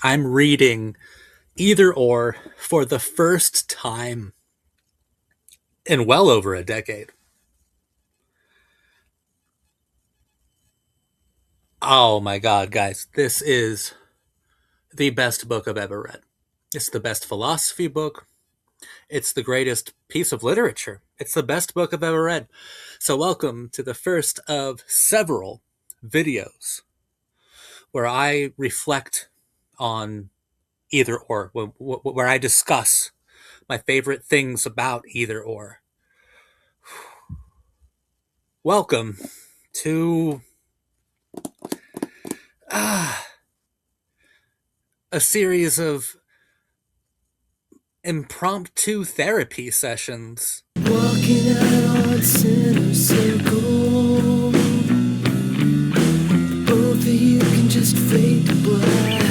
I'm reading Either Or for the first time in well over a decade. Oh my god, guys, this is the best book I've ever read. It's the best philosophy book. It's the greatest piece of literature. It's the best book I've ever read. So, welcome to the first of several videos where I reflect on Either Or, where I discuss my favorite things about Either Or. Welcome to ah, a series of impromptu therapy sessions. Walking out on center circle. Both of you can just fade to black.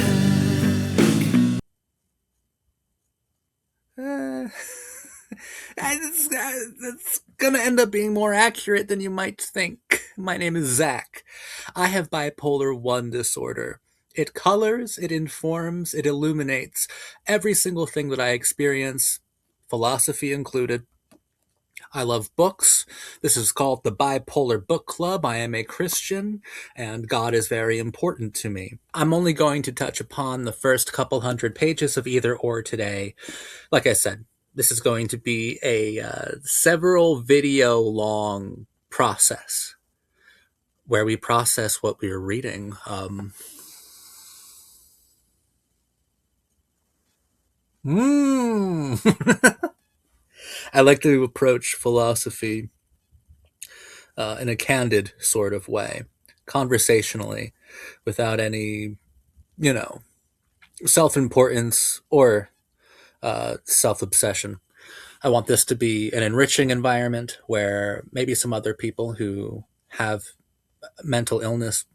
It's gonna end up being more accurate than you might think. My name is Zach. I have bipolar 1 disorder. It colors, it informs, it illuminates every single thing that I experience, philosophy included. I love books. This is called the Bipolar Book Club. I am a Christian, and God is very important to me. I'm only going to touch upon the first couple hundred pages of Either Or today. Like I said, this is going to be a several video long process where we process what we're reading. I like to approach philosophy in a candid sort of way, conversationally, without any, you know, self importance or self obsession. I want this to be an enriching environment where maybe some other people who have mental illness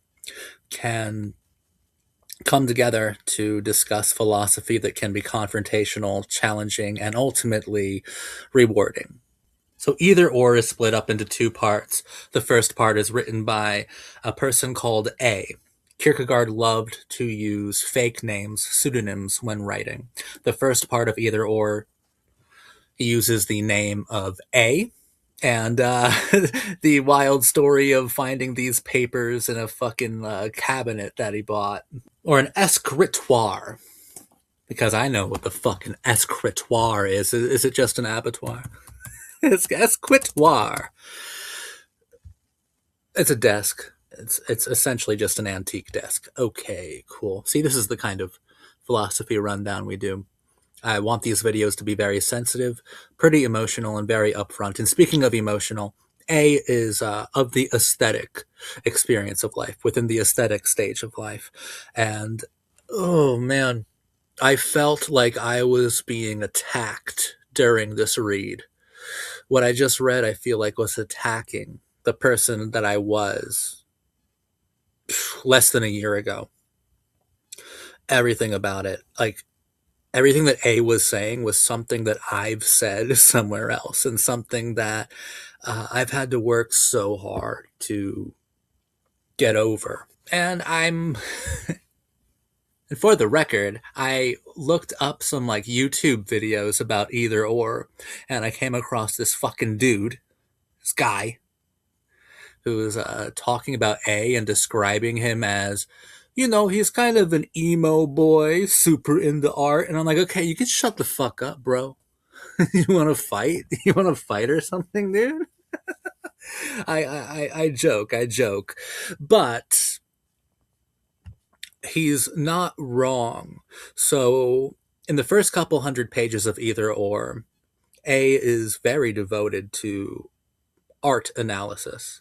can come together to discuss philosophy that can be confrontational, challenging, and ultimately rewarding. So Either Or is split up into two parts. The first part is written by a person called A. Kierkegaard loved to use fake names, pseudonyms, when writing. The first part of Either Or, he uses the name of A, and the wild story of finding these papers in a fucking cabinet that he bought. Or an escritoire, because I know what the fucking escritoire is. Is it just an abattoir? It's escritoire. It's a desk. It's essentially just an antique desk. Okay, cool. See, this is the kind of philosophy rundown we do. I want these videos to be very sensitive, pretty emotional, and very upfront. And speaking of emotional, A is of the aesthetic experience of life, within the aesthetic stage of life. And oh man, I felt like I was being attacked during this read. What I just read, I feel like was attacking the person that I was less than a year ago. Everything about it, like everything that A was saying was something that I've said somewhere else, and something that I've had to work so hard to get over. And I'm, and for the record, I looked up some like YouTube videos about Either Or, and I came across this fucking dude, this guy, who was talking about A and describing him as, you know, he's kind of an emo boy, super into art. And I'm like, okay, you can shut the fuck up, bro. You want to fight? You want to fight or something, dude? I joke, but he's not wrong. So, in the first couple hundred pages of Either Or, A is very devoted to art analysis,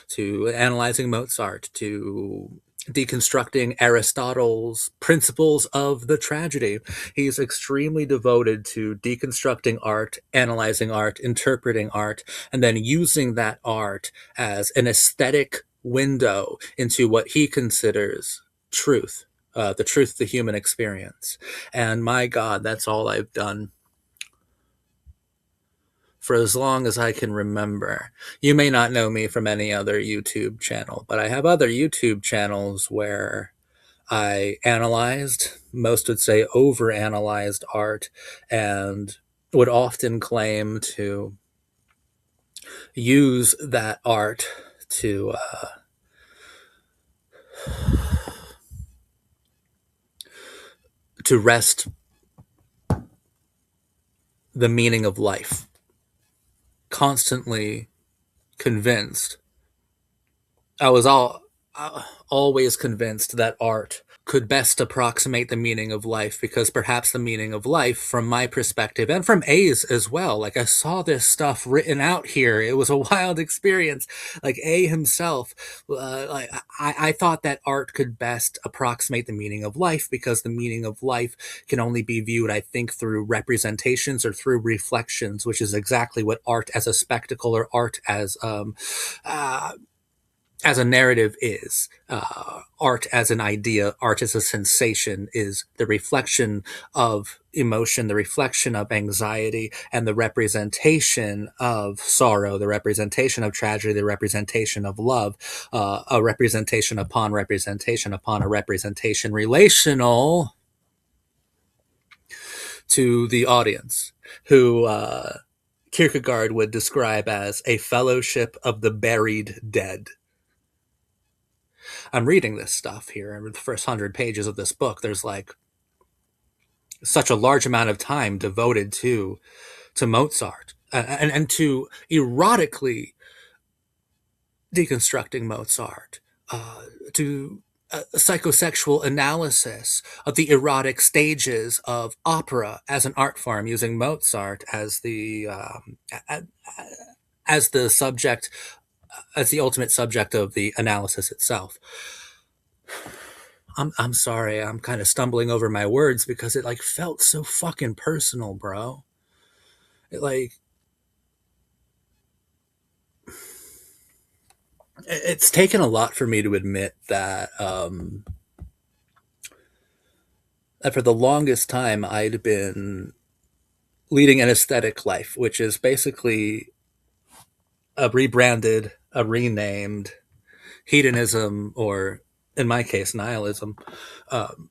to analyzing Mozart, to deconstructing Aristotle's principles of the tragedy. He's extremely devoted to deconstructing art, analyzing art, interpreting art, and then using that art as an aesthetic window into what he considers truth, the truth of the human experience. And my God, that's all I've done for as long as I can remember. You may not know me from any other YouTube channel, but I have other YouTube channels where I analyzed, most would say overanalyzed art, and would often claim to use that art to rest the meaning of life. Constantly convinced, I was always convinced that art could best approximate the meaning of life, because perhaps the meaning of life, from my perspective and from A's as well, like I saw this stuff written out here. It was a wild experience. Like A himself, like I thought that art could best approximate the meaning of life, because the meaning of life can only be viewed, I think, through representations or through reflections, which is exactly what art as a spectacle, or art uh, as a narrative is. Art as an idea, art as a sensation, is the reflection of emotion, the reflection of anxiety, and the representation of sorrow, the representation of tragedy, the representation of love, a representation upon representation upon a representation, relational to the audience, who Kierkegaard would describe as a fellowship of the buried dead. I'm reading this stuff here. In the first 100 pages of this book, there's like such a large amount of time devoted to Mozart, and to erotically deconstructing Mozart, to a psychosexual analysis of the erotic stages of opera as an art form, using Mozart as the subject, as the ultimate subject of the analysis itself. I'm sorry, I'm kind of stumbling over my words because it like felt so fucking personal, bro. It like it's taken a lot for me to admit that for the longest time I'd been leading an aesthetic life, which is basically a rebranded, a renamed hedonism, or in my case, nihilism. Um,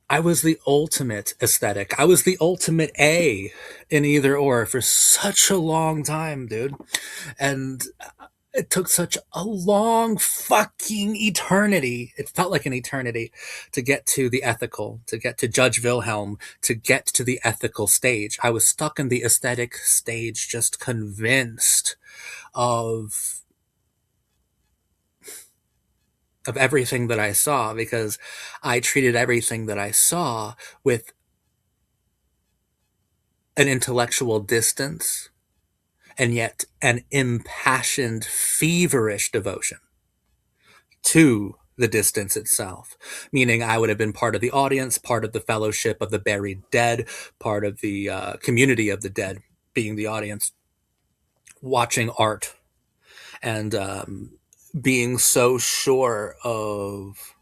I was the ultimate aesthetic. I was the ultimate A in either or for such a long time, dude. And it took such a long fucking eternity. It felt like an eternity to get to the ethical, to get to Judge Wilhelm, to get to the ethical stage. I was stuck in the aesthetic stage, just convinced of everything that I saw, because I treated everything that I saw with an intellectual distance, and yet an impassioned, feverish devotion to the distance itself. Meaning, I would have been part of the audience, part of the fellowship of the buried dead, part of the community of the dead, being the audience, watching art, and being so sure of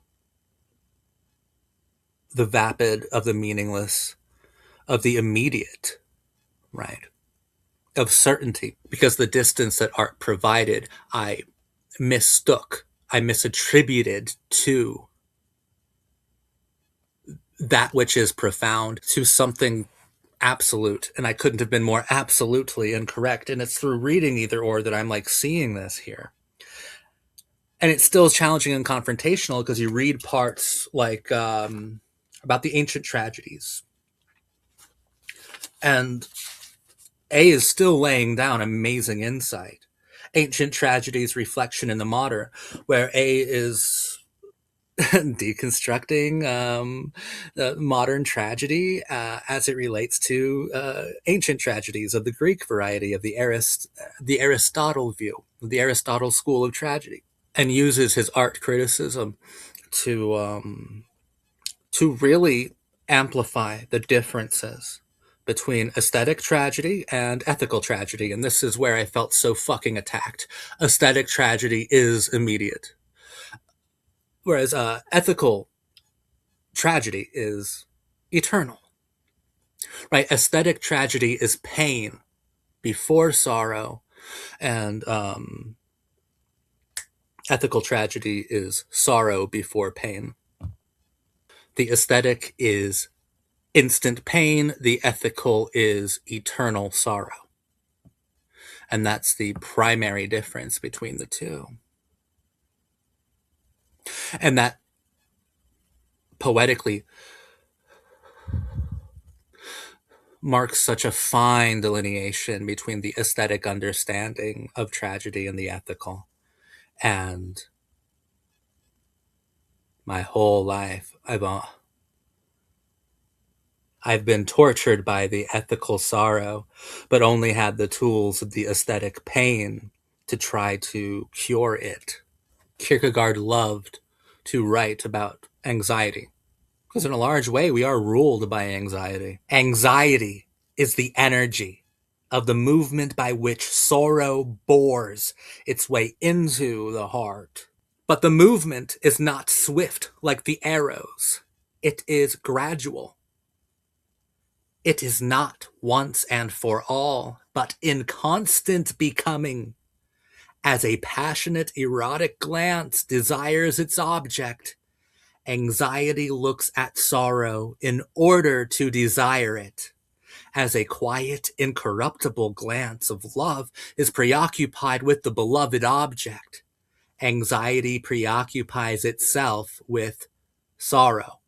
the vapid, of the meaningless, of the immediate, right? Of certainty, because the distance that art provided, I mistook, I misattributed to that which is profound, to something absolute. And I couldn't have been more absolutely incorrect. And it's through reading either or that I'm like seeing this here. And it's still challenging and confrontational, because you read parts like about the ancient tragedies. And A is still laying down amazing insight. Ancient tragedies, reflection in the modern, where A is deconstructing modern tragedy as it relates to ancient tragedies of the Greek variety, of the Aristotle view, the Aristotle school of tragedy, and uses his art criticism to really amplify the differences between aesthetic tragedy and ethical tragedy. And this is where I felt so fucking attacked. Aesthetic tragedy is immediate, whereas ethical tragedy is eternal, right? Aesthetic tragedy is pain before sorrow, and Ethical tragedy is sorrow before pain. The aesthetic is instant pain, the ethical is eternal sorrow. And that's the primary difference between the two. And that poetically marks such a fine delineation between the aesthetic understanding of tragedy and the ethical. And my whole life, I've been tortured by the ethical sorrow, but only had the tools of the aesthetic pain to try to cure it. Kierkegaard loved to write about anxiety, because in a large way, we are ruled by anxiety. Anxiety is the energy of the movement by which sorrow bores its way into the heart. But the movement is not swift like the arrows, it is gradual. It is not once and for all, but in constant becoming. As a passionate, erotic glance desires its object, anxiety looks at sorrow in order to desire it. As a quiet, incorruptible glance of love is preoccupied with the beloved object, anxiety preoccupies itself with sorrow.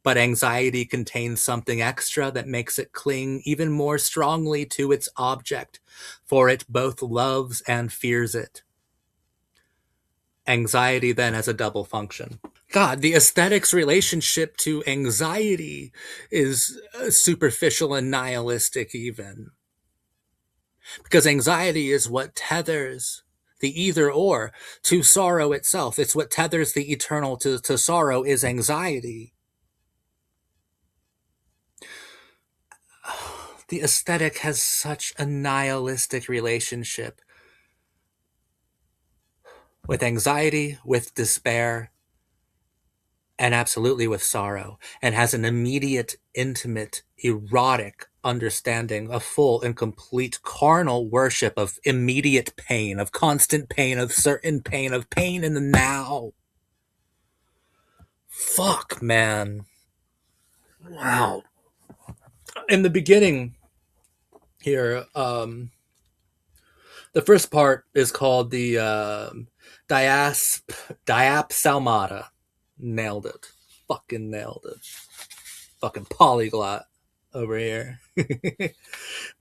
But anxiety contains something extra that makes it cling even more strongly to its object, for it both loves and fears it. Anxiety then has a double function. God, the aesthetic's relationship to anxiety is superficial and nihilistic, even. Because anxiety is what tethers the either or to sorrow itself. It's what tethers the eternal to sorrow is anxiety. The aesthetic has such a nihilistic relationship with anxiety, with despair, and absolutely with sorrow, and has an immediate, intimate, erotic understanding, a full and complete carnal worship of immediate pain, of constant pain, of certain pain, of pain in the now. Fuck, man. Wow. In the beginning here, the first part is called the diapsalmata. Nailed it. Fucking nailed it. Fucking polyglot over here.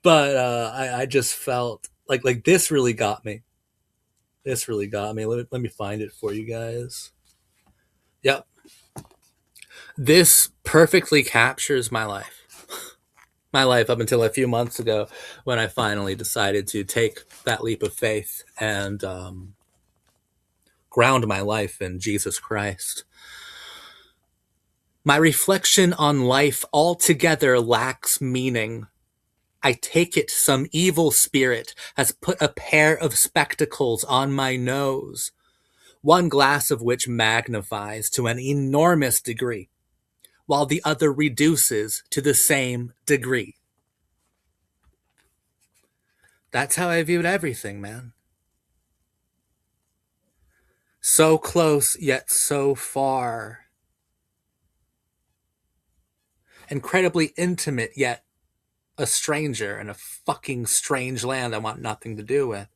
But I just felt like this really got me. This really got me. Let me find it for you guys. Yep. This perfectly captures my life. My life up until a few months ago when I finally decided to take that leap of faith and ground my life in Jesus Christ. My reflection on life altogether lacks meaning. I take it some evil spirit has put a pair of spectacles on my nose, one glass of which magnifies to an enormous degree, while the other reduces to the same degree. That's how I viewed everything, man. So close, yet so far. Incredibly intimate, yet a stranger in a fucking strange land I want nothing to do with.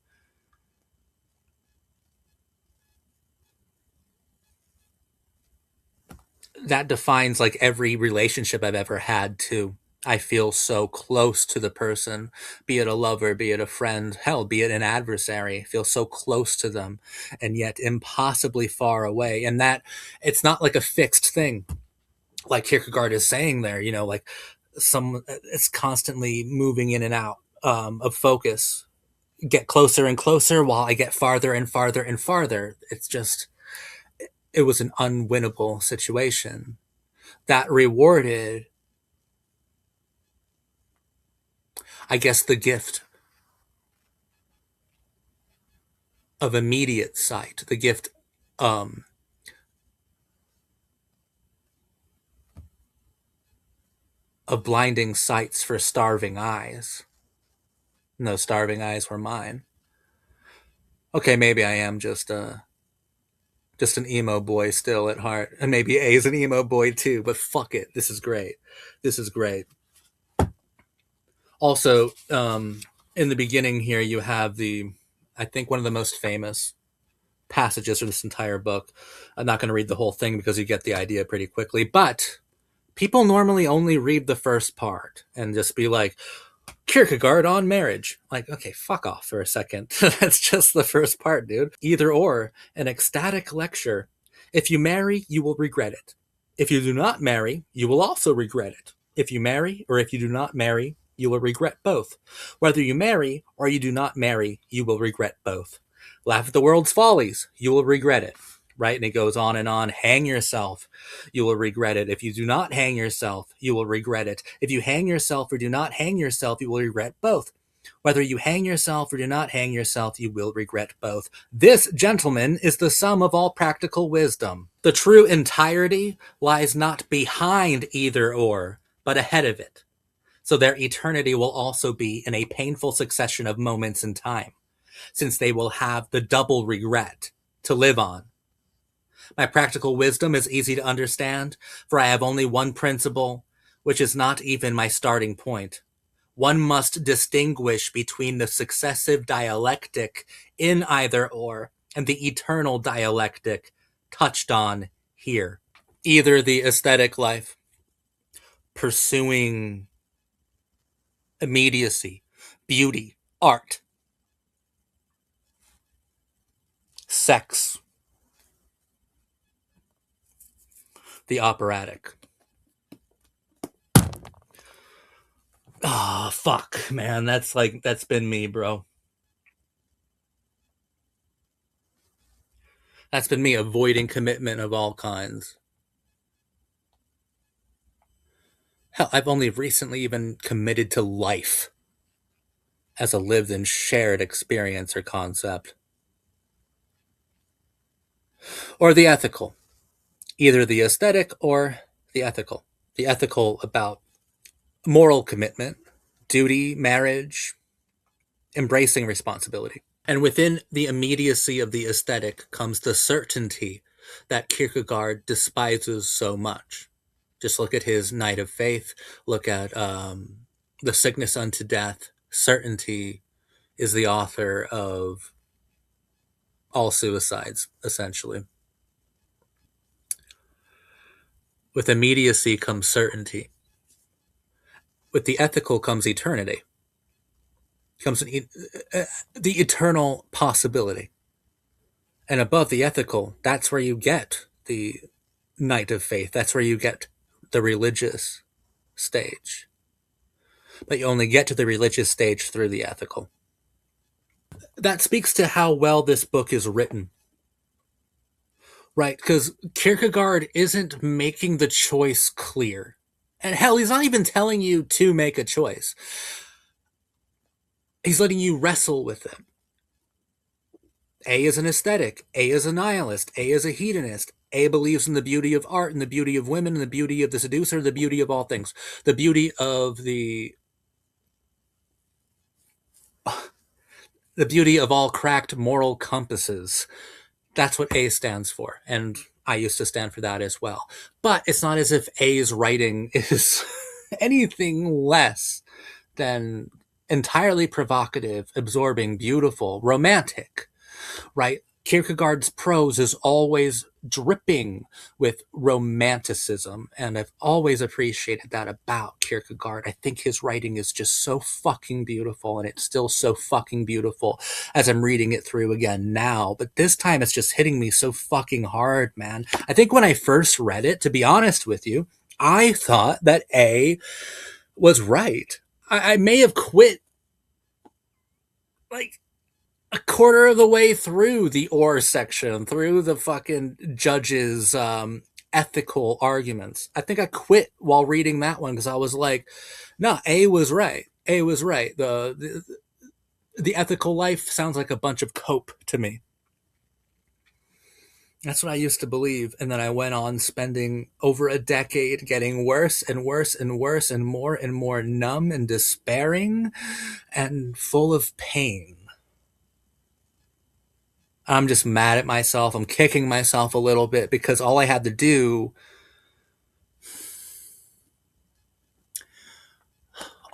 That defines like every relationship I've ever had too. I feel so close to the person, be it a lover, be it a friend, hell, be it an adversary. I feel so close to them and yet impossibly far away. And that it's not like a fixed thing, like Kierkegaard is saying there, like it's constantly moving in and out of focus, get closer and closer while I get farther and farther and farther. It was an unwinnable situation that rewarded, I guess, the gift of immediate sight, the gift um, of blinding sights for starving eyes. No starving eyes were mine. Okay, maybe I am just Just an emo boy still at heart. And maybe A is an emo boy too, but fuck it. This is great. This is great. Also, in the beginning here, you have I think, one of the most famous passages from this entire book. I'm not going to read the whole thing because you get the idea pretty quickly, but people normally only read the first part and just be like, Kierkegaard on marriage. Like, okay, fuck off for a second. That's just the first part, dude. Either or, an ecstatic lecture. If you marry, you will regret it. If you do not marry, you will also regret it. If you marry or if you do not marry, you will regret both. Whether you marry or you do not marry, you will regret both. Laugh at the world's follies, you will regret it. Right? And it goes on and on. Hang yourself, you will regret it. If you do not hang yourself, you will regret it. If you hang yourself or do not hang yourself, you will regret both. Whether you hang yourself or do not hang yourself, you will regret both. This, gentlemen, is the sum of all practical wisdom. The true entirety lies not behind either or, but ahead of it. So their eternity will also be in a painful succession of moments in time, since they will have the double regret to live on. My practical wisdom is easy to understand, for I have only one principle, which is not even my starting point. One must distinguish between the successive dialectic in either or and the eternal dialectic touched on here. Either the aesthetic life, pursuing immediacy, beauty, art, sex, the operatic. Oh, fuck, man. That's been me, bro. That's been me avoiding commitment of all kinds. Hell, I've only recently even committed to life as a lived and shared experience or concept. Or the ethical. Either the aesthetic or the ethical. The ethical about moral commitment, duty, marriage, embracing responsibility. And within the immediacy of the aesthetic comes the certainty that Kierkegaard despises so much. Just look at his Night of Faith, look at The Sickness Unto Death. Certainty is the author of all suicides, essentially. With immediacy comes certainty. With the ethical comes eternity. Comes the eternal possibility. And above the ethical, that's where you get the Night of Faith. That's where you get the religious stage. But you only get to the religious stage through the ethical. That speaks to how well this book is written. Right? Because Kierkegaard isn't making the choice clear. And hell, he's not even telling you to make a choice. He's letting you wrestle with it. A is an aesthetic. A is a nihilist. A is a hedonist. A believes in the beauty of art and the beauty of women and the beauty of the seducer, the beauty of all things. The beauty of the beauty of all cracked moral compasses. That's what A stands for. And I used to stand for that as well. But it's not as if A's writing is anything less than entirely provocative, absorbing, beautiful, romantic, right? Kierkegaard's prose is always dripping with romanticism, and I've always appreciated that about Kierkegaard. I think his writing is just so fucking beautiful, and it's still so fucking beautiful as I'm reading it through again now. But this time it's just hitting me so fucking hard, man. I think when I first read it, to be honest with you, I thought that A was right. I may have quit like a quarter of the way through the or section, through the fucking judge's ethical arguments. I think I quit while reading that one because I was like, no, A was right. A was right. The ethical life sounds like a bunch of cope to me. That's what I used to believe. And then I went on spending over a decade getting worse and worse and worse and more numb and despairing and full of pain. I'm just mad at myself. I'm kicking myself a little bit because all I had to do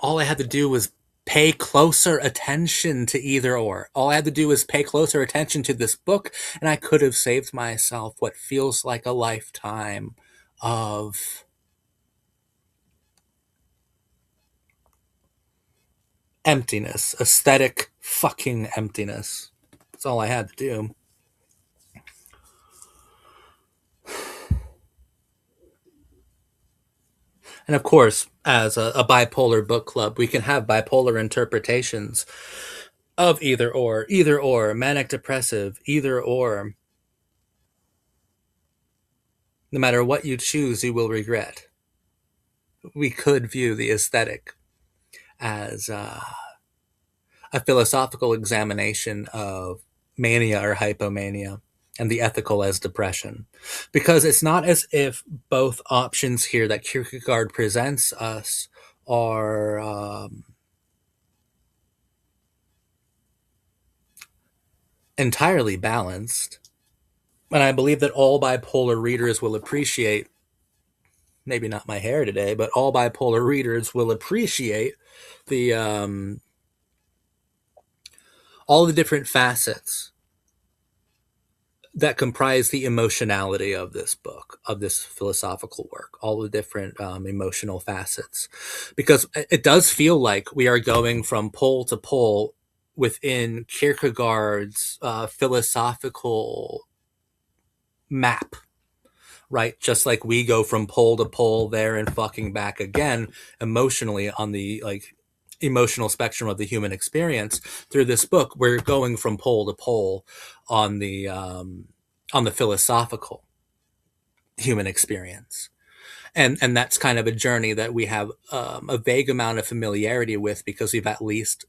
was pay closer attention to either or. All I had to do was pay closer attention to this book, and I could have saved myself what feels like a lifetime of emptiness, aesthetic fucking emptiness. That's all I had to do. And of course, as a bipolar book club, we can have bipolar interpretations of either or, manic depressive, either or. No matter what you choose, you will regret. We could view the aesthetic as a philosophical examination of mania or hypomania, and the ethical as depression. Because it's not as if both options here that Kierkegaard presents us are entirely balanced. And I believe that all bipolar readers will appreciate, maybe not my hair today, but all bipolar readers will appreciate the all the different facets that comprise the emotionality of this book, of this philosophical work, all the different emotional facets. Because it does feel like we are going from pole to pole within Kierkegaard's philosophical map, right? Just like we go from pole to pole there and fucking back again emotionally on the like emotional spectrum of the human experience through this book, we're going from pole to pole on the philosophical human experience. And that's kind of a journey that we have a vague amount of familiarity with because we've at least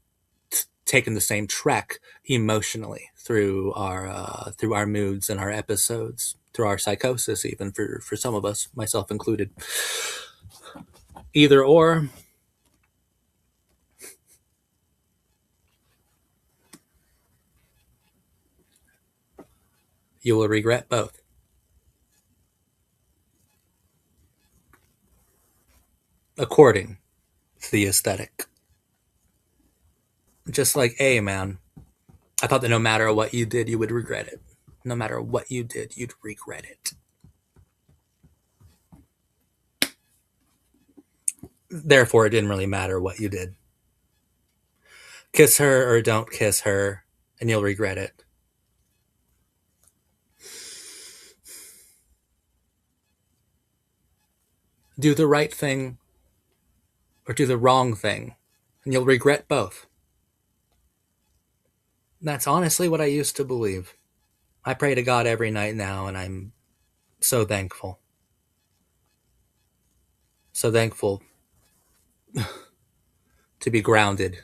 taken the same trek emotionally through our moods and our episodes, through our psychosis, even for some of us, myself included. Either or, you will regret both, according to the aesthetic. Just like, hey man, I thought that no matter what you did, you would regret it. No matter what you did, you'd regret it. Therefore, it didn't really matter what you did. Kiss her or don't kiss her, and you'll regret it. Do the right thing or do the wrong thing, and you'll regret both. That's honestly what I used to believe. I pray to God every night now, and I'm so thankful. So thankful to be grounded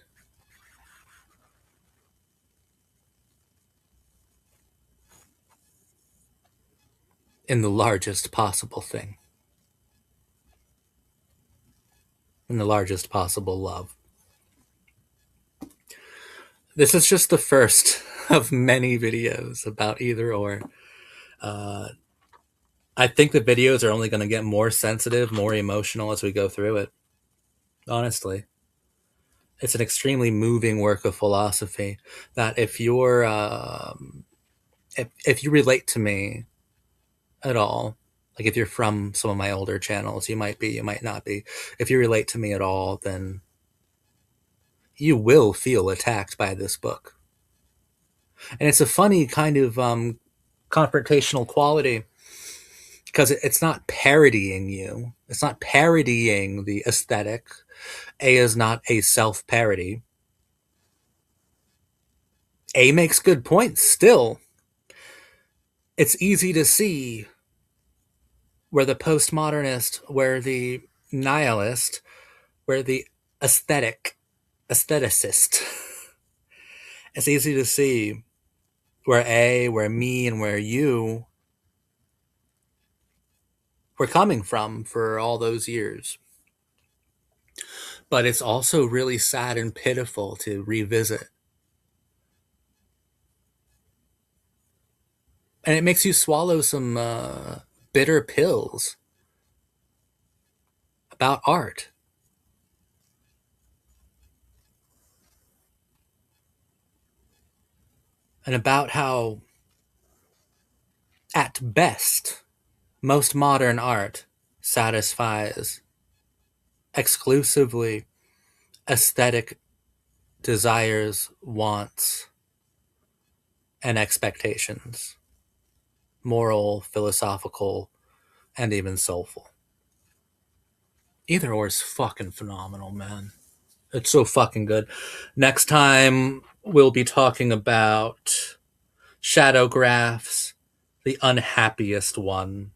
in the largest possible thing, in the largest possible love. This is just the first of many videos about either or. Uh, I think the videos are only going to get more sensitive, more emotional as we go through it. Honestly, it's an extremely moving work of philosophy that if you relate to me at all, like if you're from some of my older channels, you might be, you might not be. If you relate to me at all, then you will feel attacked by this book. And it's a funny kind of confrontational quality because it's not parodying you. It's not parodying the aesthetic. A is not a self parody. A makes good points still. It's easy to see where the postmodernist, where the nihilist, where the aestheticist, it's easy to see where A, where me, and where you were coming from for all those years. But it's also really sad and pitiful to revisit And it makes you swallow some bitter pills about art and about how, at best, most modern art satisfies exclusively aesthetic desires, wants, and expectations, moral, philosophical, and even soulful. Either or is fucking phenomenal, man. It's so fucking good. Next time, we'll be talking about shadow graphs, the unhappiest one.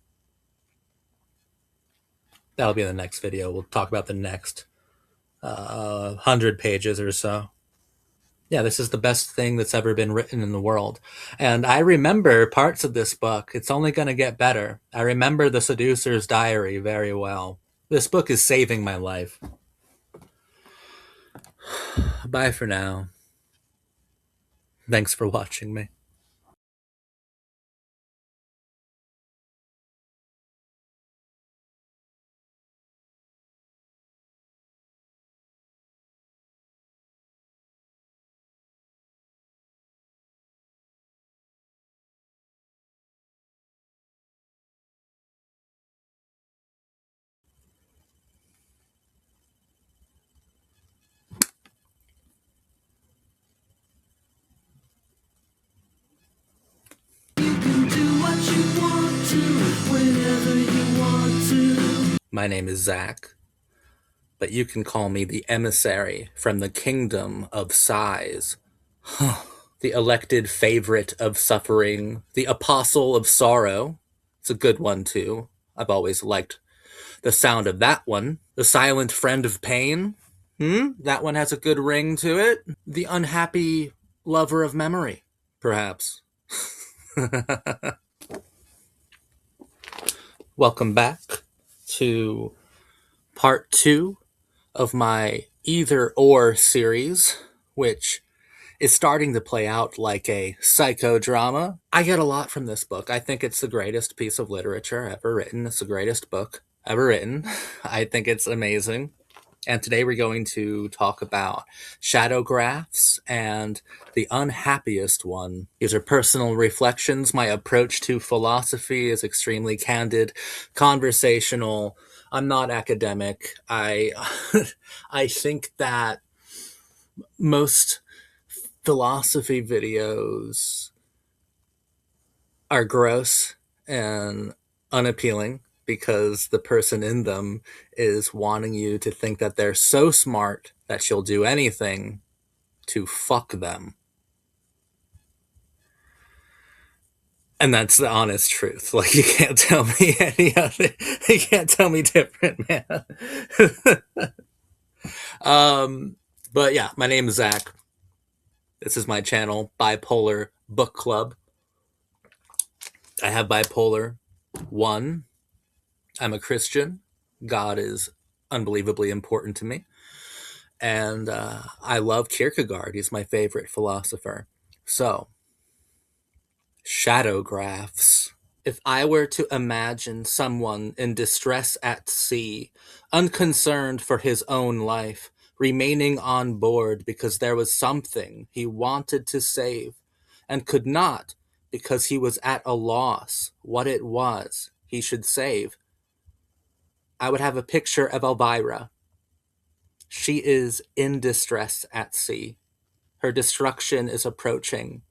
That'll be in the next video. We'll talk about the next 100 pages or so. Yeah, this is the best thing that's ever been written in the world. And I remember parts of this book. It's only going to get better. I remember The Seducer's Diary very well. This book is saving my life. Bye for now. Thanks for watching me. My name is Zach, but you can call me the emissary from the kingdom of sighs. The elected favorite of suffering, the apostle of sorrow. It's a good one, too. I've always liked the sound of that one. The silent friend of pain. That one has a good ring to it. The unhappy lover of memory, perhaps. Welcome back to part 2 of my either or series, which is starting to play out like a psychodrama. I get a lot from this book. I think it's the greatest piece of literature ever written. It's the greatest book ever written. I think it's amazing. And today we're going to talk about shadow graphs and the unhappiest one. These are personal reflections. My approach to philosophy is extremely candid, conversational. I'm not academic. I I think that most philosophy videos are gross and unappealing because the person in them is wanting you to think that they're so smart that she'll do anything to fuck them. And that's the honest truth. Like, you can't tell me any other, you can't tell me different, man. But yeah, my name is Zach. This is my channel, Bipolar Book Club. I have bipolar 1. I'm a Christian. God is unbelievably important to me. And I love Kierkegaard. He's my favorite philosopher. So, shadow graphs. If I were to imagine someone in distress at sea, unconcerned for his own life, remaining on board because there was something he wanted to save and could not because he was at a loss what it was he should save, I would have a picture of Elvira. She is in distress at sea. Her destruction is approaching,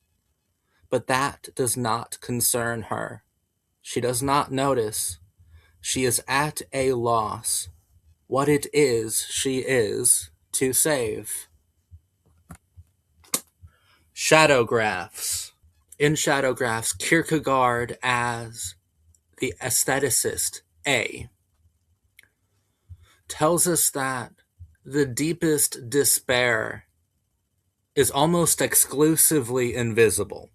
but that does not concern her. She does not notice. She is at a loss what it is she is to save. Shadow graphs. In shadow graphs, Kierkegaard as the aestheticist A tells us that the deepest despair is almost exclusively invisible.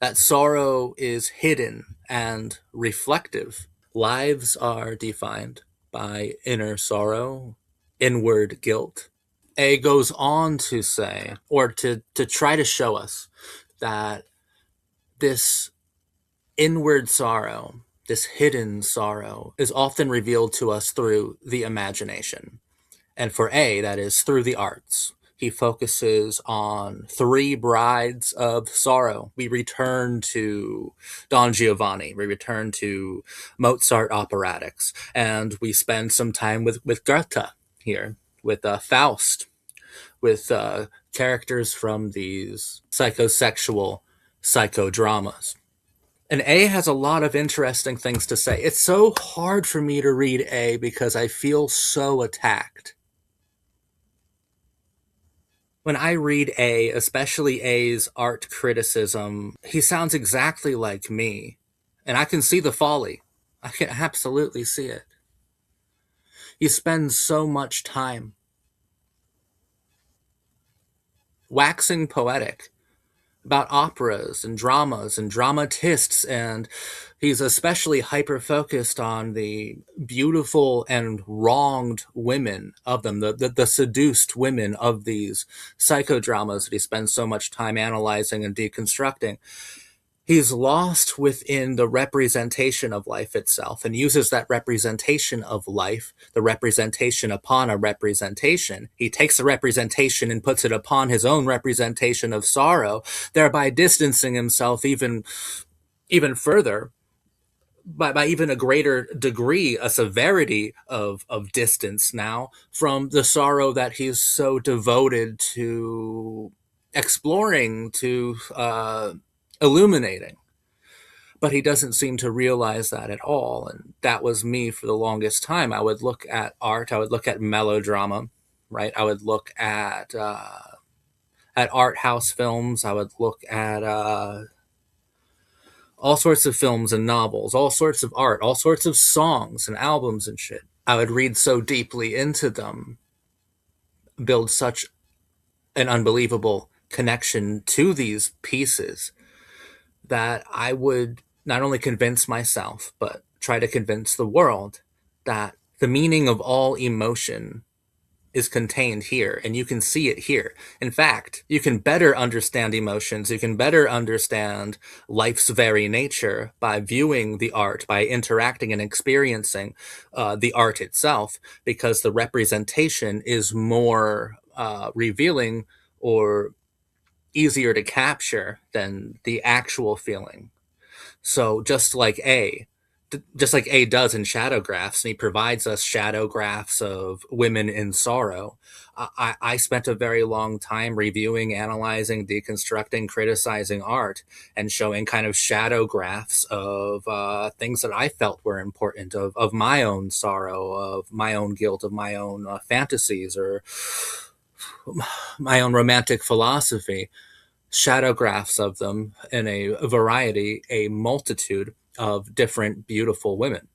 That sorrow is hidden and reflective. Lives are defined by inner sorrow, inward guilt. A goes on to say, or to try to show us, that this inward sorrow, this hidden sorrow, is often revealed to us through the imagination. And for A, that is through the arts. He focuses on three brides of sorrow. We return to Don Giovanni, we return to Mozart operatics, and we spend some time with Goethe here, with Faust, with characters from these psychosexual psychodramas. And A has a lot of interesting things to say. It's so hard for me to read A because I feel so attacked. When I read A, especially A's art criticism, he sounds exactly like me. And I can see the folly. I can absolutely see it. He spends so much time waxing poetic about operas and dramas and dramatists, and he's especially hyper focused on the beautiful and wronged women of them, the seduced women of these psychodramas that he spends so much time analyzing and deconstructing. He's lost within the representation of life itself and uses that representation of life, the representation upon a representation. He takes the representation and puts it upon his own representation of sorrow, thereby distancing himself even further, by even a greater degree, a severity of distance now from the sorrow that he's so devoted to exploring, to illuminating. But he doesn't seem to realize that at all. And that was me for the longest time. I would look at art, I would look at melodrama, right? I would look at art house films, I would look at all sorts of films and novels, all sorts of art, all sorts of songs and albums and shit. I would read so deeply into them, build such an unbelievable connection to these pieces, that I would not only convince myself, but try to convince the world that the meaning of all emotion is contained here, and you can see it here. In fact, you can better understand emotions, you can better understand life's very nature by viewing the art, by interacting and experiencing the art itself, because the representation is more revealing or easier to capture than the actual feeling. So just like A does in shadow graphs, and he provides us shadow graphs of women in sorrow. I spent a very long time reviewing, analyzing, deconstructing, criticizing art, and showing kind of shadow graphs of things that I felt were important, of my own sorrow, of my own guilt, of my own fantasies, or my own romantic philosophy. Shadow graphs of them in a multitude of different beautiful women,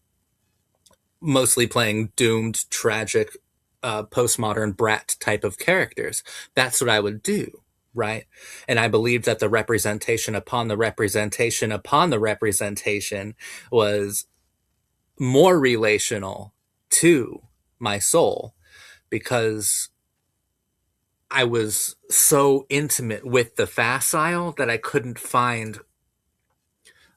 mostly playing doomed, tragic, postmodern brat type of characters. That's what I would do, right? And I believed that the representation upon the representation upon the representation was more relational to my soul, because I was so intimate with the facile that I couldn't find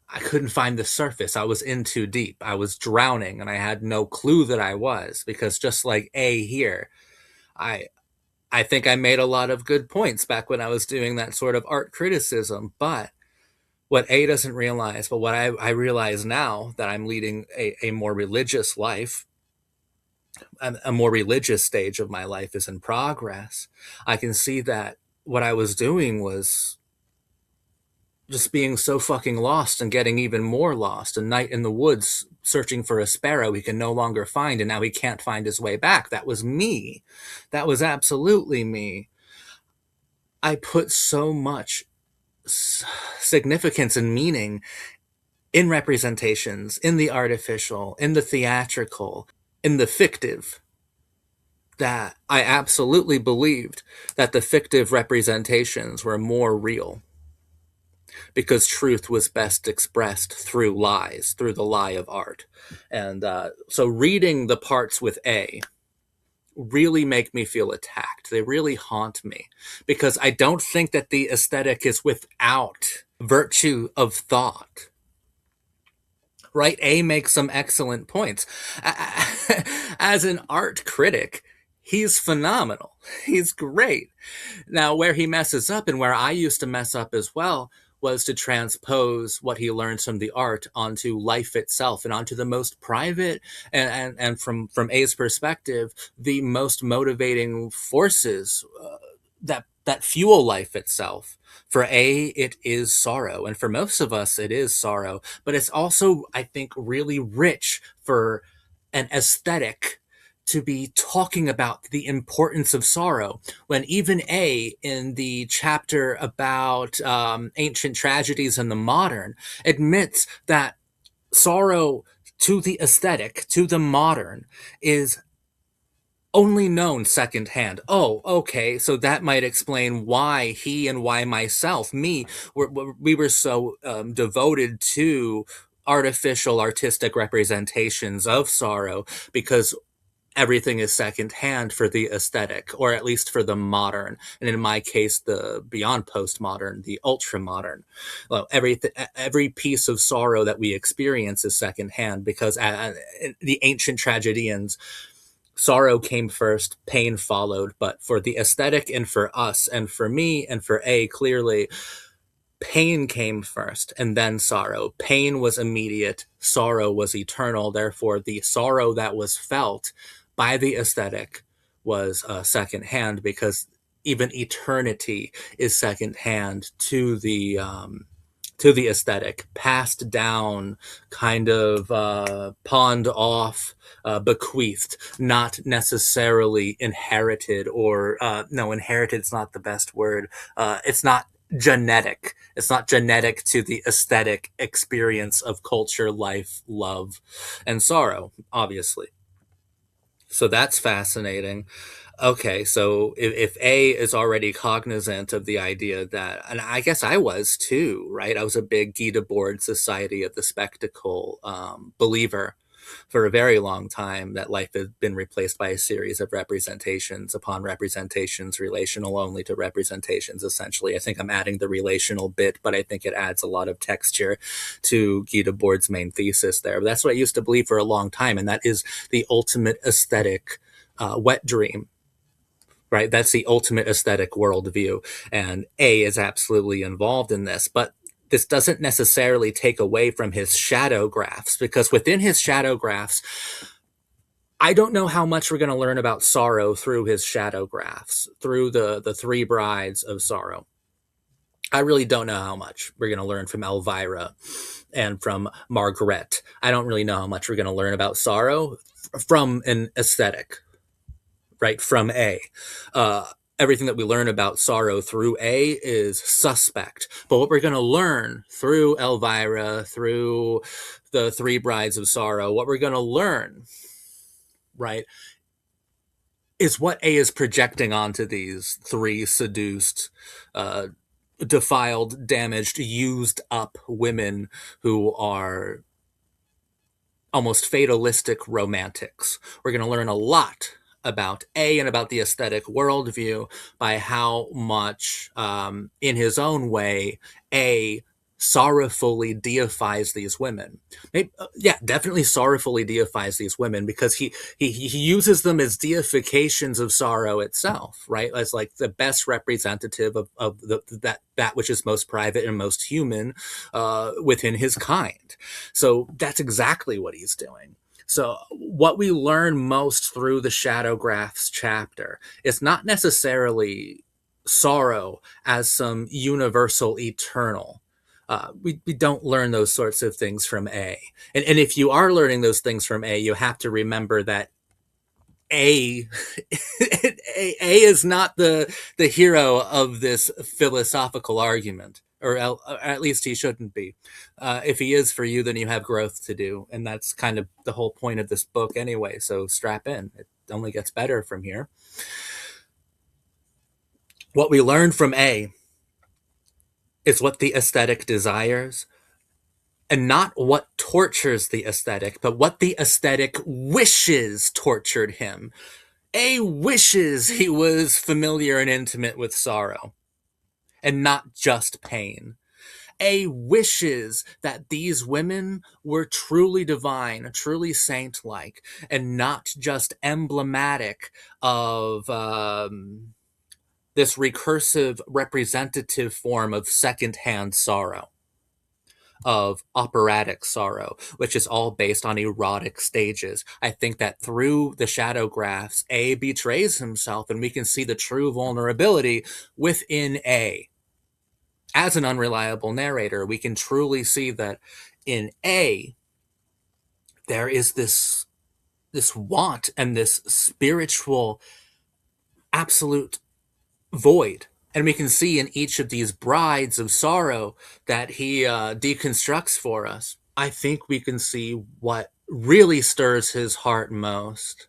the surface. I was in too deep. I was drowning and I had no clue that I was, because just like A here, I I think I made a lot of good points back when I was doing that sort of art criticism, but what A doesn't realize, but what I realize now that I'm leading a more religious life, a more religious stage of my life is in progress. I can see that what I was doing was just being so fucking lost and getting even more lost. A night in the woods searching for a sparrow he can no longer find, and now he can't find his way back. That was me. That was absolutely me. I put so much significance and meaning in representations, in the artificial, in the theatrical, in the fictive, that I absolutely believed that the fictive representations were more real, because truth was best expressed through lies, through the lie of art. And so reading the parts with A really make me feel attacked. They really haunt me, because I don't think that the aesthetic is without virtue of thought, right? A makes some excellent points. As an art critic, he's phenomenal. He's great. Now, where he messes up, and where I used to mess up as well, was to transpose what he learns from the art onto life itself and onto the most private and from A's perspective, the most motivating forces that fuel life itself. For A, it is sorrow, and for most of us, it is sorrow. But it's also, I think, really rich for an aesthetic to be talking about the importance of sorrow, when even A, in the chapter about ancient tragedies and the modern, admits that sorrow to the aesthetic, to the modern, is only known secondhand. Oh, okay, so that might explain why he and why myself, me, we were so devoted to artificial artistic representations of sorrow, because everything is secondhand for the aesthetic, or at least for the modern, and in my case, the beyond postmodern, the ultra modern. Well, every piece of sorrow that we experience is secondhand, because the ancient tragedians, sorrow came first, pain followed. But for the aesthetic, and for us, and for me, and for A, clearly, pain came first and then sorrow. Pain was immediate, sorrow was eternal. Therefore, the sorrow that was felt by the aesthetic was secondhand, because even eternity is secondhand to the aesthetic, passed down, kind of pawned off, bequeathed, not necessarily inherited, or no, inherited's not the best word. It's not genetic. It's not genetic to the aesthetic experience of culture, life, love, and sorrow, obviously. So that's fascinating. Okay, so if A is already cognizant of the idea that, and I guess I was too, right? I was a big Guy Debord Society of the Spectacle believer for a very long time, that life had been replaced by a series of representations upon representations, relational only to representations, essentially. I think I'm adding the relational bit, but I think it adds a lot of texture to Guy Debord's main thesis there. But that's what I used to believe for a long time, and that is the ultimate aesthetic wet dream, right? That's the ultimate aesthetic worldview. And A is absolutely involved in this. But this doesn't necessarily take away from his shadow graphs, because within his shadow graphs, I don't know how much we're going to learn about sorrow through his shadow graphs, through the three brides of sorrow. I really don't know how much we're going to learn from Elvira and from Margaret. I don't really know how much we're going to learn about sorrow from an aesthetic, right? From A. Everything that we learn about sorrow through A is suspect. But what we're going to learn through Elvira, through the Three Brides of Sorrow, what we're going to learn, right, is what A is projecting onto these three seduced, defiled, damaged, used up women who are almost fatalistic romantics. We're going to learn a lot about A and about the aesthetic worldview by how much, in his own way, A sorrowfully deifies these women. Maybe, yeah, definitely sorrowfully deifies these women, because he uses them as deifications of sorrow itself, right? As like the best representative of that which is most private and most human within his kind. So that's exactly what he's doing. So, what we learn most through the Shadow Graphs chapter is not necessarily sorrow as some universal eternal. We don't learn those sorts of things from A. And if you are learning those things from A, you have to remember that A A is not the hero of this philosophical argument, or at least he shouldn't be. If he is for you, then you have growth to do, and that's kind of the whole point of this book anyway. So strap in; it only gets better from here. What we learn from A is what the aesthetic desires, and not what tortures the aesthetic, but what the aesthetic wishes tortured him. A wishes he was familiar and intimate with sorrow, and not just pain. A wishes that these women were truly divine, truly saint like, and not just emblematic of this recursive representative form of secondhand sorrow, of operatic sorrow, which is all based on erotic stages. I think that through the shadow graphs, A betrays himself, and we can see the true vulnerability within A. As an unreliable narrator, we can truly see that in A, there is this want and this spiritual absolute void. And we can see in each of these brides of sorrow that he deconstructs for us. I think we can see what really stirs his heart most.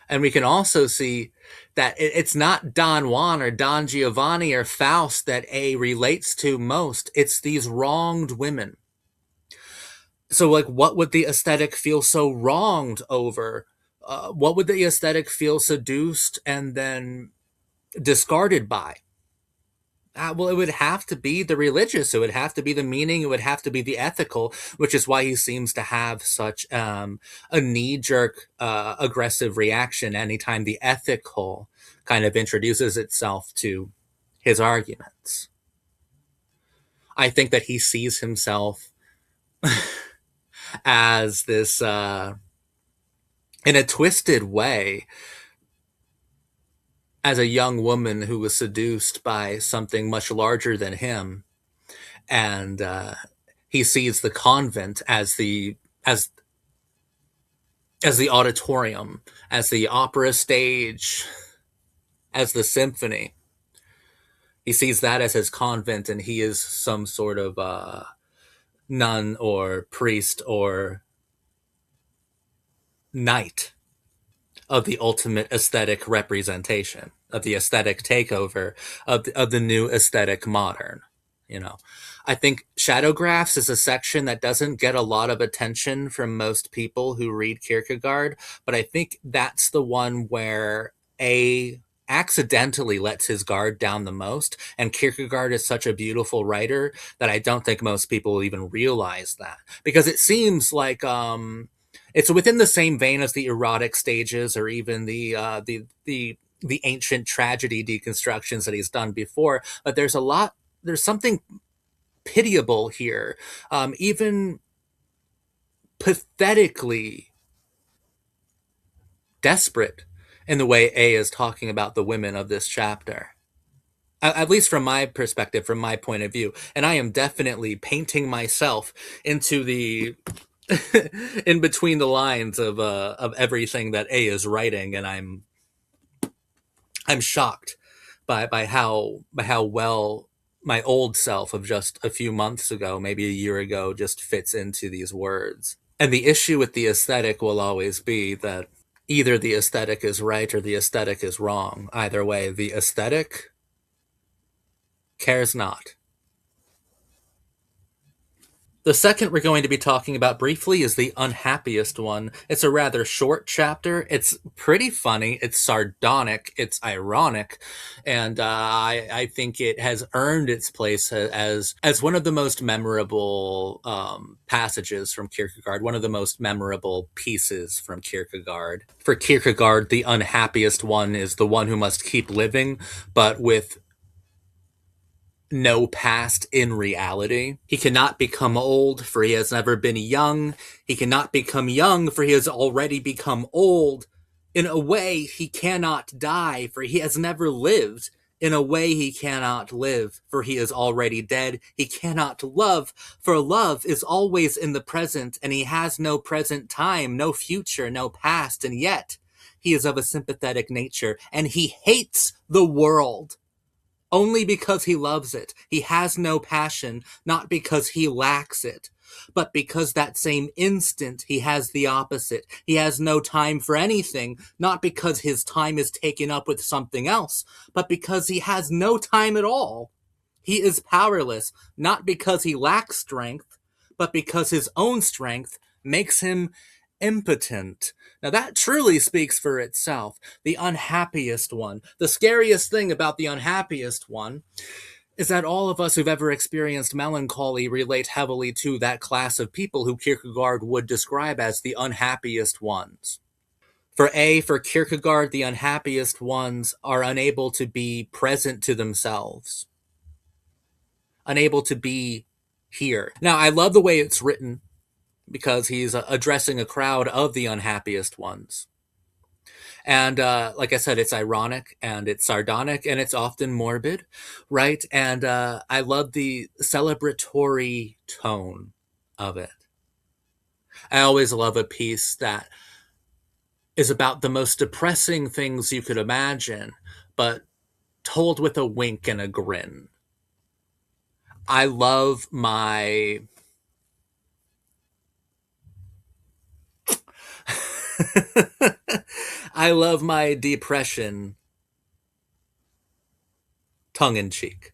And we can also see that it's not Don Juan or Don Giovanni or Faust that A relates to most. It's these wronged women. So, like, what would the aesthetic feel so wronged over? What would the aesthetic feel seduced and then discarded by? Well, it would have to be the religious. It would have to be the meaning. It would have to be the ethical, which is why he seems to have such a knee jerk, aggressive reaction anytime the ethical kind of introduces itself to his arguments. I think that he sees himself as this, in a twisted way, as a young woman who was seduced by something much larger than him, and he sees the convent as the auditorium, as the opera stage, as the symphony. He sees that as his convent, and he is some sort of nun or priest or knight of the ultimate aesthetic representation, of the aesthetic takeover of the new aesthetic modern. You know, I think shadow graphs is a section that doesn't get a lot of attention from most people who read Kierkegaard, but I think that's the one where A accidentally lets his guard down the most, and Kierkegaard is such a beautiful writer that I don't think most people even realize that, because it seems like it's within the same vein as the erotic stages, or even the ancient tragedy deconstructions that he's done before. But there's something pitiable here, even pathetically desperate in the way A is talking about the women of this chapter. At least from my perspective, from my point of view. And I am definitely painting myself into the in between the lines of everything that A is writing, and I'm shocked by how well my old self of just a few months ago, maybe a year ago, just fits into these words. And the issue with the aesthetic will always be that either the aesthetic is right or the aesthetic is wrong. Either way, the aesthetic cares not. The second we're going to be talking about briefly is the unhappiest one. It's a rather short chapter. It's pretty funny. It's sardonic. It's ironic, and I think it has earned its place as one of the most memorable passages from Kierkegaard. One of the most memorable pieces from Kierkegaard. For Kierkegaard, the unhappiest one is the one who must keep living, but with no past in reality. He cannot become old, for he has never been young. He cannot become young, for he has already become old. In a way, he cannot die, for he has never lived. In a way, he cannot live, for he is already dead. He cannot love, for love is always in the present, and he has no present time, no future, no past, and yet he is of a sympathetic nature, and he hates the world only because he loves it. He has no passion, not because he lacks it, but because that same instant he has the opposite. He has no time for anything, not because his time is taken up with something else, but because he has no time at all. He is powerless, not because he lacks strength, but because his own strength makes him impotent. Now that truly speaks for itself. The unhappiest one. The scariest thing about the unhappiest one is that all of us who've ever experienced melancholy relate heavily to that class of people who Kierkegaard would describe as the unhappiest ones. For Kierkegaard, the unhappiest ones are unable to be present to themselves, unable to be here. Now, I love the way it's written because he's addressing a crowd of the unhappiest ones. And like I said, it's ironic and it's sardonic and it's often morbid, right? And I love the celebratory tone of it. I always love a piece that is about the most depressing things you could imagine, but told with a wink and a grin. I love my I love my depression tongue in cheek.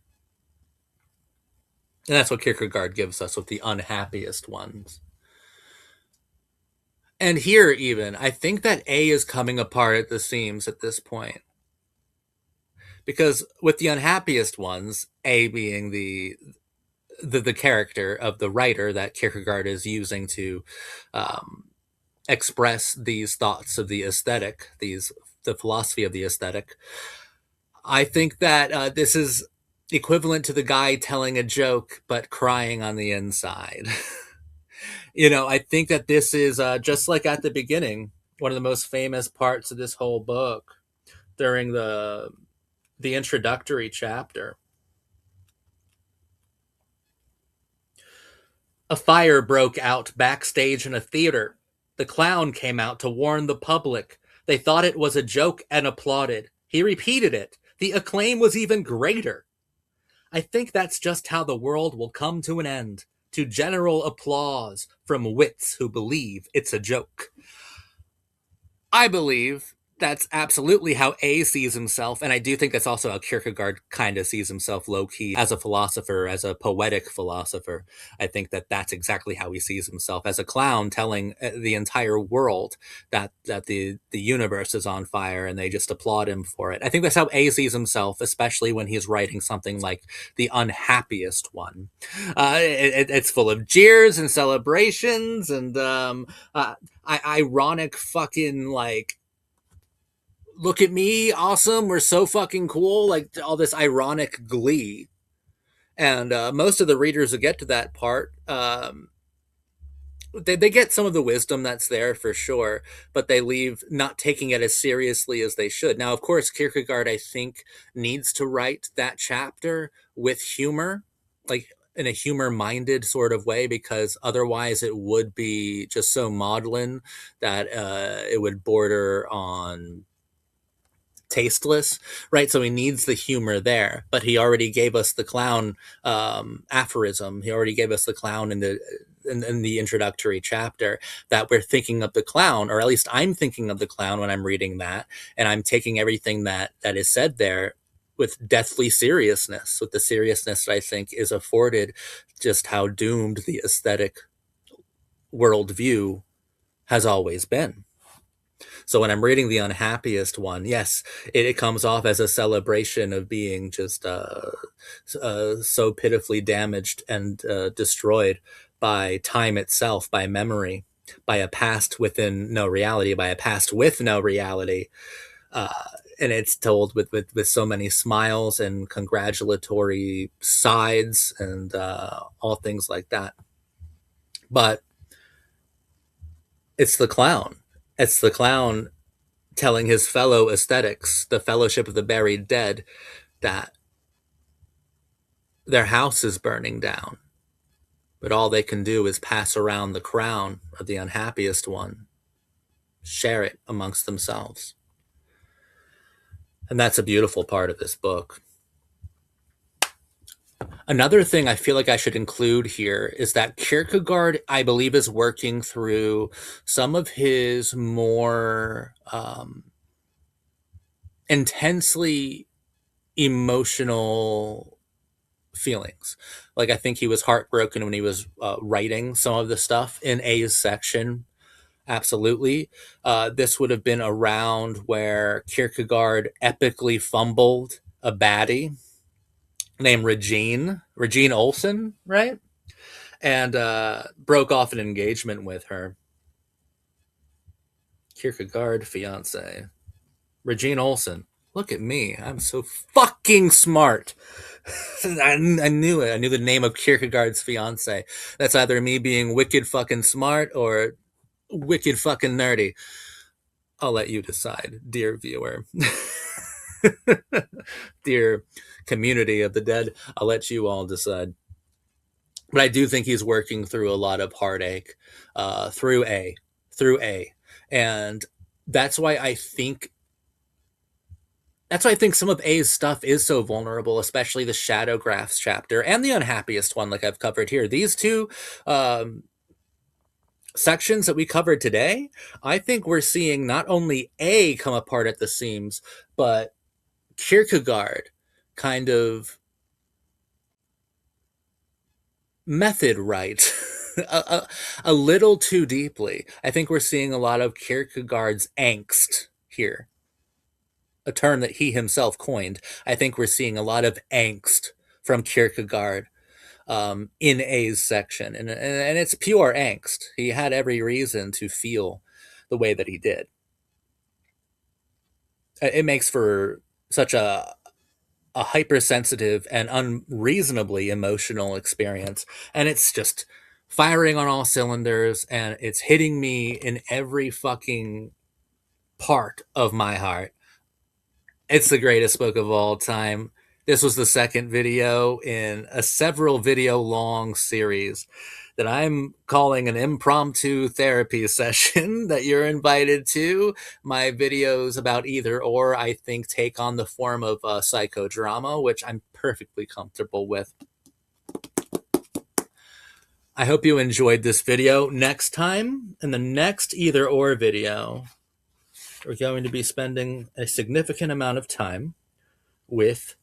And that's what Kierkegaard gives us with the unhappiest ones. And here, even, I think that A is coming apart at the seams at this point. Because with the unhappiest ones, A being the character of the writer that Kierkegaard is using to express these thoughts of the aesthetic, the philosophy of the aesthetic. I think that this is equivalent to the guy telling a joke but crying on the inside. I think that this is just like at the beginning, one of the most famous parts of this whole book during the introductory chapter. A fire broke out backstage in a theater. The clown came out to warn the public. They thought it was a joke and applauded. He repeated it. The acclaim was even greater. I think that's just how the world will come to an end, to general applause from wits who believe it's a joke. I believe that's absolutely how A sees himself, and I do think that's also how Kierkegaard kind of sees himself low key as a philosopher, as a poetic philosopher. I think that that's exactly how he sees himself as a clown, telling the entire world that the universe is on fire, and they just applaud him for it. I think that's how A sees himself, especially when he's writing something like The Unhappiest One. It's full of jeers and celebrations and ironic fucking like look at me, awesome, we're so fucking cool, like all this ironic glee. And most of the readers who get to that part, they get some of the wisdom that's there for sure, but they leave not taking it as seriously as they should. Now, of course, Kierkegaard, I think, needs to write that chapter with humor, like in a humor minded sort of way, because otherwise it would be just so maudlin that it would border on tasteless, right? So he needs the humor there, but he already gave us the clown aphorism. He already gave us the clown in the introductory chapter, that we're thinking of the clown, or at least I'm thinking of the clown when I'm reading that, and I'm taking everything that is said there with deathly seriousness, with the seriousness that I think is afforded just how doomed the aesthetic worldview has always been. So when I'm reading The Unhappiest One, yes, it comes off as a celebration of being just so pitifully damaged and destroyed by time itself, by memory, by a past within no reality, by a past with no reality. Uh, and it's told with so many smiles and congratulatory sides and all things like that. But it's the clown. It's the clown telling his fellow aesthetics, the Fellowship of the Buried Dead, that their house is burning down, but all they can do is pass around the crown of the unhappiest one, share it amongst themselves. And that's a beautiful part of this book. Another thing I feel like I should include here is that Kierkegaard, I believe, is working through some of his more intensely emotional feelings. I think he was heartbroken when he was writing some of the stuff in A's section. Absolutely. This would have been around where Kierkegaard epically fumbled a baddie named Regine Olsen, right? And broke off an engagement with her. Kierkegaard fiance. Regine Olsen. Look at me. I'm so fucking smart. I knew it. I knew the name of Kierkegaard's fiance. That's either me being wicked fucking smart or wicked fucking nerdy. I'll let you decide, dear viewer. Dear community of the dead, I'll let you all decide. But I do think he's working through a lot of heartache through A. And that's why I think some of A's stuff is so vulnerable, especially the Shadow Graphs chapter and the Unhappiest one, like I've covered here. These two sections that we covered today, I think we're seeing not only A come apart at the seams, but Kierkegaard kind of method right a little too deeply. I think we're seeing a lot of Kierkegaard's angst here, a term that he himself coined. I think we're seeing a lot of angst from Kierkegaard in A's section, and it's pure angst. He had every reason to feel the way that he did. It makes for such a hypersensitive and unreasonably emotional experience, and it's just firing on all cylinders, and it's hitting me in every fucking part of my heart. It's the greatest book of all time. This was the second video in a several video long series that I'm calling an impromptu therapy session that you're invited to. My videos about either or, I think, take on the form of psychodrama, which I'm perfectly comfortable with. I hope you enjoyed this video. Next time, in the next either or video, we're going to be spending a significant amount of time with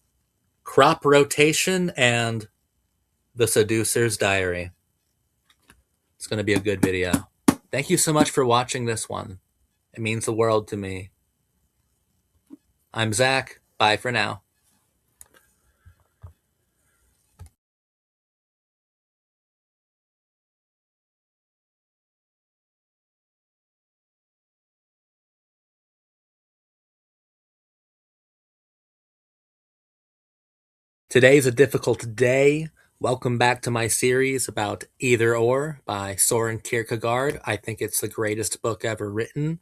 crop rotation and the seducer's diary. It's going to be a good video. Thank you so much for watching this one. It means the world to me. I'm Zach. Bye for now. Today's a difficult day. Welcome back to my series about Either Or by Soren Kierkegaard. I think it's the greatest book ever written.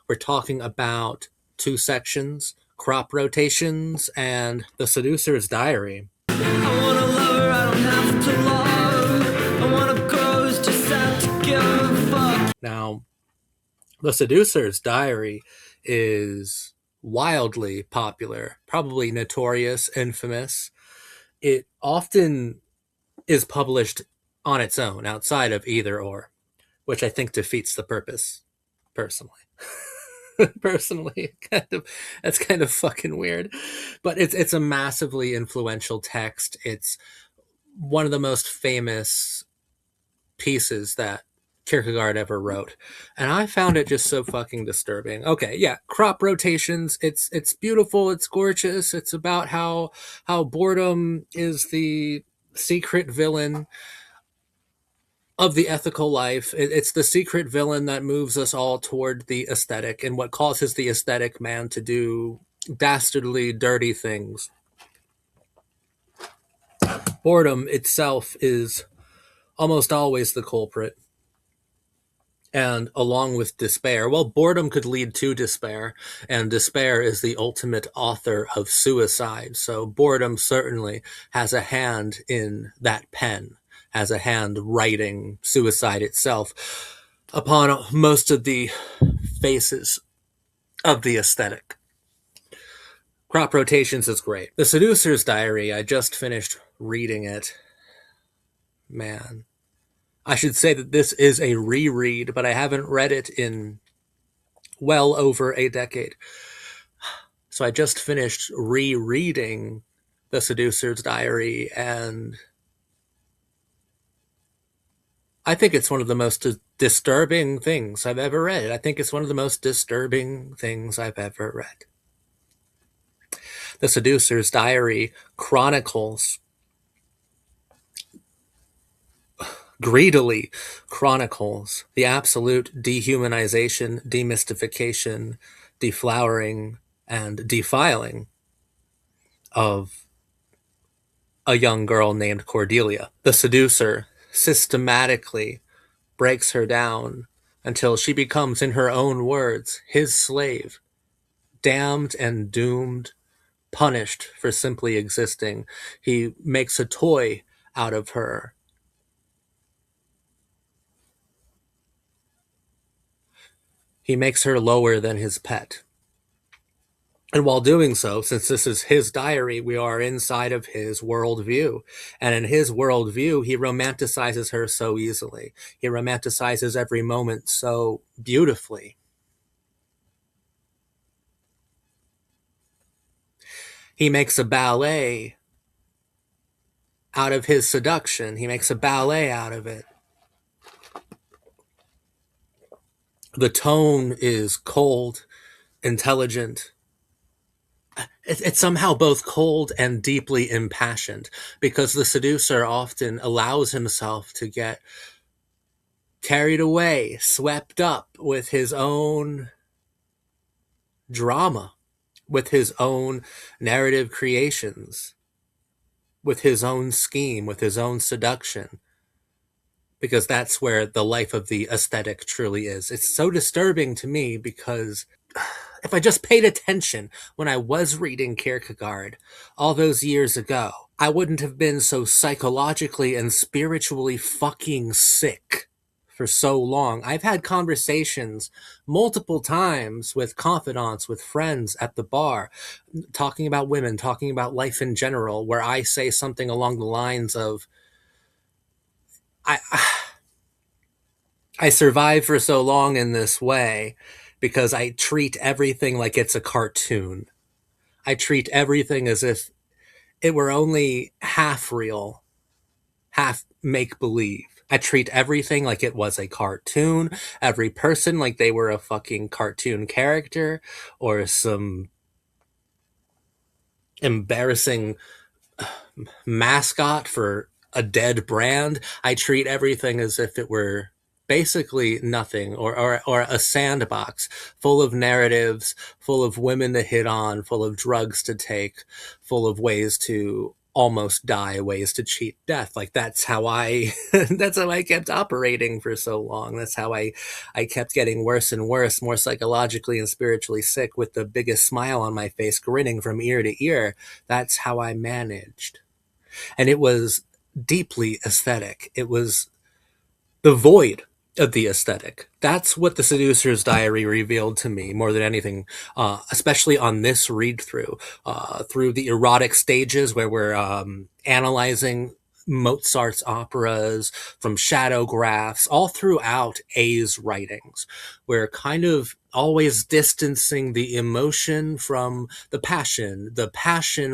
We're talking about two sections, crop rotations and the seducer's diary. I want a lover, I don't have to love. I want a ghost, just have to give a fuck. Now, the seducer's diary is wildly popular, probably notorious, infamous. It often is published on its own, outside of Either Or, which I think defeats the purpose, personally. Personally, that's kind of fucking weird, but it's a massively influential text. It's one of the most famous pieces that Kierkegaard ever wrote, and I found it just so fucking disturbing. Okay, yeah, crop rotations. It's beautiful. It's gorgeous. It's about how boredom is the secret villain of the ethical life. It's the secret villain that moves us all toward the aesthetic and what causes the aesthetic man to do dastardly, dirty things. Boredom itself is almost always the culprit. And along with despair, well, boredom could lead to despair, and despair is the ultimate author of suicide. So boredom certainly has a hand in that pen, has a hand writing suicide itself upon most of the faces of the aesthetic. Crop rotations is great. The Seducer's Diary, I just finished reading it. Man, I should say that this is a reread, but I haven't read it in well over a decade. So I just finished rereading The Seducer's Diary, and I think it's one of the most disturbing things I've ever read. I think it's one of the most disturbing things I've ever read. The Seducer's Diary chronicles, greedily chronicles, the absolute dehumanization, demystification, deflowering, and defiling of a young girl named Cordelia. The seducer systematically breaks her down until she becomes, in her own words, his slave, damned and doomed, punished for simply existing. He makes a toy out of her. He makes her lower than his pet. And while doing so, since this is his diary, we are inside of his worldview. And in his worldview, he romanticizes her so easily. He romanticizes every moment so beautifully. He makes a ballet out of his seduction. He makes a ballet out of it. The tone is cold, intelligent. It's somehow both cold and deeply impassioned because the seducer often allows himself to get carried away, swept up with his own drama, with his own narrative creations, with his own scheme, with his own seduction, because that's where the life of the aesthetic truly is. It's so disturbing to me because if I just paid attention when I was reading Kierkegaard all those years ago, I wouldn't have been so psychologically and spiritually fucking sick for so long. I've had conversations multiple times with confidants, with friends at the bar, talking about women, talking about life in general, where I say something along the lines of, I, I survive for so long in this way because I treat everything like it's a cartoon. I treat everything as if it were only half real, half make believe. I treat everything like it was a cartoon, every person like they were a fucking cartoon character or some embarrassing mascot for a dead brand. I treat everything as if it were basically nothing, or a sandbox full of narratives, full of women to hit on, full of drugs to take, full of ways to almost die, ways to cheat death. Like that's how I that's how I kept operating for so long. That's how I kept getting worse and worse, more psychologically and spiritually sick, with the biggest smile on my face, grinning from ear to ear. That's how I managed. And it was deeply aesthetic. It was the void of the aesthetic. That's what the Seducer's Diary revealed to me more than anything, especially on this read through, through the erotic stages where we're analyzing Mozart's operas, from shadow graphs, all throughout A's writings. We're kind of always distancing the emotion from the passion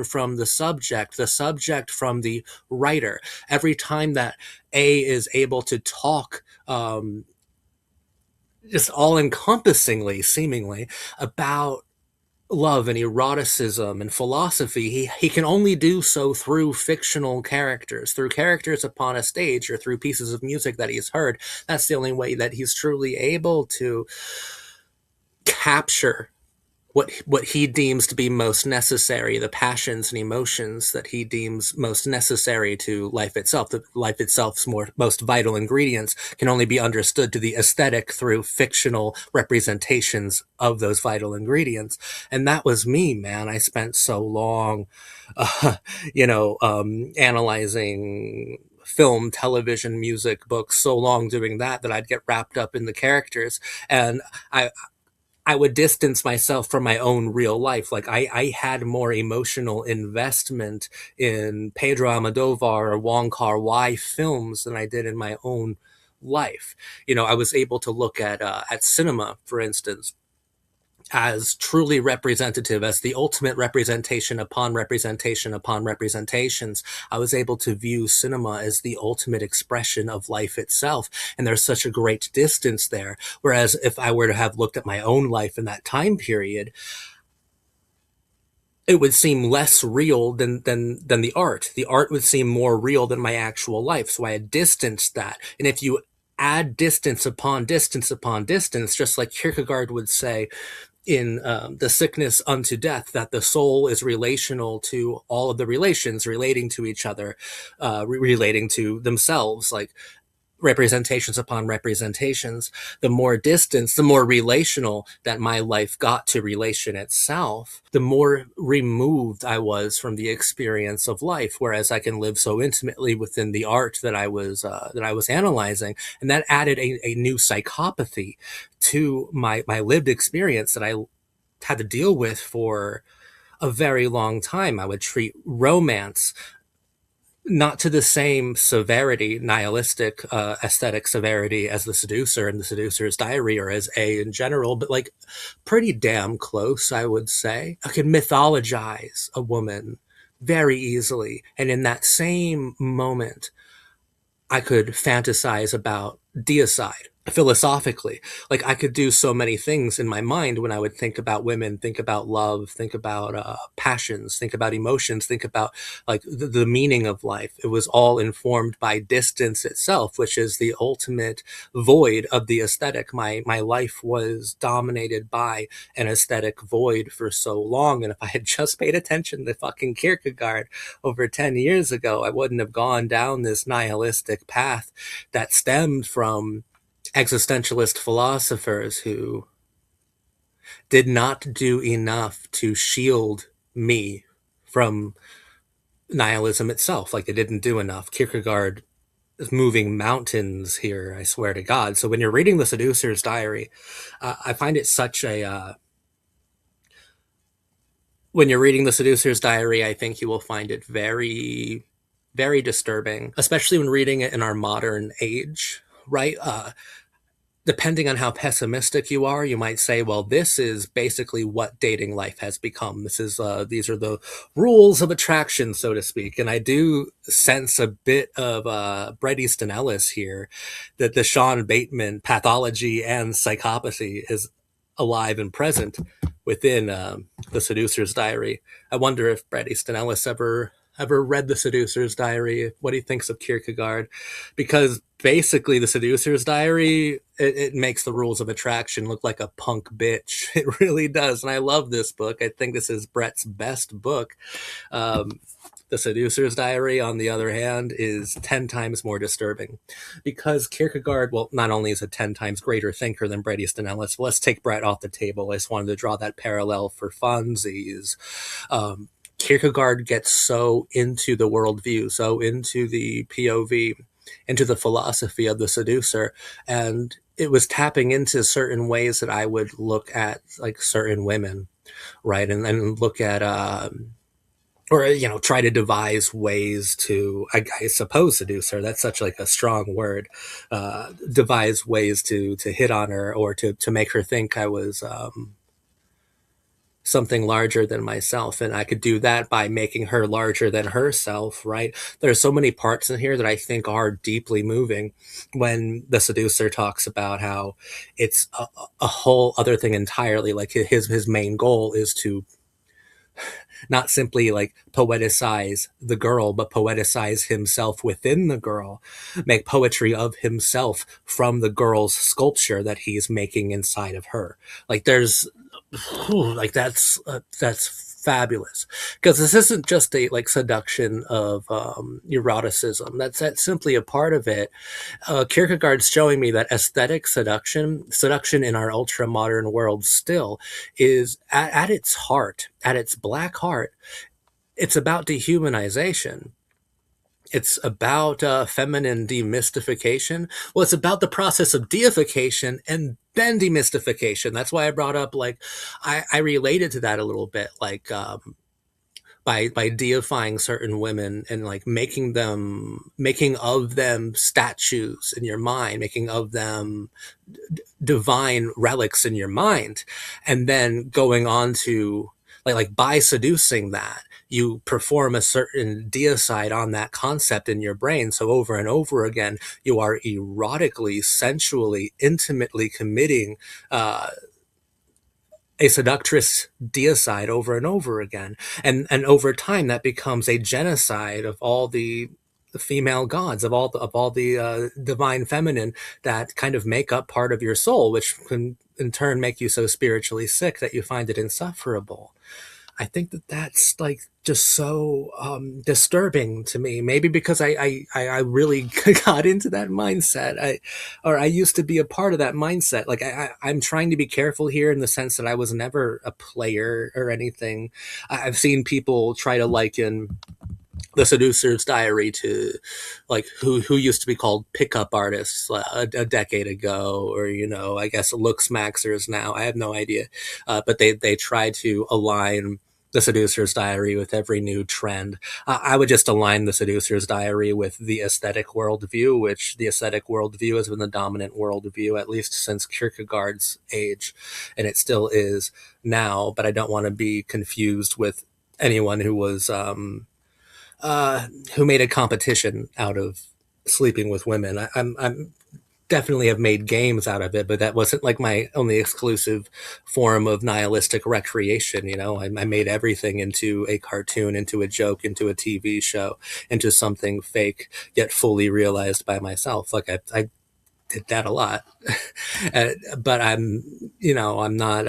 from the subject from the writer. Every time that A is able to talk just all encompassingly, seemingly, about love and eroticism and philosophy, he can only do so through fictional characters, through characters upon a stage, or through pieces of music that he's heard. That's the only way that he's truly able to capture what he deems to be most necessary, the passions and emotions that he deems most necessary to life itself. The life itself's most vital ingredients can only be understood to the aesthetic through fictional representations of those vital ingredients. And that was me, man. I spent so long, uh, analyzing film, television, music, books, so long doing that I'd get wrapped up in the characters. And I would distance myself from my own real life. Like I had more emotional investment in Pedro Almodovar or Wong Kar-wai films than I did in my own life. I was able to look at cinema, for instance, as truly representative, as the ultimate representation upon representation upon representations. I was able to view cinema as the ultimate expression of life itself. And there's such a great distance there. Whereas if I were to have looked at my own life in that time period, it would seem less real than the art. The art would seem more real than my actual life. So I had distanced that. And if you add distance upon distance upon distance, just like Kierkegaard would say, in The Sickness Unto Death, that the soul is relational to all of the relations, relating to each other, relating to themselves, like representations upon representations. The more distance, the more relational that my life got to relation itself, the more removed I was from the experience of life. Whereas I can live so intimately within the art that I was analyzing, and that added a new psychopathy to my lived experience that I had to deal with for a very long time. I would treat romance not to the same severity, nihilistic aesthetic severity as The Seducer and The Seducer's Diary, or as A in general, but like pretty damn close, I would say. I could mythologize a woman very easily. And in that same moment, I could fantasize about deicide philosophically. Like I could do so many things in my mind when I would think about women, think about love, think about passions, think about emotions, think about like the meaning of life. It was all informed by distance itself, which is the ultimate void of the aesthetic. My life was dominated by an aesthetic void for so long. And if I had just paid attention to fucking Kierkegaard over 10 years ago, I wouldn't have gone down this nihilistic path that stemmed from existentialist philosophers who did not do enough to shield me from nihilism itself. Like they didn't do enough. Kierkegaard is moving mountains here, I swear to God. So when you're reading The Seducer's Diary, I find it such a when you're reading The Seducer's Diary, I think you will find it very, very disturbing, especially when reading it in our modern age, right? Depending on how pessimistic you are, you might say, well, this is basically what dating life has become. These are the rules of attraction, so to speak. And I do sense a bit of Bret Easton Ellis here, that the Sean Bateman pathology and psychopathy is alive and present within The Seducer's Diary. I wonder if Bret Easton Ellis ever read The Seducer's Diary, what he thinks of Kierkegaard, because basically The Seducer's Diary, it makes the rules of attraction look like a punk bitch. It really does. And I love this book. I think this is Bret's best book. The Seducer's Diary, on the other hand, is 10 times more disturbing because Kierkegaard, well, not only is a 10 times greater thinker than Bret Easton Ellis, but let's take Bret off the table. I just wanted to draw that parallel for funsies. Kierkegaard gets so into the worldview, so into the POV, into the philosophy of the seducer, and it was tapping into certain ways that I would look at like certain women, right, and then look at or try to devise ways to I suppose seduce her. That's such like a strong word. Devise ways to hit on her or to make her think I was something larger than myself, and I could do that by making her larger than herself, right? There's so many parts in here that I think are deeply moving when the seducer talks about how it's a whole other thing entirely. Like his main goal is to not simply like poeticize the girl, but poeticize himself within the girl, make poetry of himself from the girl's sculpture that he's making inside of her. Like there's like that's fabulous, because this isn't just a like seduction of eroticism. That's simply a part of it. Kierkegaard's showing me that aesthetic seduction in our ultra modern world still is at its heart, at its black heart, it's about dehumanization. It's about feminine demystification. Well, it's about the process of deification and then demystification. That's why I brought up like I related to that a little bit, like by deifying certain women and like making of them statues in your mind, making of them divine relics in your mind, and then going on to like by seducing that, you perform a certain deicide on that concept in your brain. So over and over again, you are erotically, sensually, intimately committing uh, a seductress deicide over and over again, and over time that becomes a genocide of all the female gods, of all the divine feminine that kind of make up part of your soul, which can in turn make you so spiritually sick that you find it insufferable. I think that that's like just so disturbing to me. Maybe because I really got into that mindset. I used to be a part of that mindset. Like I'm trying to be careful here in the sense that I was never a player or anything. I've seen people try to liken the seducer's diary to like who used to be called pickup artists a decade ago, or I guess looks maxers now. I have no idea, but they try to align the seducer's diary with every new trend. I would just align the seducer's diary with the aesthetic worldview, which the aesthetic worldview has been the dominant worldview at least since Kierkegaard's age, and it still is now. But I don't want to be confused with anyone who made a competition out of sleeping with women. I'm definitely have made games out of it, but that wasn't like my only exclusive form of nihilistic recreation. I made everything into a cartoon, into a joke, into a TV show, into something fake yet fully realized by myself. Like I did that a lot, but I'm not.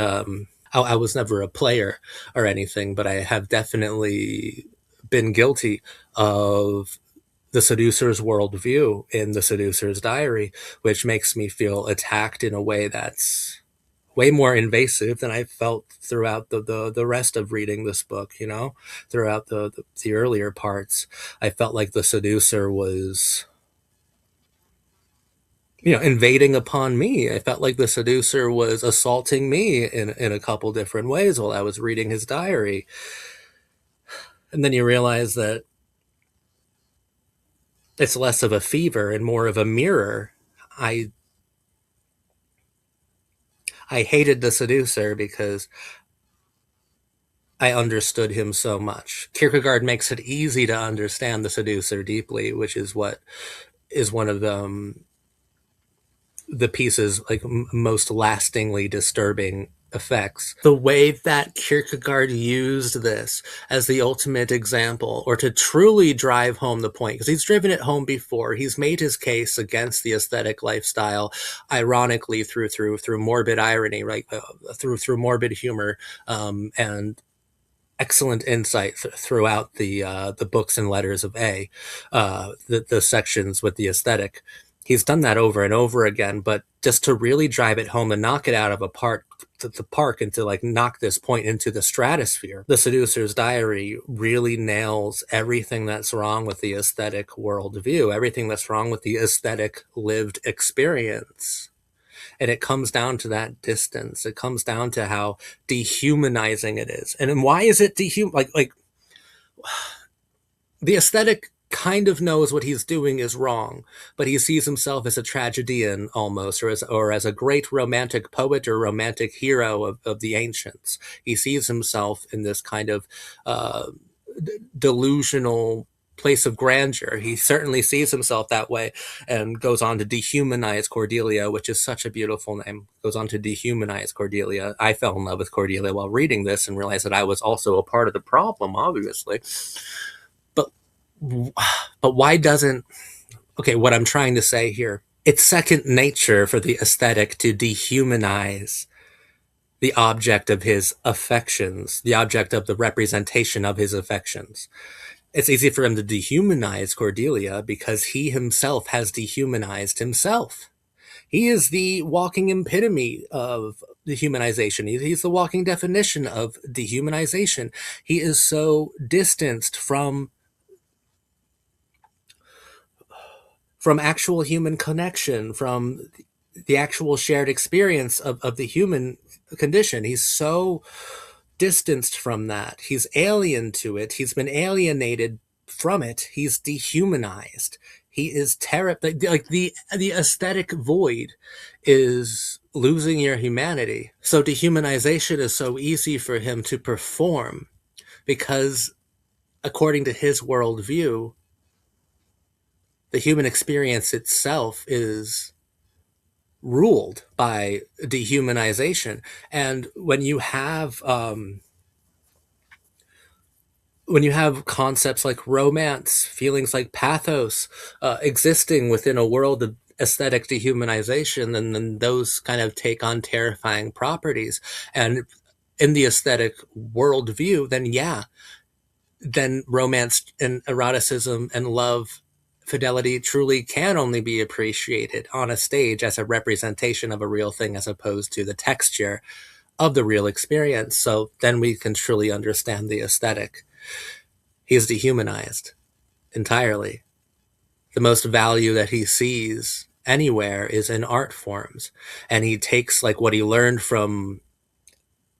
I was never a player or anything, but I have definitely been guilty of the seducer's worldview in the seducer's diary, which makes me feel attacked in a way that's way more invasive than I felt throughout the rest of reading this book. Throughout the earlier parts, I felt like the seducer was invading upon me. I felt like the seducer was assaulting me in a couple different ways while I was reading his diary. And then you realize that it's less of a fever and more of a mirror. I I hated the seducer because I understood him so much. Kierkegaard makes it easy to understand the seducer deeply, which is what is one of the pieces like most lastingly disturbing effects. The way that Kierkegaard used this as the ultimate example, or to truly drive home the point, because he's driven it home before. He's made his case against the aesthetic lifestyle, ironically through morbid irony, right? Through morbid humor, and excellent insight throughout the books and letters of the sections with the aesthetic. He's done that over and over again, but just to really drive it home and knock it out of a park, the park, and to like knock this point into the stratosphere, the seducer's diary really nails everything that's wrong with the aesthetic worldview, everything that's wrong with the aesthetic lived experience. And it comes down to that distance. It comes down to how dehumanizing it is. And then why is it like the aesthetic kind of knows what he's doing is wrong, but he sees himself as a tragedian almost, or as a great romantic poet or romantic hero of the ancients. He sees himself in this kind of delusional place of grandeur. He certainly sees himself that way, and goes on to dehumanize Cordelia, which is such a beautiful name. Goes on to dehumanize Cordelia. I fell in love with Cordelia while reading this and realized that I was also a part of the problem, obviously. But but why doesn't okay, what I'm trying to say here, it's second nature for the aesthetic to dehumanize the object of his affections, the object of the representation of his affections. It's easy for him to dehumanize Cordelia because he himself has dehumanized himself. He is the walking epitome of dehumanization. He's the walking definition of dehumanization. He is so distanced from actual human connection, from the actual shared experience of the human condition. He's so distanced from that. He's alien to it. He's been alienated from it. He's dehumanized. He is terrible. Like the aesthetic void is losing your humanity. So dehumanization is so easy for him to perform because, according to his worldview, the human experience itself is ruled by dehumanization. And when you have concepts like romance, feelings like pathos, existing within a world of aesthetic dehumanization, then those kind of take on terrifying properties. And in the aesthetic worldview, then yeah, then romance and eroticism and love, fidelity truly can only be appreciated on a stage as a representation of a real thing as opposed to the texture of the real experience. So then we can truly understand the aesthetic. He's dehumanized entirely. The most value that he sees anywhere is in art forms. And he takes like what he learned from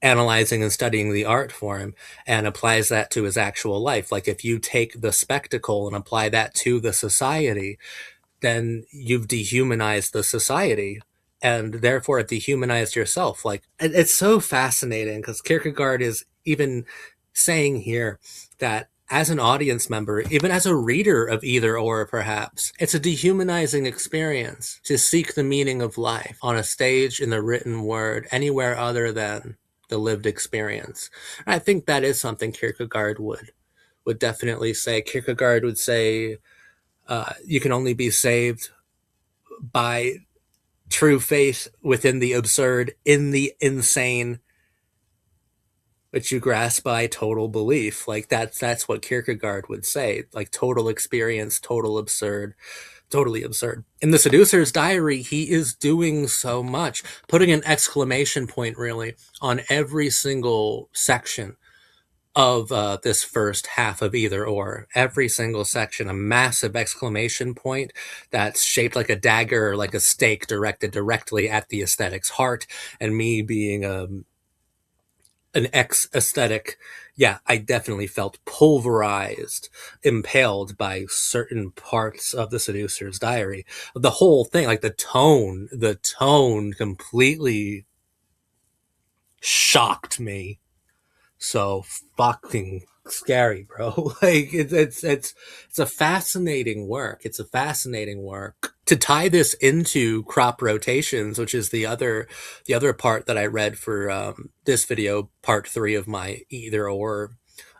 analyzing and studying the art form and applies that to his actual life. Like if you take the spectacle and apply that to the society, then you've dehumanized the society and therefore dehumanized yourself. Like it's so fascinating because Kierkegaard is even saying here that as an audience member, even as a reader of either or, perhaps, it's a dehumanizing experience to seek the meaning of life on a stage, in the written word, anywhere other than the lived experience. And I think that is something Kierkegaard would definitely say. Kierkegaard would say, you can only be saved by true faith within the absurd, in the insane, which you grasp by total belief. Like that's what Kierkegaard would say. Like total experience, total absurd, totally absurd. In the Seducer's Diary, he is doing so much, putting an exclamation point really on every single section of this first half of either or. Every single section, a massive exclamation point that's shaped like a dagger or like a stake directed directly at the aesthetic's heart. And me being an ex aesthetic, yeah, I definitely felt pulverized, impaled by certain parts of the Seducer's Diary. The whole thing, like the tone completely shocked me. So fucking scary, bro. Like it's a fascinating work. It's a fascinating work. To tie this into crop rotations, which is the other part that I read for this video, part 3 of my either or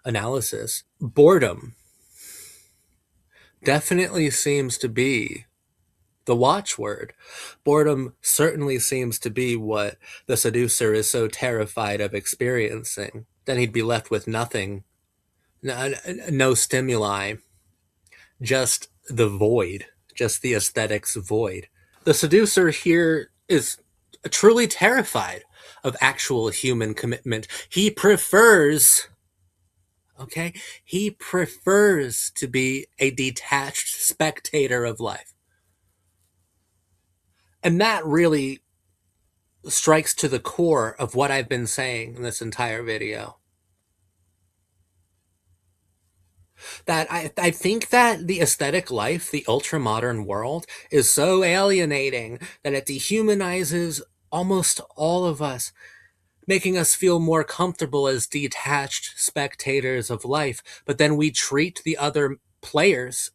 analysis. Boredom definitely seems to be the watchword. Boredom certainly seems to be what the seducer is so terrified of experiencing. Then he'd be left with nothing, no stimuli, just the void, just the aesthetics void. The seducer here is truly terrified of actual human commitment. He prefers, okay, he prefers to be a detached spectator of life. And that really strikes to the core of what I've been saying in this entire video. That I think that the aesthetic life, the ultra-modern world, is so alienating that it dehumanizes almost all of us, making us feel more comfortable as detached spectators of life. But then we treat the other players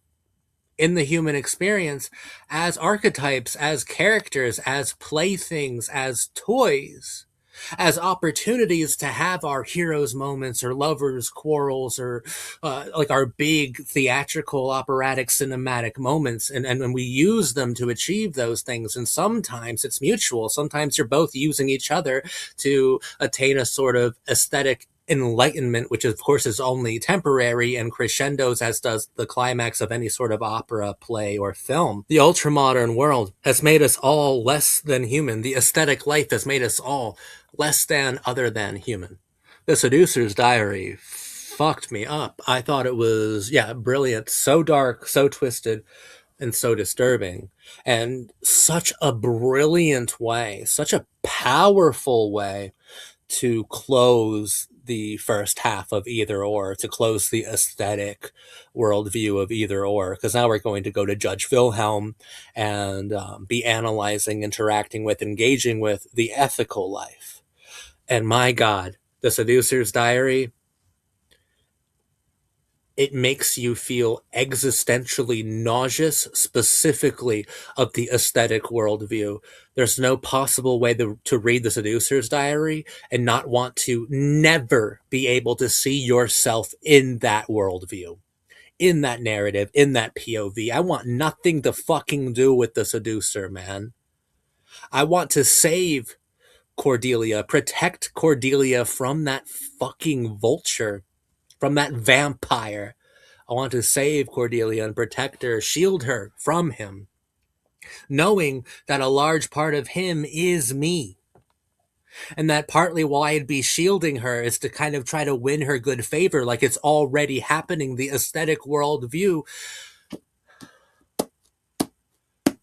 in the human experience as archetypes, as characters, as playthings, as toys, as opportunities to have our heroes' moments or lovers' quarrels or like our big theatrical, operatic, cinematic moments. And we use them to achieve those things. And sometimes it's mutual. Sometimes you're both using each other to attain a sort of aesthetic enlightenment, which of course is only temporary and crescendos as does the climax of any sort of opera, play, or film. The ultramodern world has made us all less than human. The aesthetic life has made us all less than, other than human. The Seducer's Diary fucked me up. I thought it was, yeah, brilliant. So dark, so twisted, and so disturbing. And such a brilliant way, such a powerful way to close the first half of either or, to close the aesthetic worldview of either or, because now we're going to go to Judge Wilhelm and be analyzing, interacting with, engaging with the ethical life. And my God, The Seducer's Diary, it makes you feel existentially nauseous, specifically of the aesthetic worldview. There's no possible way to read The Seducer's Diary and not want to never be able to see yourself in that worldview, in that narrative, in that POV. I want nothing to fucking do with the seducer, man. I want to save Cordelia, protect Cordelia from that fucking vulture, from that vampire. I want to save Cordelia and protect her, shield her from him, knowing that a large part of him is me. And that partly why I'd be shielding her is to kind of try to win her good favor, like it's already happening. The aesthetic worldview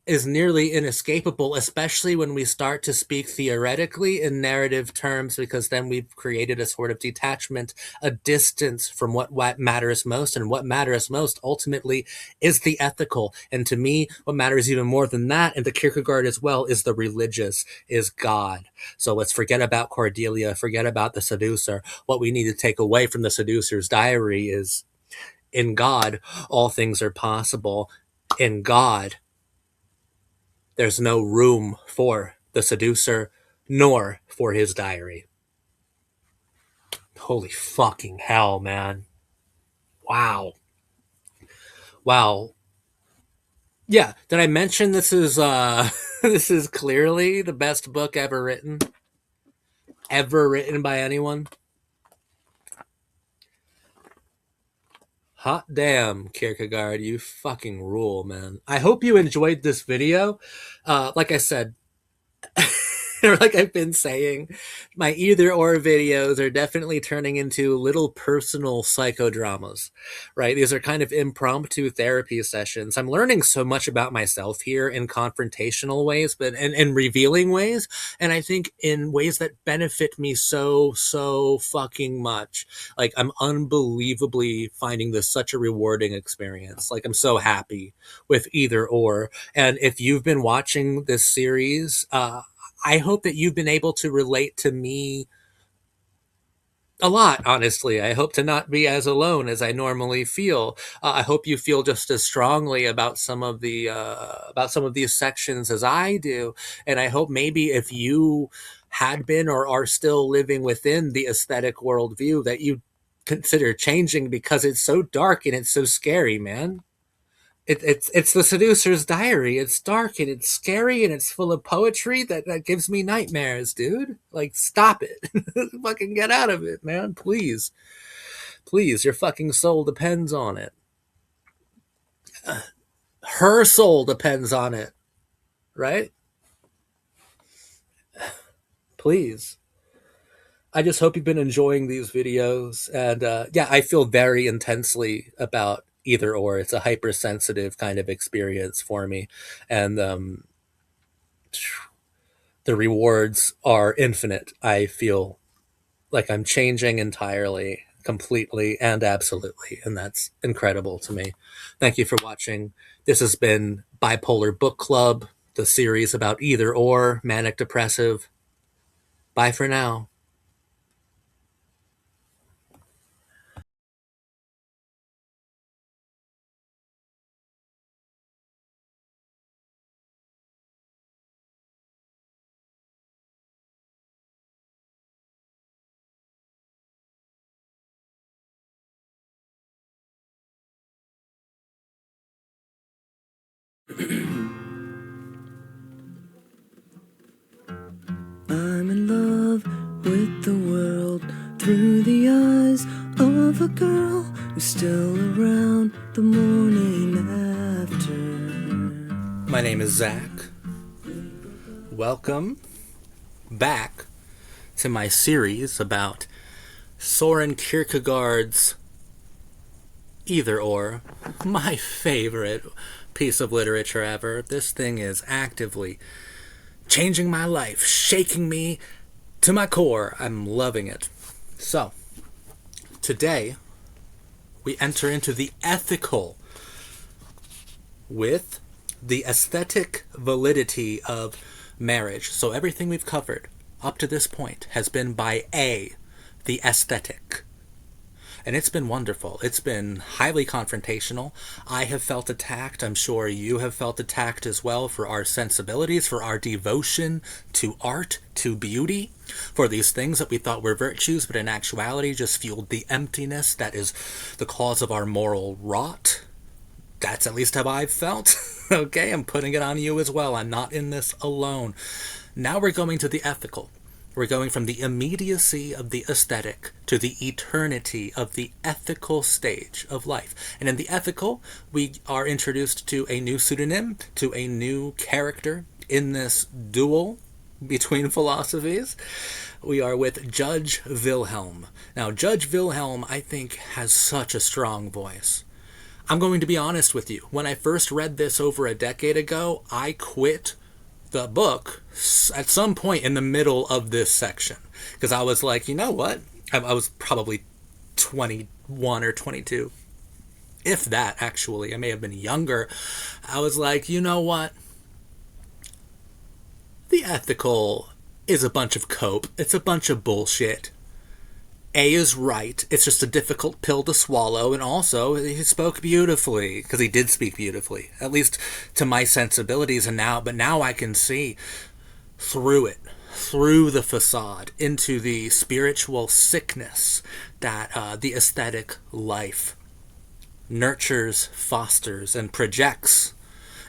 is nearly inescapable, especially when we start to speak theoretically in narrative terms, because then we've created a sort of detachment, a distance from what matters most. And what matters most ultimately is the ethical. And to me, what matters even more than that, and to Kierkegaard as well, is the religious, is God. So let's forget about Cordelia, forget about the seducer. What we need to take away from the seducer's diary is, in God, all things are possible. In God, there's no room for the seducer nor for his diary. Holy fucking hell, man. Wow. Wow. Yeah, did I mention this is this is clearly the best book ever written? Ever written by anyone? Hot damn, Kierkegaard, you fucking rule, man. I hope you enjoyed this video. Like I said, or like I've been saying, my either or videos are definitely turning into little personal psychodramas, right? These are kind of impromptu therapy sessions. I'm learning so much about myself here in confrontational ways, but in revealing ways. And I think in ways that benefit me so fucking much. Like, I'm unbelievably finding this such a rewarding experience. Like, I'm so happy with either or. And if you've been watching this series, I hope that you've been able to relate to me a lot, honestly. I hope to not be as alone as I normally feel. I hope you feel just as strongly about some of these sections as I do. And I hope maybe if you had been or are still living within the aesthetic worldview, that you consider changing, because it's so dark and it's so scary, man. It's the seducer's diary. It's dark and it's scary and it's full of poetry that gives me nightmares, dude. Like, stop it. Fucking get out of it, man. Please. Please, your fucking soul depends on it. Her soul depends on it, right? Please. I just hope you've been enjoying these videos. And yeah, I feel very intensely about either or. It's a hypersensitive kind of experience for me. And the rewards are infinite. I feel like I'm changing entirely, completely, and absolutely. And that's incredible to me. Thank you for watching. This has been Bipolar Book Club, the series about either or, manic depressive. Bye for now. I'm in love with the world through the eyes of a girl who's still around the morning after. My name is Zach. Welcome back to my series about Soren Kierkegaard's Either Or, my favorite piece of literature ever. This thing is actively changing my life, shaking me To my core, I'm loving it. So, today, we enter into the ethical with the aesthetic validity of marriage. So, everything we've covered up to this point has been by the aesthetic. And it's been wonderful. It's been highly confrontational. I have felt attacked. I'm sure you have felt attacked as well for our sensibilities, for our devotion to art, to beauty, for these things that we thought were virtues, but in actuality just fueled the emptiness that is the cause of our moral rot. That's at least how I've felt. Okay, I'm putting it on you as well. I'm not in this alone. Now we're going to the ethical. We're going from the immediacy of the aesthetic to the eternity of the ethical stage of life. And in the ethical, we are introduced to a new pseudonym, to a new character in this duel between philosophies. We are with Judge Wilhelm. Now, Judge Wilhelm, I think, has such a strong voice. I'm going to be honest with you. When I first read this over a decade ago, I quit the book at some point in the middle of this section because I was like, you know what? I was probably 21 or 22, if that. Actually, I may have been younger. I was like, you know what? The ethical is a bunch of cope. It's a bunch of bullshit. A is right. It's just a difficult pill to swallow, and also he spoke beautifully because he did speak beautifully, at least to my sensibilities. And now I can see through it, through the facade, into the spiritual sickness that the aesthetic life nurtures, fosters, and projects,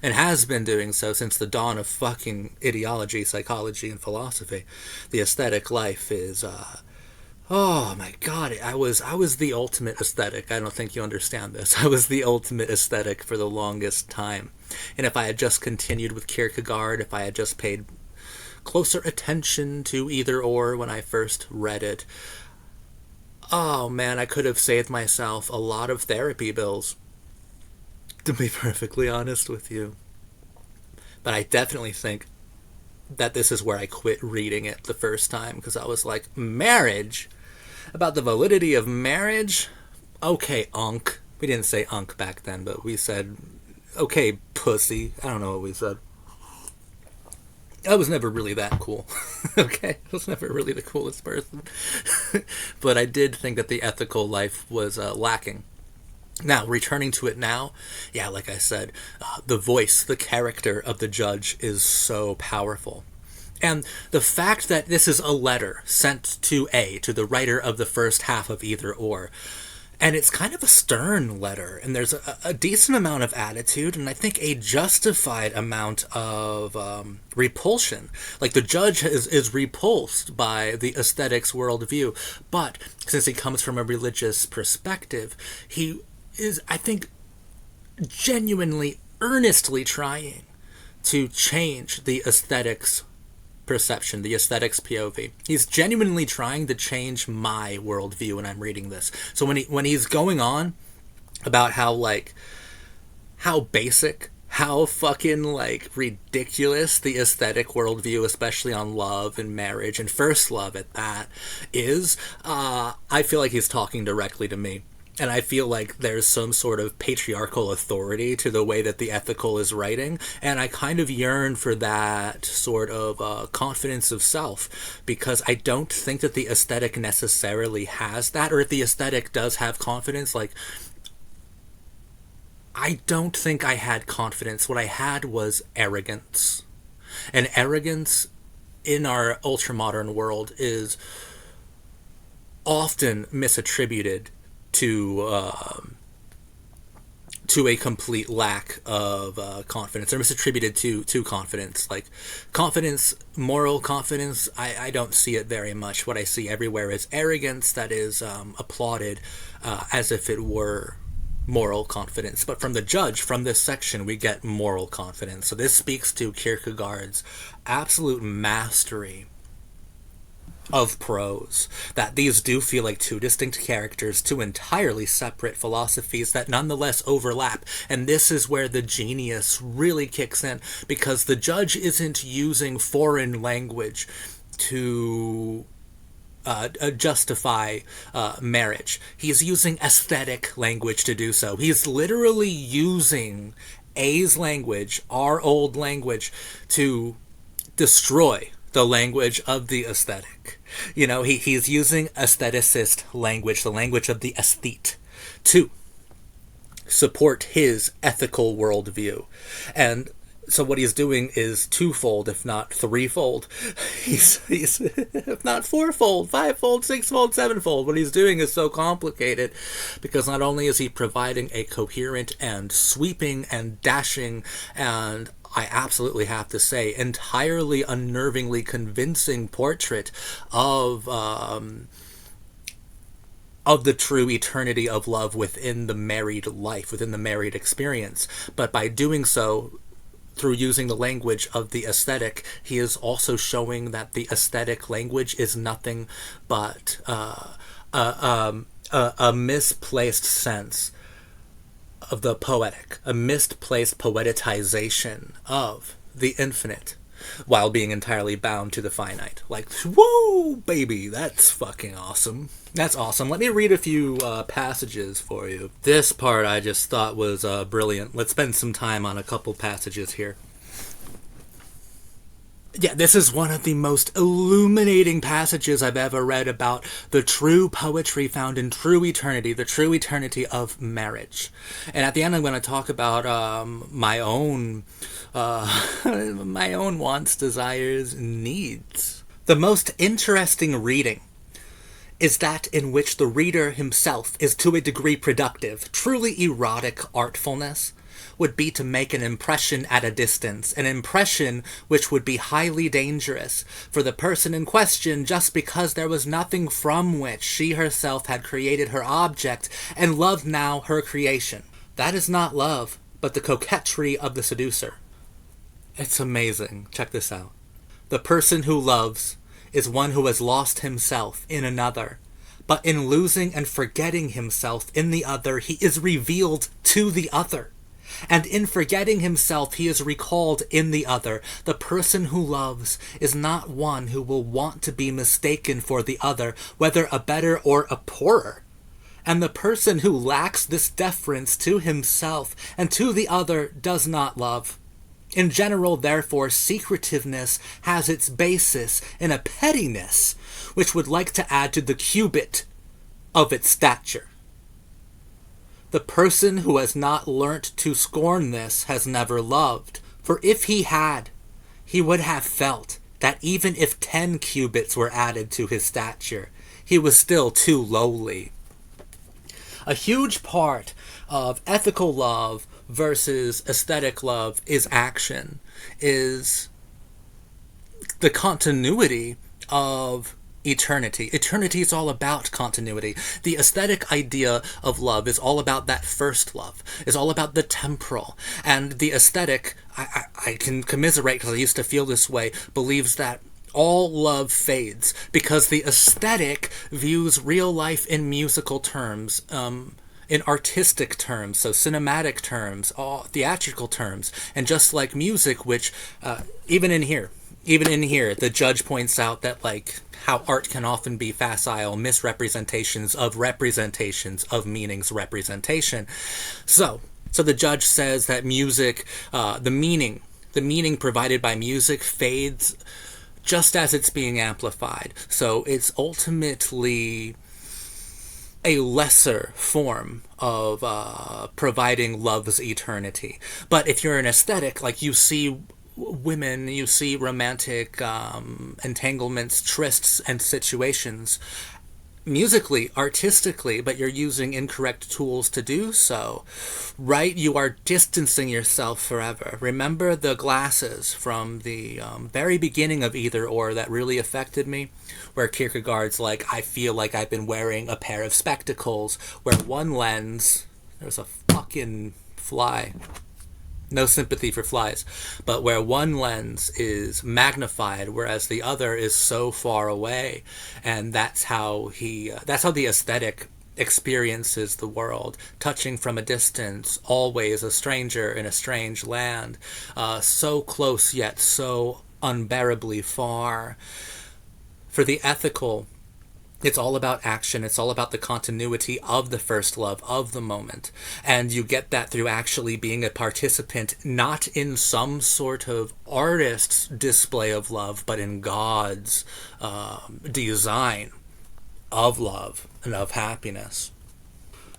and has been doing so since the dawn of fucking ideology, psychology, and philosophy. The aesthetic life is oh my god, I was the ultimate aesthetic. I don't think you understand this. I was the ultimate aesthetic for the longest time. And if I had just continued with Kierkegaard, if I had just paid closer attention to either or when I first read it, oh man, I could have saved myself a lot of therapy bills, to be perfectly honest with you. But I definitely think that this is where I quit reading it the first time because I was like, marriage? About the validity of marriage? Okay, unk. We didn't say unk back then, but we said, okay, pussy. I don't know what we said. I was never really that cool. Okay? I was never really the coolest person. But I did think that the ethical life was lacking. Now, returning to it now, yeah, like I said, the voice, the character of the judge is so powerful. And the fact that this is a letter sent to the writer of the first half of either or, and it's kind of a stern letter, and there's a decent amount of attitude, and I think a justified amount of repulsion. Like, the judge is repulsed by the aesthetics worldview, but since he comes from a religious perspective, he is, I think, genuinely, earnestly trying to change the aesthetics perception, the aesthetics POV. He's genuinely trying to change my worldview when I'm reading this. So when he's going on about how basic, how fucking ridiculous the aesthetic worldview, especially on love and marriage and first love at that, is, I feel like he's talking directly to me. And I feel like there's some sort of patriarchal authority to the way that the ethical is writing. And I kind of yearn for that sort of confidence of self, because I don't think that the aesthetic necessarily has that. Or if the aesthetic does have confidence, I don't think I had confidence. What I had was arrogance. And arrogance in our ultramodern world is often misattributed to a complete lack of confidence, or misattributed to confidence. Like, confidence, moral confidence, I don't see it very much. What I see everywhere is arrogance that is applauded as if it were moral confidence. But from the judge, from this section, we get moral confidence. So this speaks to Kierkegaard's absolute mastery of prose, that these do feel like two distinct characters, two entirely separate philosophies that nonetheless overlap. And this is where the genius really kicks in, because the judge isn't using foreign language to justify marriage. He's using aesthetic language to do so. He's literally using A's language, our old language, to destroy the language of the aesthetic. He's using aestheticist language, the language of the aesthete, to support his ethical worldview. And so what he's doing is twofold, if not threefold. He's if not fourfold, fivefold, sixfold, sevenfold. What he's doing is so complicated because not only is he providing a coherent and sweeping and dashing and, I absolutely have to say, entirely unnervingly convincing portrait of the true eternity of love within the married life, within the married experience. But by doing so, through using the language of the aesthetic, he is also showing that the aesthetic language is nothing but a misplaced sense of the poetic, a misplaced poeticization of the infinite, while being entirely bound to the finite. Like, whoa, baby, that's fucking awesome. That's awesome. Let me read a few passages for you. This part I just thought was brilliant. Let's spend some time on a couple passages here. Yeah, this is one of the most illuminating passages I've ever read about the true poetry found in true eternity, the true eternity of marriage. And at the end, I'm going to talk about my own wants, desires, needs. The most interesting reading is that in which the reader himself is to a degree productive. Truly erotic artfulness would be to make an impression at a distance, an impression which would be highly dangerous for the person in question, just because there was nothing from which she herself had created her object and loved now her creation. That is not love, but the coquetry of the seducer. It's amazing. Check this out. The person who loves is one who has lost himself in another, but in losing and forgetting himself in the other, he is revealed to the other. And in forgetting himself, he is recalled in the other. The person who loves is not one who will want to be mistaken for the other, whether a better or a poorer. And the person who lacks this deference to himself and to the other does not love. In general, therefore, secretiveness has its basis in a pettiness which would like to add to the cubit of its stature. The person who has not learnt to scorn this has never loved. For if he had, he would have felt that even if 10 cubits were added to his stature, he was still too lowly. A huge part of ethical love versus aesthetic love is action, is the continuity of eternity. Eternity is all about continuity. The aesthetic idea of love is all about that first love. It's all about the temporal. And the aesthetic, I can commiserate because I used to feel this way, believes that all love fades because the aesthetic views real life in musical terms, in artistic terms, so cinematic terms, all theatrical terms. And just like music, which even in here, the judge points out that, like, how art can often be facile misrepresentations of meaning's representation. So the judge says that music, the meaning provided by music fades just as it's being amplified. So it's ultimately a lesser form of providing love's eternity. But if you're an aesthetic, like, you see women, you see romantic entanglements, trysts, and situations musically, artistically, but you're using incorrect tools to do so, right? You are distancing yourself forever. Remember the glasses from the very beginning of Either Or that really affected me? Where Kierkegaard's like, I feel like I've been wearing a pair of spectacles, where one lens, there's a fucking fly. No sympathy for flies, but where one lens is magnified, whereas the other is so far away, and that's how the aesthetic experiences the world, touching from a distance, always a stranger in a strange land, so close yet so unbearably far. For the ethical, it's all about action. It's all about the continuity of the first love, of the moment. And you get that through actually being a participant, not in some sort of artist's display of love, but in God's design of love and of happiness.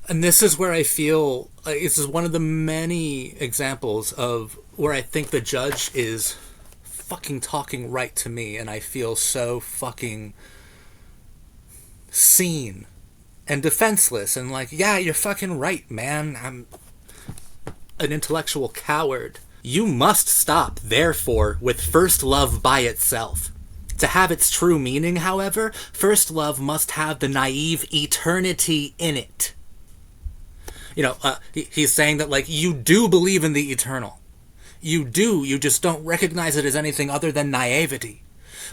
And this is where I feel this is one of the many examples of where I think the judge is fucking talking right to me, and I feel so fucking seen and defenseless and like, yeah, you're fucking right, man. I'm an intellectual coward. You must stop, therefore, with first love by itself. To have its true meaning, however, first love must have the naive eternity in it. He's saying that, like, you do believe in the eternal. You do, you just don't recognize it as anything other than naivety.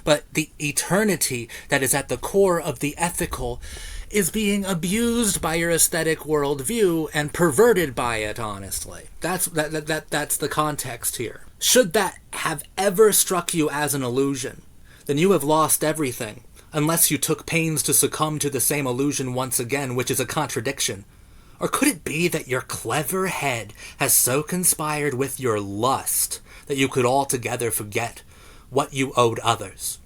But the eternity that is at the core of the ethical is being abused by your aesthetic worldview and perverted by it, honestly. That's the context here. Should that have ever struck you as an illusion, then you have lost everything, unless you took pains to succumb to the same illusion once again, which is a contradiction. Or could it be that your clever head has so conspired with your lust that you could altogether forget what you owed others?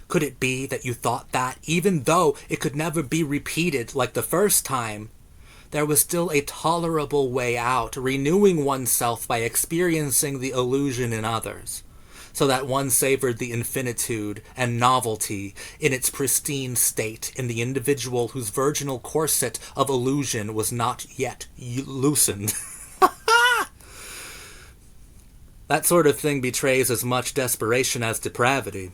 Could it be that you thought that, even though it could never be repeated like the first time, there was still a tolerable way out, renewing oneself by experiencing the illusion in others, so that one savored the infinitude and novelty in its pristine state in the individual whose virginal corset of illusion was not yet loosened? That sort of thing betrays as much desperation as depravity.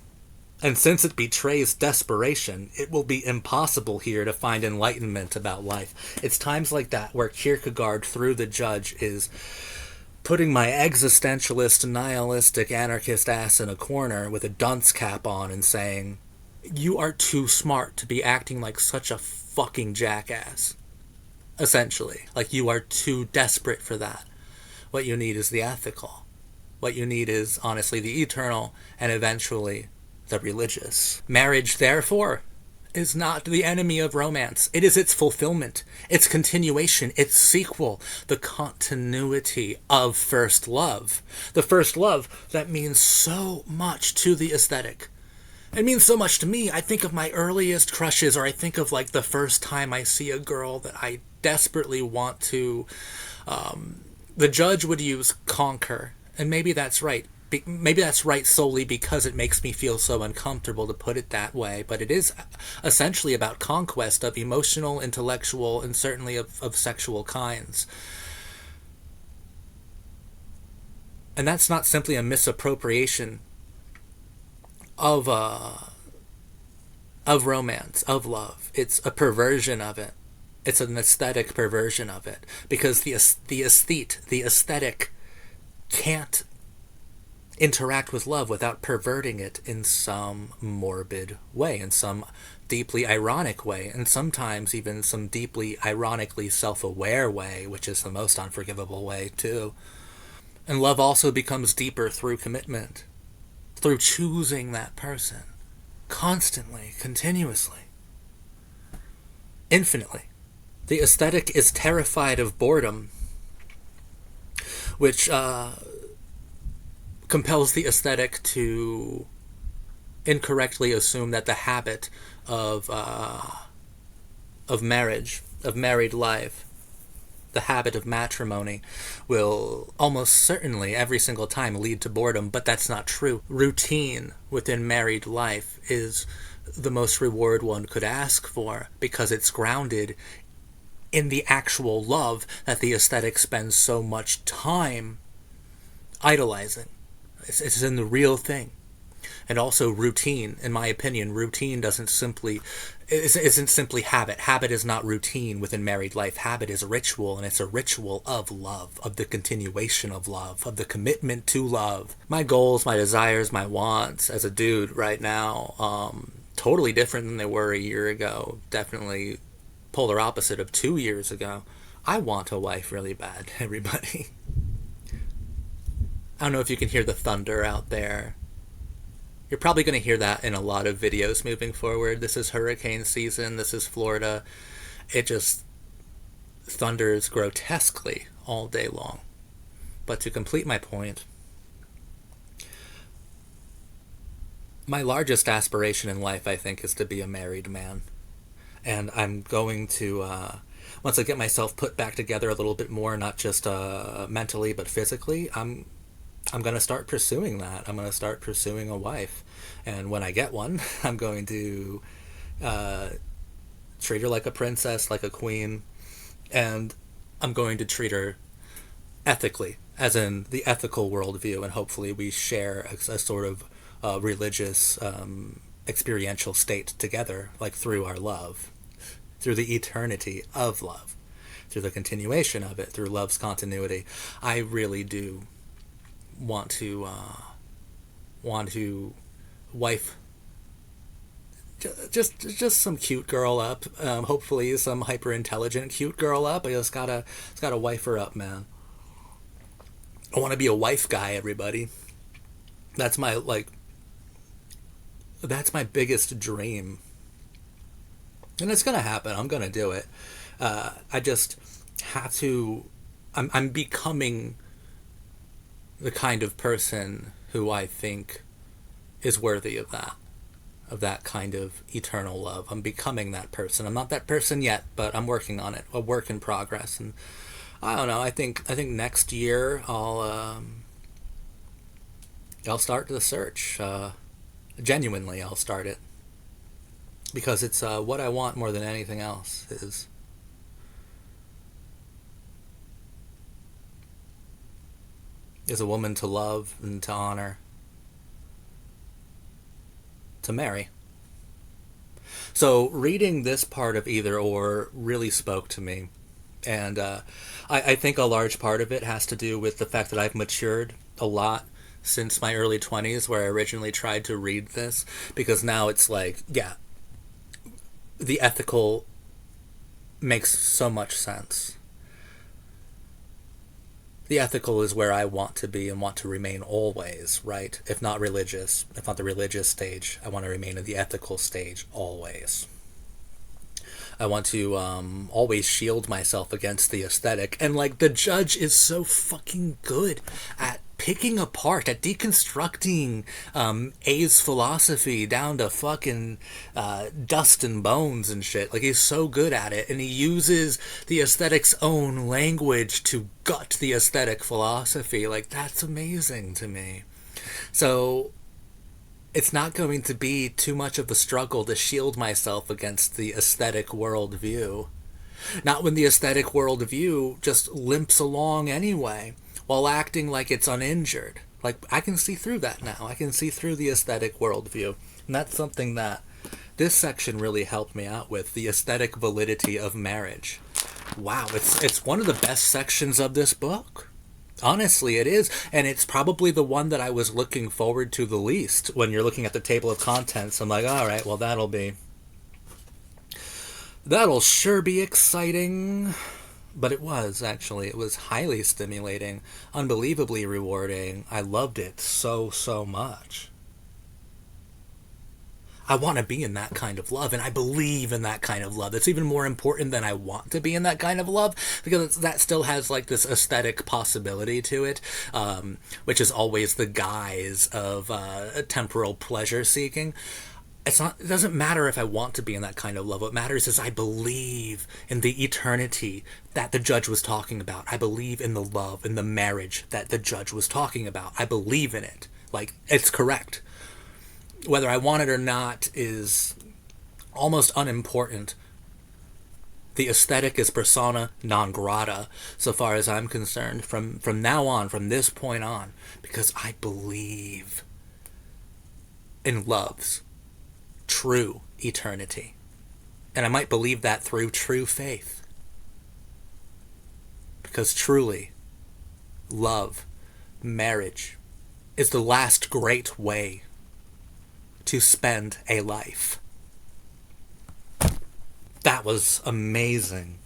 And since it betrays desperation, it will be impossible here to find enlightenment about life. It's times like that where Kierkegaard, through the judge, is putting my existentialist, nihilistic, anarchist ass in a corner with a dunce cap on and saying, you are too smart to be acting like such a fucking jackass. Essentially. Like, you are too desperate for that. What you need is the ethical. What you need is, honestly, the eternal, and eventually, the religious. Marriage, therefore, is not the enemy of romance. It is its fulfillment, its continuation, its sequel, the continuity of first love. The first love that means so much to the aesthetic. It means so much to me. I think of my earliest crushes, or I think of, like, the first time I see a girl that I desperately want to... the judge would use conquer, and maybe that's right. Maybe that's right solely because it makes me feel so uncomfortable to put it that way, but it is essentially about conquest of emotional, intellectual, and certainly of sexual kinds. And that's not simply a misappropriation of romance, of love. It's a perversion of it. It's an aesthetic perversion of it, because the aesthetic can't interact with love without perverting it in some morbid way, in some deeply ironic way, and sometimes even some deeply ironically self-aware way, which is the most unforgivable way too. And love also becomes deeper through commitment, through choosing that person constantly, continuously, infinitely. The aesthetic is terrified of boredom, which compels the aesthetic to incorrectly assume that the habit of marriage, of married life, the habit of matrimony will almost certainly every single time lead to boredom, but that's not true. Routine within married life is the most reward one could ask for, because it's grounded in the actual love that the aesthetic spends so much time idolizing. It's in the real thing. And also routine, in my opinion, routine isn't simply habit. Habit is not routine within married life. Habit is a ritual, and it's a ritual of love, of the continuation of love, of the commitment to love. My goals, my desires, my wants as a dude right now, totally different than they were a year ago. Definitely polar opposite of 2 years ago. I want a wife really bad, everybody. I don't know if you can hear the thunder out there. You're probably going to hear that in a lot of videos moving forward. This is hurricane season. This is Florida. It just thunders grotesquely all day long. But to complete my point, my largest aspiration in life, I think, is to be a married man. And I'm going to, once I get myself put back together a little bit more, not just mentally but physically, I'm going to start pursuing that. I'm going to start pursuing a wife. And when I get one, I'm going to treat her like a princess, like a queen, and I'm going to treat her ethically, as in the ethical worldview, and hopefully we share a sort of religious experiential state together, like through our love, through the eternity of love, through the continuation of it, through love's continuity. I really do want to wife just some cute girl up. Hopefully some hyper intelligent cute girl up. I just gotta wife her up, man. I want to be a wife guy, everybody. That's my that's my biggest dream, and it's gonna happen. I'm gonna do it. I just have to. I'm becoming the kind of person who I think is worthy of that kind of eternal love. I'm becoming that person. I'm not that person yet, but I'm working on it. A work in progress, and I don't know. I think next year I'll start the search. Genuinely, I'll start it because it's what I want more than anything else is a woman to love and to honor, to marry. So reading this part of Either Or really spoke to me, and I think a large part of it has to do with the fact that I've matured a lot since my early 20s, where I originally tried to read this, because now it's like, yeah, the ethical makes so much sense. The ethical is where I want to be and want to remain always, right? If not religious, if not the religious stage, I want to remain in the ethical stage always. I want to always shield myself against the aesthetic. And, like, the judge is so fucking good at picking apart, at deconstructing A's philosophy down to fucking dust and bones and shit. Like, he's so good at it, and he uses the aesthetic's own language to gut the aesthetic philosophy. Like, that's amazing to me. So it's not going to be too much of a struggle to shield myself against the aesthetic worldview. Not when the aesthetic worldview just limps along anyway, while acting like it's uninjured. Like, I can see through that now. I can see through the aesthetic worldview. And that's something that this section really helped me out with, the aesthetic validity of marriage. Wow, it's one of the best sections of this book. Honestly, it is. And it's probably the one that I was looking forward to the least. When you're looking at the table of contents, I'm like, all right, well, that'll sure be exciting. But it was, actually. It was highly stimulating, unbelievably rewarding. I loved it so, so much. I want to be in that kind of love, and I believe in that kind of love. It's even more important than I want to be in that kind of love, because that still has, like, this aesthetic possibility to it, which is always the guise of temporal pleasure seeking. It doesn't matter if I want to be in that kind of love. What matters is I believe in the eternity that the judge was talking about. I believe in the love, in the marriage that the judge was talking about. I believe in it. Like, it's correct. Whether I want it or not is almost unimportant. The aesthetic is persona non grata, so far as I'm concerned, from now on, from this point on, because I believe in love's true eternity. And I might believe that through true faith. Because truly, love, marriage, is the last great way to spend a life. That was amazing.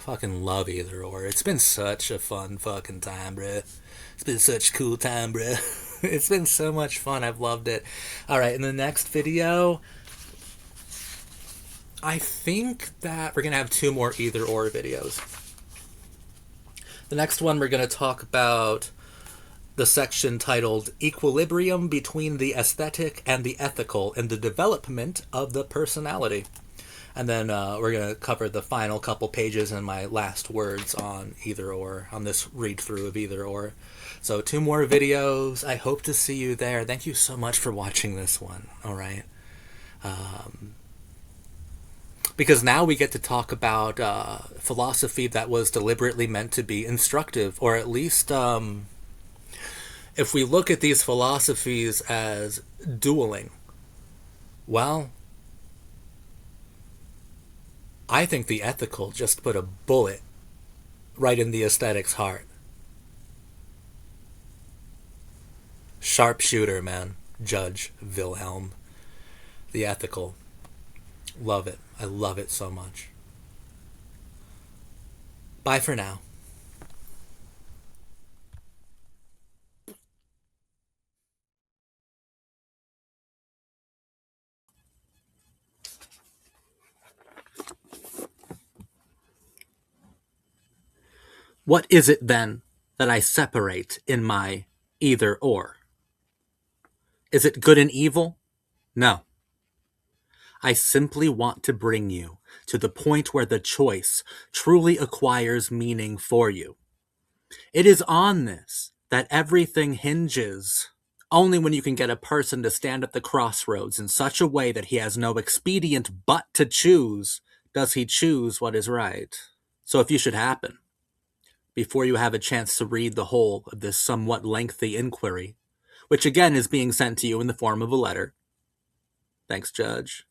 Fucking love either or. It's been such a fun fucking time, bruh. It's been such a cool time, bruh. It's been so much fun. I've loved it. Alright, in the next video, I think that we're going to have 2 more either or videos. The next one, we're going to talk about the section titled Equilibrium Between the Aesthetic and the Ethical in the Development of the Personality. And then we're going to cover the final couple pages and my last words on either or, on this read through of either or. So 2 more videos. I hope to see you there. Thank you so much for watching this one. All right. Because now we get to talk about philosophy that was deliberately meant to be instructive, or at least if we look at these philosophies as dueling, well, I think the ethical just put a bullet right in the aesthetic's heart. Sharpshooter, man. Judge Wilhelm. The ethical. Love it. I love it so much. Bye for now. What is it then that I separate in my either or? Is it good and evil? No. I simply want to bring you to the point where the choice truly acquires meaning for you. It is on this that everything hinges. Only when you can get a person to stand at the crossroads in such a way that he has no expedient but to choose, does he choose what is right. So if you should happen, before you have a chance to read the whole of this somewhat lengthy inquiry, which again is being sent to you in the form of a letter, thanks, Judge.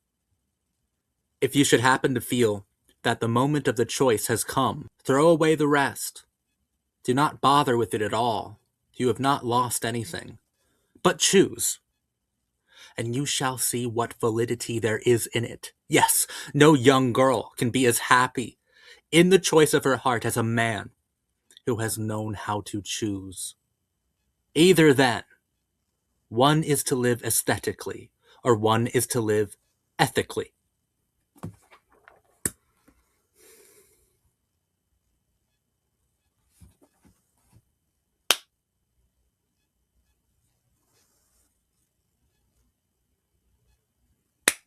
If you should happen to feel that the moment of the choice has come, throw away the rest. Do not bother with it at all. You have not lost anything. But choose, and you shall see what validity there is in it. Yes, no young girl can be as happy in the choice of her heart as a man who has known how to choose. Either then, one is to live aesthetically, or one is to live ethically.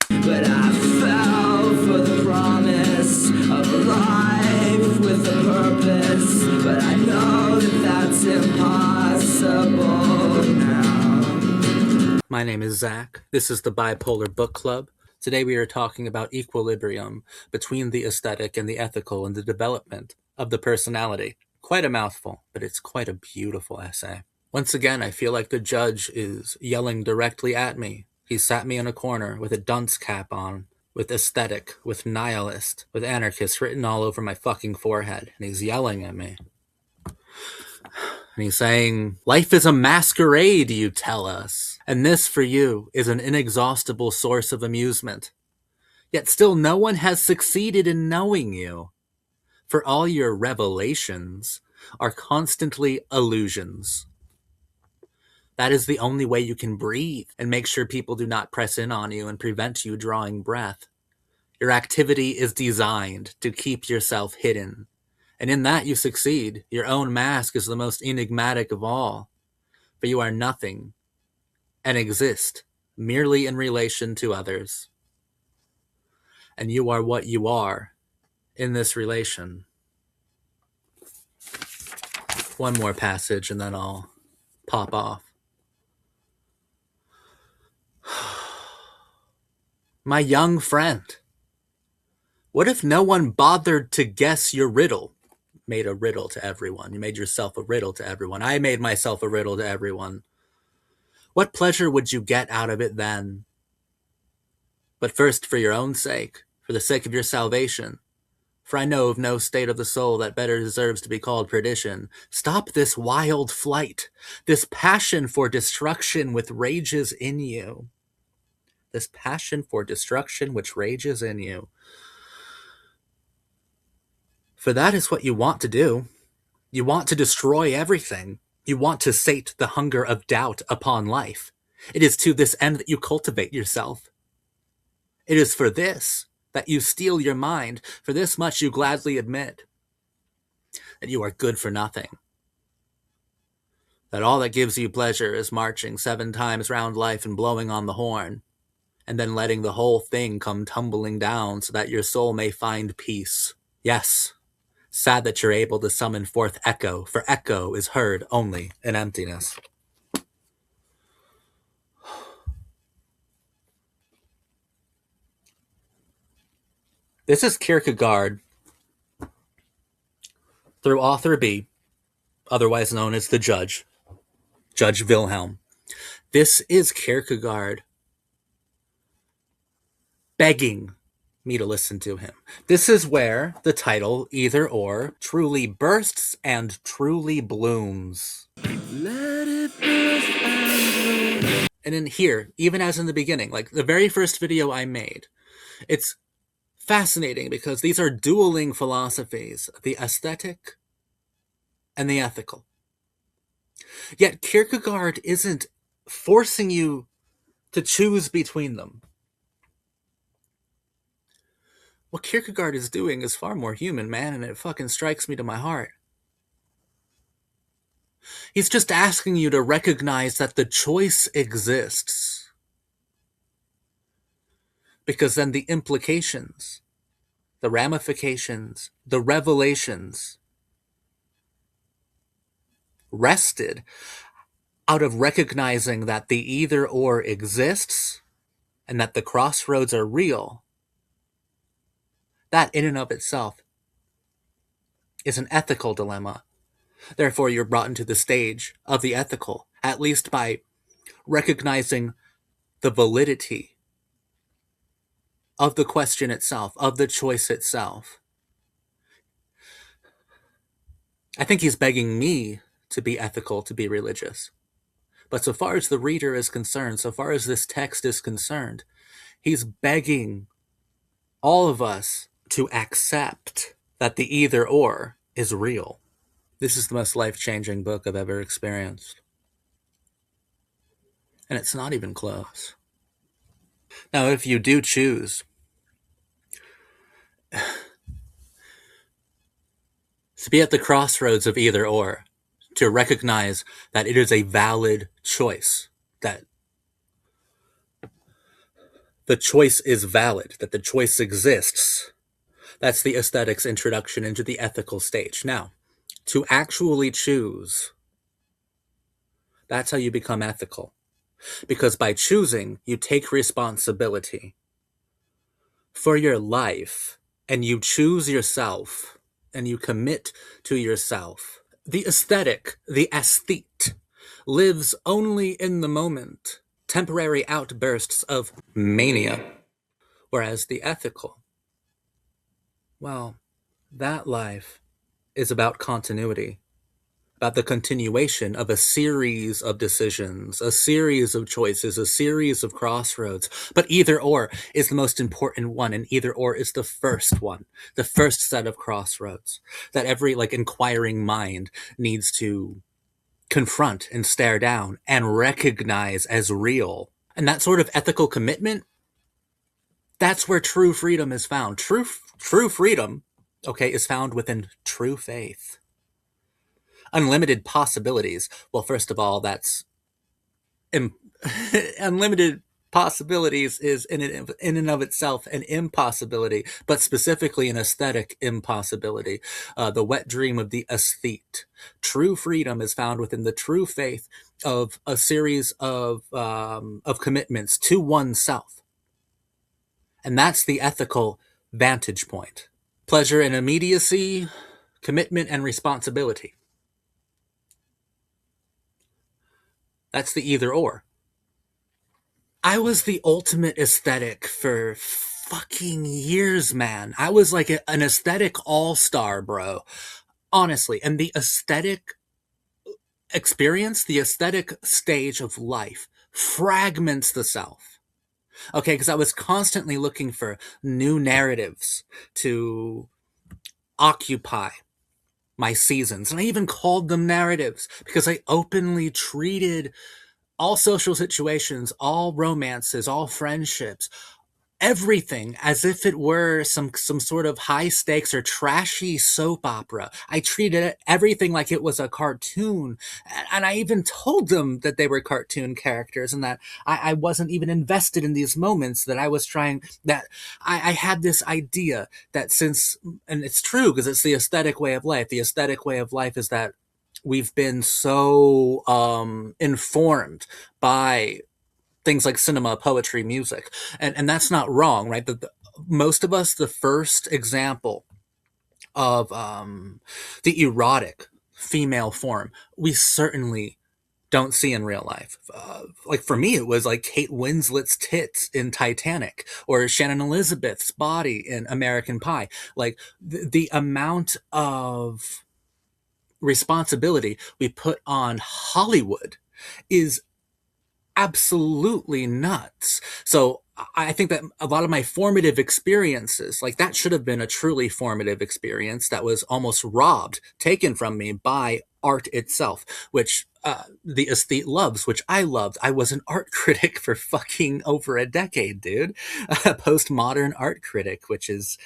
But I fell for the promise of a life with a purpose. But I know that that's impossible now. My name is Zach. This is the Bipolar Book Club. Today we are talking about equilibrium between the aesthetic and the ethical in the development of the personality. Quite a mouthful, but it's quite a beautiful essay. Once again, I feel like the judge is yelling directly at me. He sat me in a corner with a dunce cap on, with aesthetic, with nihilist, with anarchist written all over my fucking forehead, and he's yelling at me. And he's saying, life is a masquerade, you tell us, and this for you is an inexhaustible source of amusement. Yet still no one has succeeded in knowing you, for all your revelations are constantly illusions. That is the only way you can breathe and make sure people do not press in on you and prevent you drawing breath. Your activity is designed to keep yourself hidden. And in that you succeed. Your own mask is the most enigmatic of all. For you are nothing and exist merely in relation to others. And you are what you are in this relation. One more passage and then I'll pop off. My young friend, what if no one bothered to guess your riddle? Made a riddle to everyone. You made yourself a riddle to everyone. I made myself a riddle to everyone. What pleasure would you get out of it then? But first, for your own sake, for the sake of your salvation, for I know of no state of the soul that better deserves to be called perdition, stop this wild flight, this passion for destruction which rages in you. This passion for destruction which rages in you. For that is what you want to do. You want to destroy everything. You want to sate the hunger of doubt upon life. It is to this end that you cultivate yourself. It is for this that you steel your mind. For this much you gladly admit that you are good for nothing. That all that gives you pleasure is marching 7 times round life and blowing on the horn, and then letting the whole thing come tumbling down so that your soul may find peace. Yes, sad that you're able to summon forth echo, for echo is heard only in emptiness. This is Kierkegaard through author B, otherwise known as the Judge, Judge Wilhelm. This is Kierkegaard begging me to listen to him. This is where the title Either Or truly bursts and truly blooms. Let it burst and bloom. And in here, even as in the beginning, like the very first video I made, it's fascinating because these are dueling philosophies, the aesthetic and the ethical. Yet Kierkegaard isn't forcing you to choose between them. What Kierkegaard is doing is far more human, man, and it fucking strikes me to my heart. He's just asking you to recognize that the choice exists. Because then the implications, the ramifications, the revelations rested out of recognizing that the either or exists and that the crossroads are real. That in and of itself is an ethical dilemma. Therefore, you're brought into the stage of the ethical, at least by recognizing the validity of the question itself, of the choice itself. I think he's begging me to be ethical, to be religious. But so far as the reader is concerned, so far as this text is concerned, he's begging all of us to accept that the either or is real. This is the most life-changing book I've ever experienced. And it's not even close. Now, if you do choose to be at the crossroads of either or, to recognize that it is a valid choice, that the choice is valid, that the choice exists, that's the aesthetics introduction into the ethical stage. Now, to actually choose, that's how you become ethical. Because by choosing, you take responsibility for your life, and you choose yourself, and you commit to yourself. The aesthetic, the aesthete, lives only in the moment, temporary outbursts of mania. Whereas the ethical, well, that life is about continuity, about the continuation of a series of decisions, a series of choices, a series of crossroads. But either or is the most important one, and either or is the first one, the first set of crossroads that every inquiring mind needs to confront and stare down and recognize as real. And that sort of ethical commitment, that's where true freedom is found. True freedom, okay, is found within true faith. Unlimited possibilities. Well, first of all, that's unlimited possibilities is in and of itself an impossibility, but specifically an aesthetic impossibility. The wet dream of the aesthete. True freedom is found within the true faith of a series of commitments to oneself, and that's the ethical vantage point. Pleasure and immediacy, commitment and responsibility. That's the either or. I was the ultimate aesthetic for fucking years, man. I was like an aesthetic all-star, bro. Honestly. And the aesthetic experience, the aesthetic stage of life, fragments the self. Okay, because I was constantly looking for new narratives to occupy my seasons. And I even called them narratives because I openly treated all social situations, all romances, all friendships, everything as if it were some sort of high stakes or trashy soap opera. I treated everything like it was a cartoon, and I even told them that they were cartoon characters and that I wasn't even invested in these moments. That I was trying that I had this idea that since, and it's true because it's the aesthetic way of life. The aesthetic way of life is that we've been so informed by things like cinema, poetry, music, and that's not wrong, right? Most of us, the first example of the erotic female form, we certainly don't see in real life. Like for me, it was like Kate Winslet's tits in Titanic, or Shannon Elizabeth's body in American Pie. Like the amount of responsibility we put on Hollywood is absolutely nuts. So I think that a lot of my formative experiences, like that should have been a truly formative experience that was almost robbed, taken from me by art itself, which the aesthete loves, which I loved. I was an art critic for fucking over a decade, dude. A postmodern art critic, which is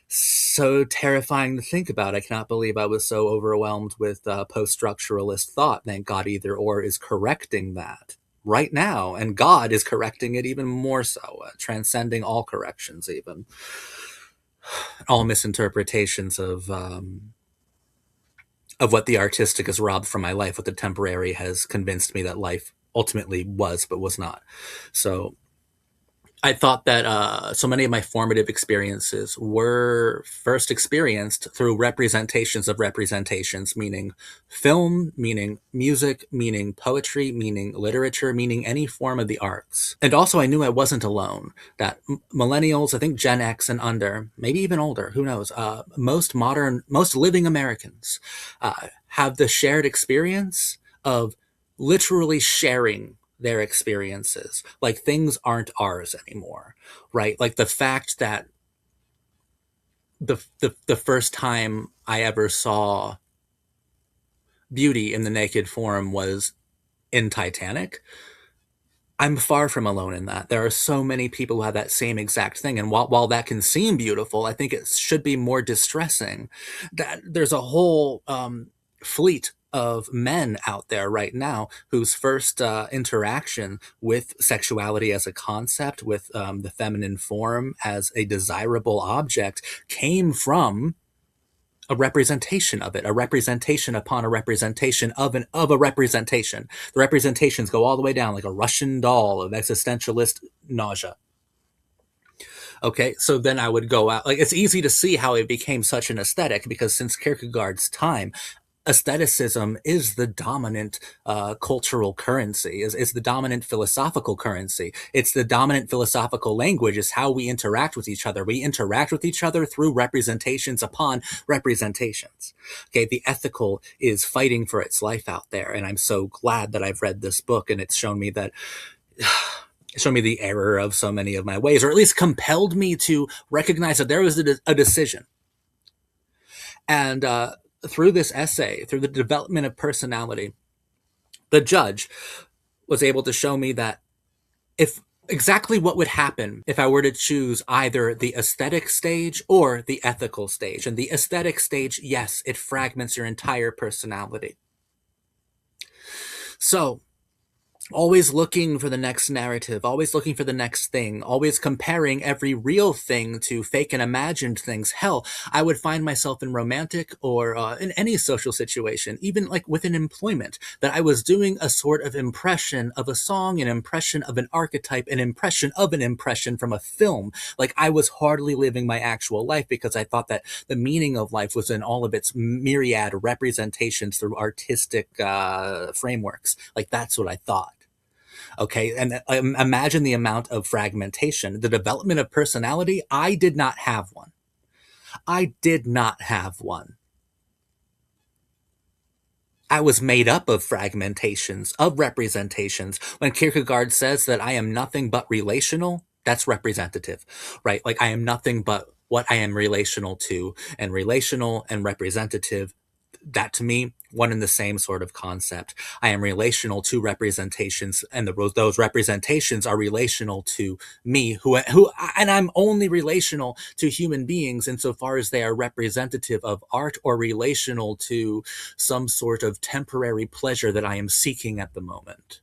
so terrifying to think about. I cannot believe I was so overwhelmed with post-structuralist thought. Thank God either or is correcting that right now, and God is correcting it even more so, transcending all corrections, even all misinterpretations of what the artistic has robbed from my life, what the temporary has convinced me that life ultimately was but was not. So I thought that so many of my formative experiences were first experienced through representations of representations, meaning film, meaning music, meaning poetry, meaning literature, meaning any form of the arts. And also, I knew I wasn't alone, that millennials, I think Gen X and under, maybe even older, who knows, most living Americans have the shared experience of literally sharing their experiences. Like things aren't ours anymore, right? Like the fact that the first time I ever saw beauty in the naked form was in Titanic. I'm far from alone in that. There are so many people who have that same exact thing. And while that can seem beautiful, I think it should be more distressing that there's a whole fleet of men out there right now whose first interaction with sexuality as a concept, with the feminine form as a desirable object, came from a representation of it, a representation upon a representation of a representation. The representations go all the way down like a Russian doll of existentialist nausea. Okay, so then I would go out. Like it's easy to see how it became such an aesthetic because since Kierkegaard's time, aestheticism is the dominant cultural currency, is the dominant philosophical currency. It's the dominant philosophical language, is how we interact with each other. We interact with each other through representations upon representations. Okay, the ethical is fighting for its life out there. And I'm so glad that I've read this book and it's shown me that show me the error of so many of my ways, or at least compelled me to recognize that there was a decision. And through this essay, through the development of personality, the judge was able to show me that if exactly what would happen if I were to choose either the aesthetic stage or the ethical stage. And the aesthetic stage, yes, it fragments your entire personality. So always looking for the next narrative, always looking for the next thing, always comparing every real thing to fake and imagined things. Hell, I would find myself in romantic or in any social situation, even like within employment, that I was doing a sort of impression of a song, an impression of an archetype, an impression of an impression from a film. Like I was hardly living my actual life because I thought that the meaning of life was in all of its myriad representations through artistic frameworks. Like that's what I thought. Okay. And imagine the amount of fragmentation, the development of personality. I did not have one. I did not have one. I was made up of fragmentations, of representations. When Kierkegaard says that I am nothing but relational, that's representative, right? Like I am nothing but what I am relational to, and relational and representative, that to me, one and the same sort of concept. I am relational to representations, and those representations are relational to me, and I'm only relational to human beings insofar as they are representative of art or relational to some sort of temporary pleasure that I am seeking at the moment,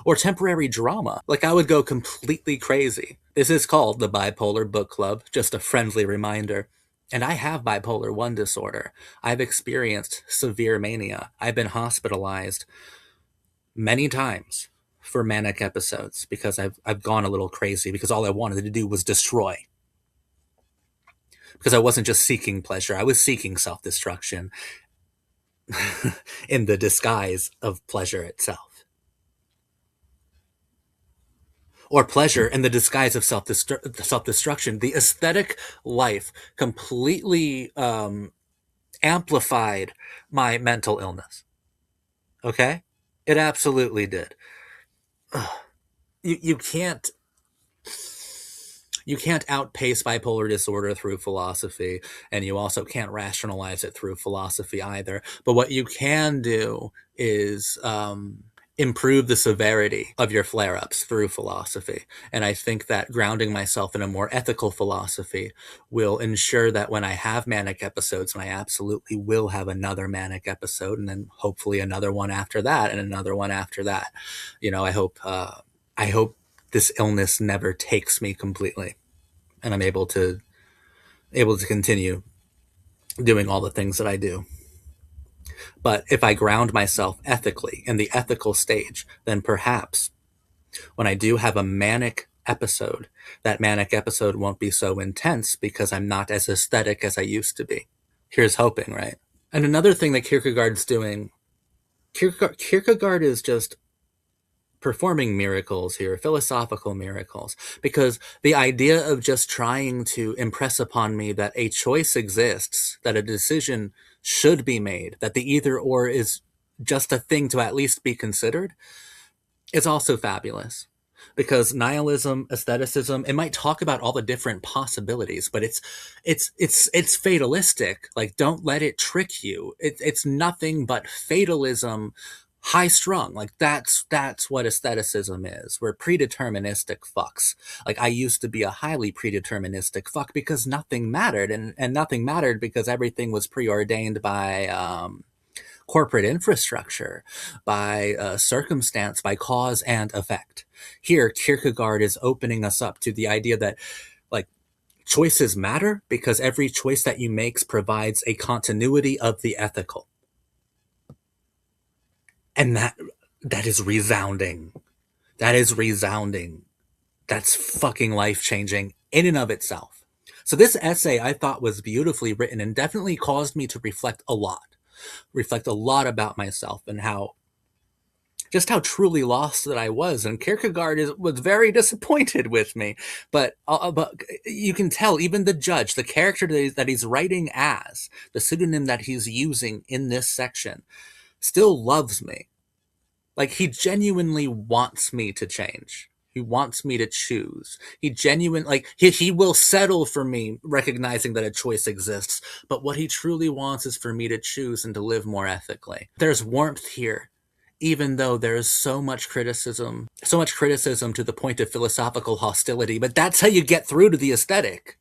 or temporary drama. Like, I would go completely crazy. This is called the Bipolar Book Club, just a friendly reminder. And I have bipolar 1 disorder. I've experienced severe mania. I've been hospitalized many times for manic episodes because I've gone a little crazy, because all I wanted to do was destroy. Because I wasn't just seeking pleasure, I was seeking self-destruction in the disguise of pleasure itself. Or pleasure in the disguise of self-destruction. The aesthetic life completely amplified my mental illness. Okay? It absolutely did. You can't outpace bipolar disorder through philosophy, and you also can't rationalize it through philosophy either. But what you can do is improve the severity of your flare-ups through philosophy. And I think that grounding myself in a more ethical philosophy will ensure that when I have manic episodes, and I absolutely will have another manic episode, and then hopefully another one after that, and another one after that, I hope this illness never takes me completely, and I'm able to continue doing all the things that I do. But if I ground myself ethically in the ethical stage, then perhaps when I do have a manic episode, that manic episode won't be so intense because I'm not as aesthetic as I used to be. Here's hoping, right? And another thing that Kierkegaard's doing, Kierkegaard is just performing miracles here, philosophical miracles, because the idea of just trying to impress upon me that a choice exists, that a decision should be made, that the either or is just a thing to at least be considered, is also fabulous. Because nihilism, aestheticism, it might talk about all the different possibilities, but it's fatalistic. Like, don't let it trick you. It's nothing but fatalism, high strung. Like, that's what aestheticism is. We're predeterministic fucks. Like, I used to be a highly predeterministic fuck because nothing mattered, and nothing mattered because everything was preordained by corporate infrastructure, by circumstance, by cause and effect. Here, Kierkegaard is opening us up to the idea that, like, choices matter because every choice that you make provides a continuity of the ethical. And that is resounding. That is resounding. That's fucking life-changing in and of itself. So this essay I thought was beautifully written and definitely caused me to reflect a lot about myself and how truly lost that I was. And Kierkegaard was very disappointed with me. But you can tell, even the judge, the character that he's writing as, the pseudonym that he's using in this section, still loves me. Like, he genuinely wants me to change. He wants me to choose. He will settle for me recognizing that a choice exists, but what he truly wants is for me to choose and to live more ethically. There's warmth here, even though there's so much criticism to the point of philosophical hostility, but that's how you get through to the aesthetic.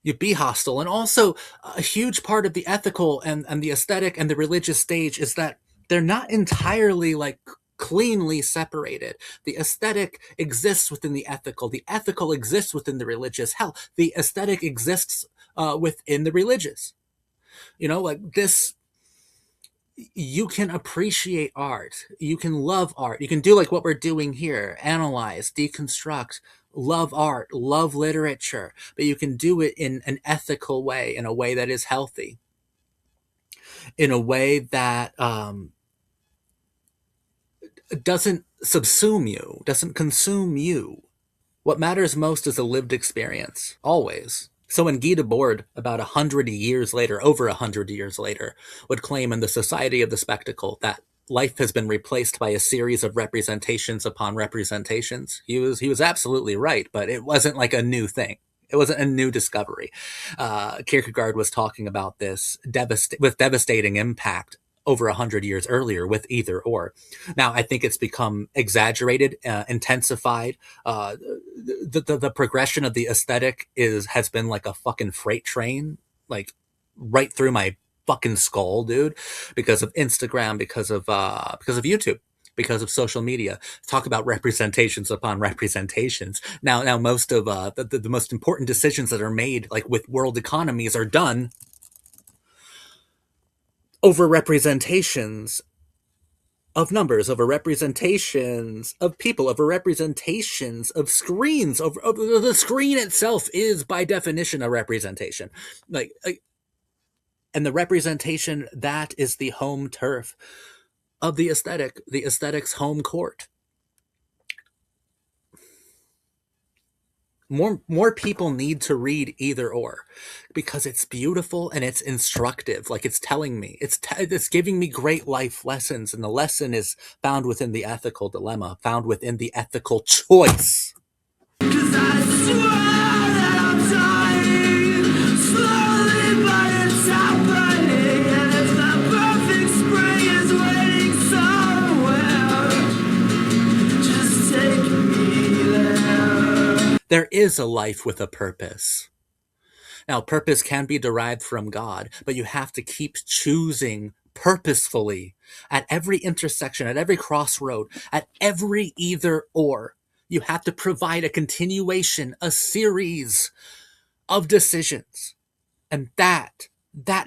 You be hostile. And also, a huge part of the ethical and the aesthetic and the religious stage is that they're not entirely, like, cleanly separated. The aesthetic exists within the ethical exists within the religious. Hell, the aesthetic exists within the religious. Like this, you can appreciate art, you can love art, you can do like what we're doing here, analyze, deconstruct, love art, love literature, but you can do it in an ethical way, in a way that is healthy, in a way that doesn't subsume you, doesn't consume you. What matters most is a lived experience, always. So when Guy Debord, about 100 years later, over 100 years later, would claim in the Society of the Spectacle that life has been replaced by a series of representations upon representations, he was absolutely right, but it wasn't like a new thing. It wasn't a new discovery. Kierkegaard was talking about this with devastating impact over 100 years earlier with either or. Now, I think it's become exaggerated, intensified. The progression of the aesthetic has been like a fucking freight train, like right through my fucking skull, dude, because of Instagram, because of YouTube, because of social media. Talk about representations upon representations. Now most of the most important decisions that are made, like with world economies, are done over representations of numbers, over representations of people, over representations of screens. Over the screen itself is by definition a representation. And the representation, that is the home turf of the aesthetic's home court. More people need to read Either Or, because it's beautiful and it's instructive. Like, it's telling me, it's giving me great life lessons, and the lesson is found within the ethical dilemma, found within the ethical choice. 'Cause I swear that I'm dying slowly, but it's happening, and if the perfect spring is waiting somewhere, just take me there. There is a life with a purpose. Now, purpose can be derived from God, but you have to keep choosing purposefully at every intersection, at every crossroad, at every either or. You have to provide a continuation, a series of decisions. And that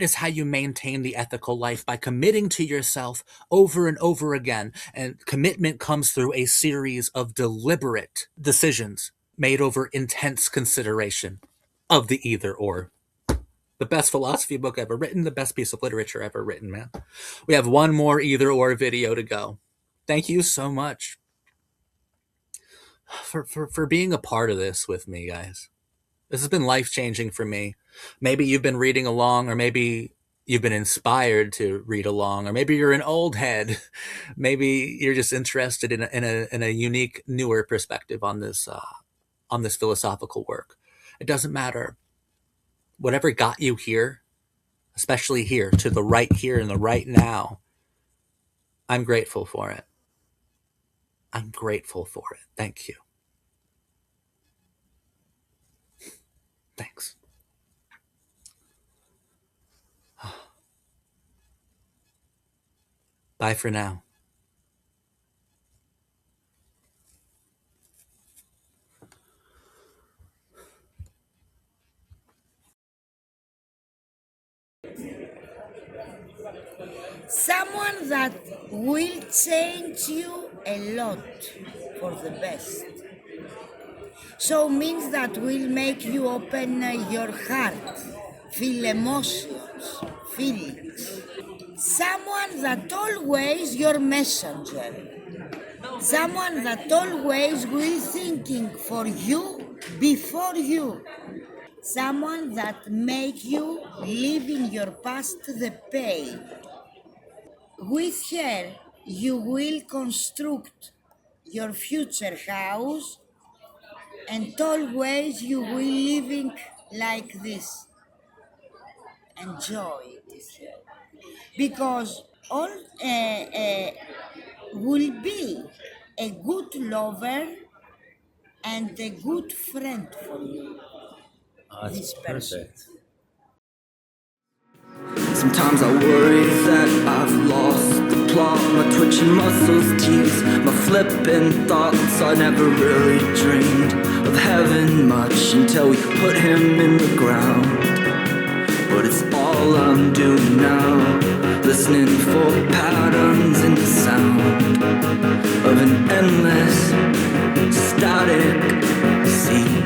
is how you maintain the ethical life, by committing to yourself over and over again. And commitment comes through a series of deliberate decisions made over intense consideration of the either or. The best philosophy book ever written, the best piece of literature ever written, man. We have one more either or video to go. Thank you so much for being a part of this with me, guys. This has been life-changing for me. Maybe you've been reading along, or maybe you've been inspired to read along, or maybe you're an old head. Maybe you're just interested in a unique, newer perspective on this philosophical work. It doesn't matter. Whatever got you here, especially here, to the right here and the right now, I'm grateful for it. I'm grateful for it. Thank you. Thanks. Bye for now. Someone that will change you a lot for the best. So means that will make you open your heart, feel emotions, feelings. Someone that always your messenger. Someone that always will thinking for you before you. Someone that make you live in your past the pain. With her, you will construct your future house, and always you will living like this. Enjoy it, because all will be a good lover and a good friend for you. This person. Sometimes I worry that I've lost the plot. My twitching muscles tease my flipping thoughts. I never really dreamed of having much until we put him in the ground. But it's all I'm doing now, listening for patterns in the sound of an endless static sea.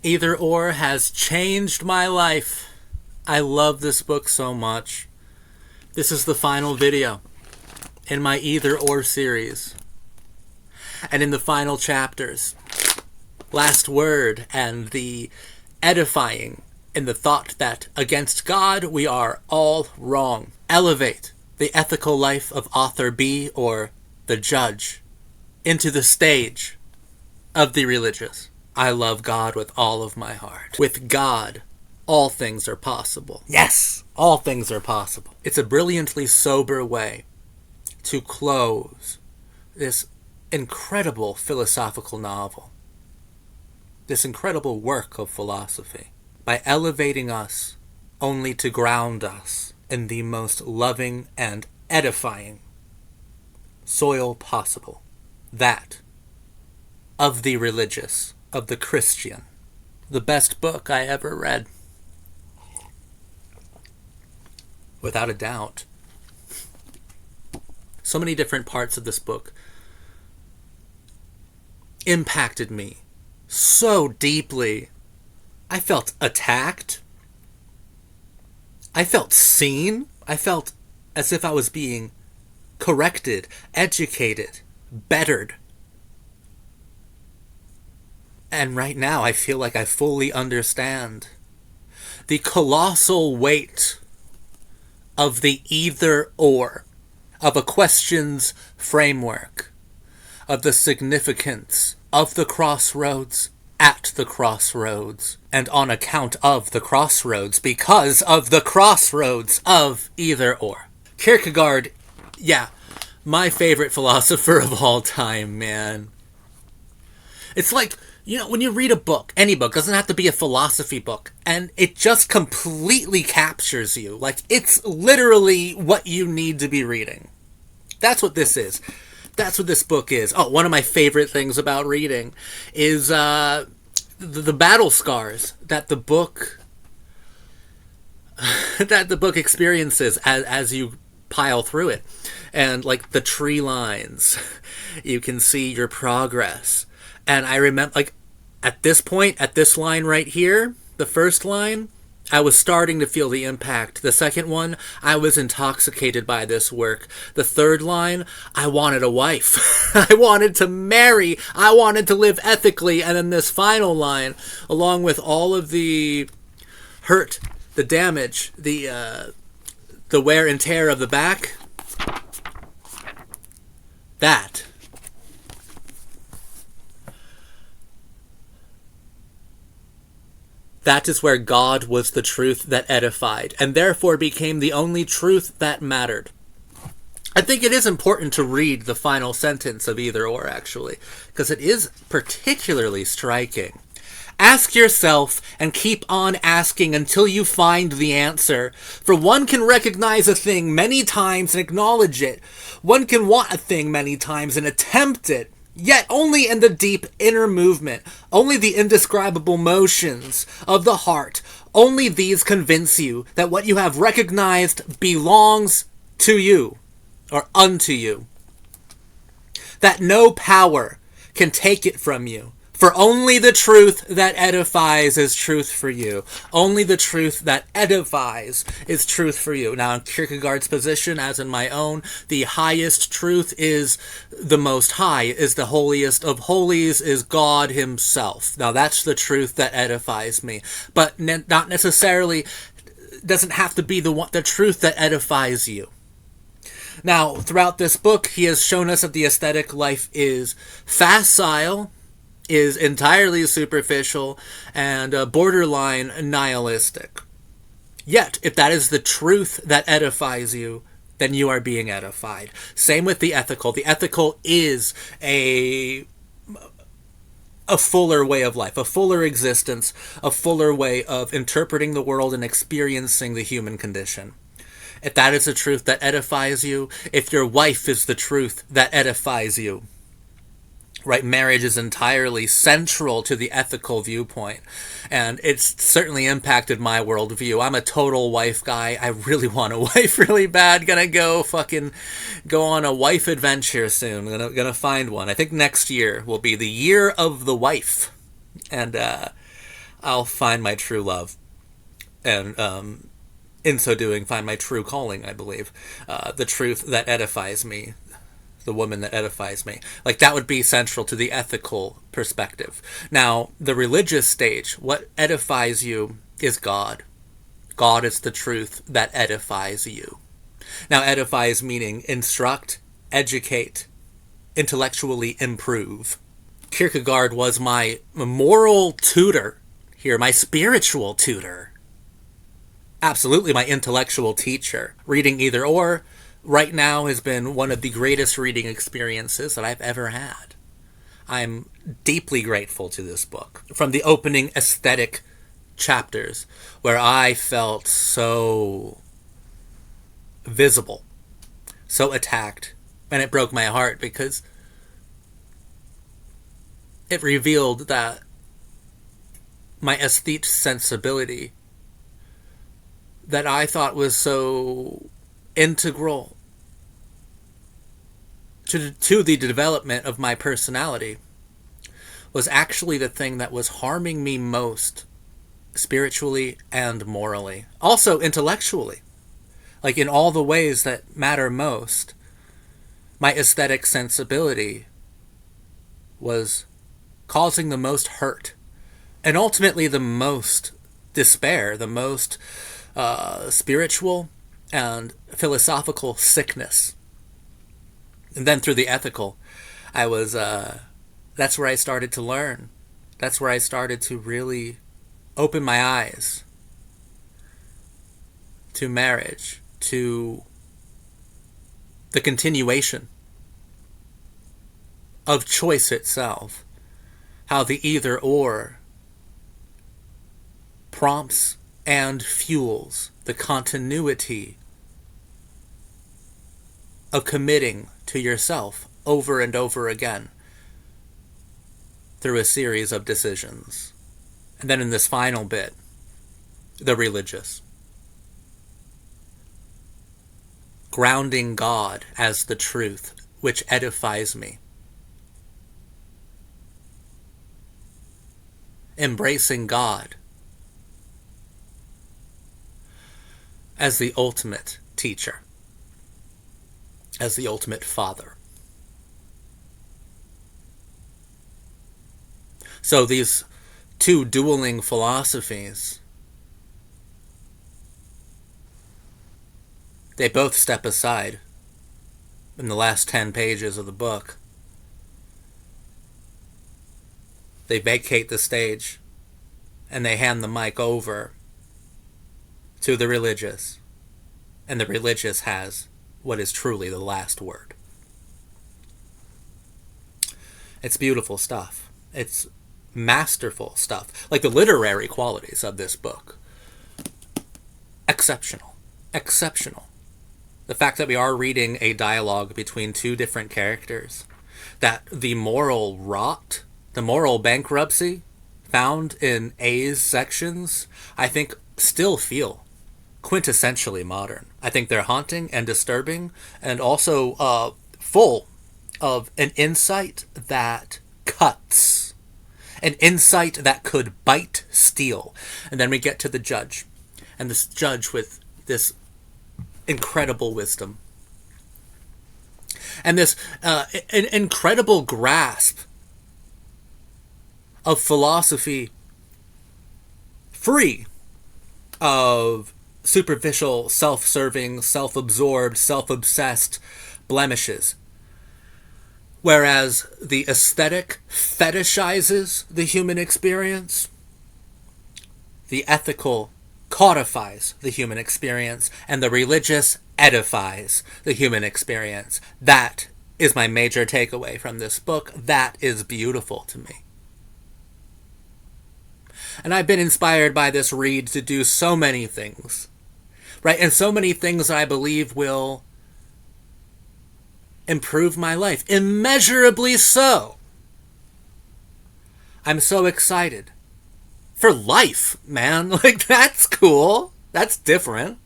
Either Or has changed my life. I love this book so much. This is the final video in my Either Or series. And in the final chapters, last word and the edifying in the thought that against God we are all wrong. Elevate the ethical life of author B, or the judge, into the stage of the religious. I love God with all of my heart. With God, all things are possible. Yes, all things are possible. It's a brilliantly sober way to close this incredible philosophical novel, this incredible work of philosophy, by elevating us only to ground us in the most loving and edifying soil possible, that of the religious, of the Christian. The best book I ever read. Without a doubt. So many different parts of this book impacted me so deeply. I felt attacked. I felt seen. I felt as if I was being corrected, educated, bettered. And right now I feel like I fully understand the colossal weight of the either or, of a question's framework, of the significance of the crossroads, at the crossroads, and on account of the crossroads, because of the crossroads of either or. Kierkegaard, yeah, my favorite philosopher of all time, man. It's like, you know, when you read a book, any book, doesn't have to be a philosophy book, and it just completely captures you. Like, it's literally what you need to be reading. That's what this is. That's what this book is. Oh, one of my favorite things about reading is the battle scars that the book experiences as you pile through it. And like the tree lines, you can see your progress. And I remember, like, at this point, at this line right here, the first line, I was starting to feel the impact. The second one, I was intoxicated by this work. The third line, I wanted a wife. I wanted to marry. I wanted to live ethically. And then this final line, along with all of the hurt, the damage, the wear and tear of the back, that is where God was the truth that edified, and therefore became the only truth that mattered. I think it is important to read the final sentence of either or, actually, because it is particularly striking. Ask yourself and keep on asking until you find the answer. For one can recognize a thing many times and acknowledge it. One can want a thing many times and attempt it. Yet only in the deep inner movement, only the indescribable motions of the heart, only these convince you that what you have recognized belongs to you, or unto you. That no power can take it from you. For only the truth that edifies is truth for you. Only the truth that edifies is truth for you. Now, in Kierkegaard's position, as in my own, the highest truth is the Most High, is the holiest of holies, is God himself. Now, that's the truth that edifies me. But not necessarily, doesn't have to be the truth that edifies you. Now, throughout this book, he has shown us that the aesthetic life is facile, is entirely superficial, and borderline nihilistic. Yet, if that is the truth that edifies you, then you are being edified. Same with the ethical. The ethical is a fuller way of life, a fuller existence, a fuller way of interpreting the world and experiencing the human condition. If that is the truth that edifies you, if your wife is the truth that edifies you, right, marriage is entirely central to the ethical viewpoint, and it's certainly impacted my worldview. I'm a total wife guy. I really want a wife really bad. Gonna go on a wife adventure soon. Gonna find one. I think next year will be the year of the wife, and I'll find my true love, and in so doing, find my true calling, I believe. The truth that edifies me, the woman that edifies me. Like, that would be central to the ethical perspective. Now, the religious stage, what edifies you is God. God is the truth that edifies you. Now, edifies meaning instruct, educate, intellectually improve. Kierkegaard was my moral tutor here, my spiritual tutor. Absolutely my intellectual teacher. Reading Either Or right now has been one of the greatest reading experiences that I've ever had. I'm deeply grateful to this book. From the opening aesthetic chapters, where I felt so visible, so attacked, and it broke my heart because it revealed that my aesthete sensibility that I thought was so integral to the development of my personality was actually the thing that was harming me most spiritually and morally. Also intellectually. Like in all the ways that matter most, my aesthetic sensibility was causing the most hurt and ultimately the most despair, the most spiritual and philosophical sickness. And then through the ethical, I was, that's where I started to learn. That's where I started to really open my eyes to marriage, to the continuation of choice itself. How the either or prompts and fuels the continuity of committing to yourself over and over again through a series of decisions. And then in this final bit, the religious. Grounding God as the truth which edifies me. Embracing God as the ultimate teacher, as the ultimate father. So these two dueling philosophies, they both step aside in the last 10 pages of the book. They vacate the stage and they hand the mic over to the religious. And the religious has what is truly the last word. It's beautiful stuff. It's masterful stuff. Like the literary qualities of this book. Exceptional. Exceptional. The fact that we are reading a dialogue between two different characters. That the moral rot, the moral bankruptcy found in A's sections, I think still feel quintessentially modern. I think they're haunting and disturbing and also full of an insight that cuts. An insight that could bite steel. And then we get to the judge. And this judge with this incredible wisdom. And this an incredible grasp of philosophy free of superficial, self-serving, self-absorbed, self-obsessed blemishes. Whereas the aesthetic fetishizes the human experience, the ethical codifies the human experience, and the religious edifies the human experience. That is my major takeaway from this book. That is beautiful to me. And I've been inspired by this read to do so many things, right? And so many things that I believe will improve my life. Immeasurably so. I'm so excited. For life, man. Like, that's cool. That's different.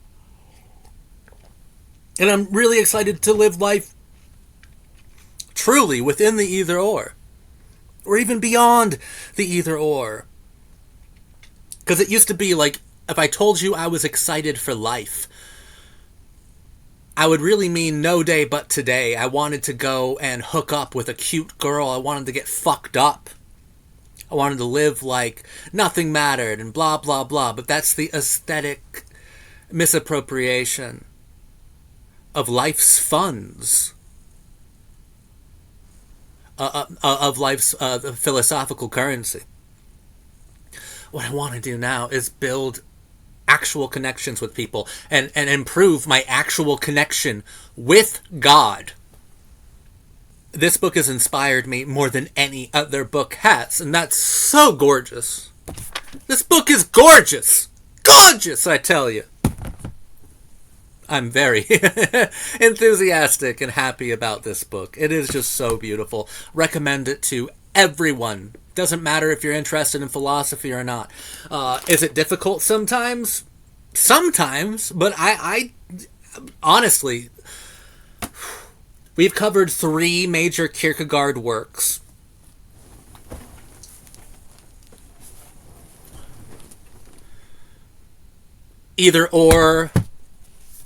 And I'm really excited to live life truly within the either or even beyond the either or. Because it used to be like, if I told you I was excited for life, I would really mean no day but today. I wanted to go and hook up with a cute girl. I wanted to get fucked up. I wanted to live like nothing mattered and blah, blah, blah. But that's the aesthetic misappropriation of life's funds. of life's philosophical currency. What I want to do now is build actual connections with people and improve my actual connection with God. This book has inspired me more than any other book has, and that's so gorgeous. This book is gorgeous! Gorgeous, I tell you! I'm very enthusiastic and happy about this book. It is just so beautiful. Recommend it to everyone. Doesn't matter if you're interested in philosophy or not. Is it difficult sometimes? Sometimes, but I honestly, we've covered 3 major Kierkegaard works. Either or,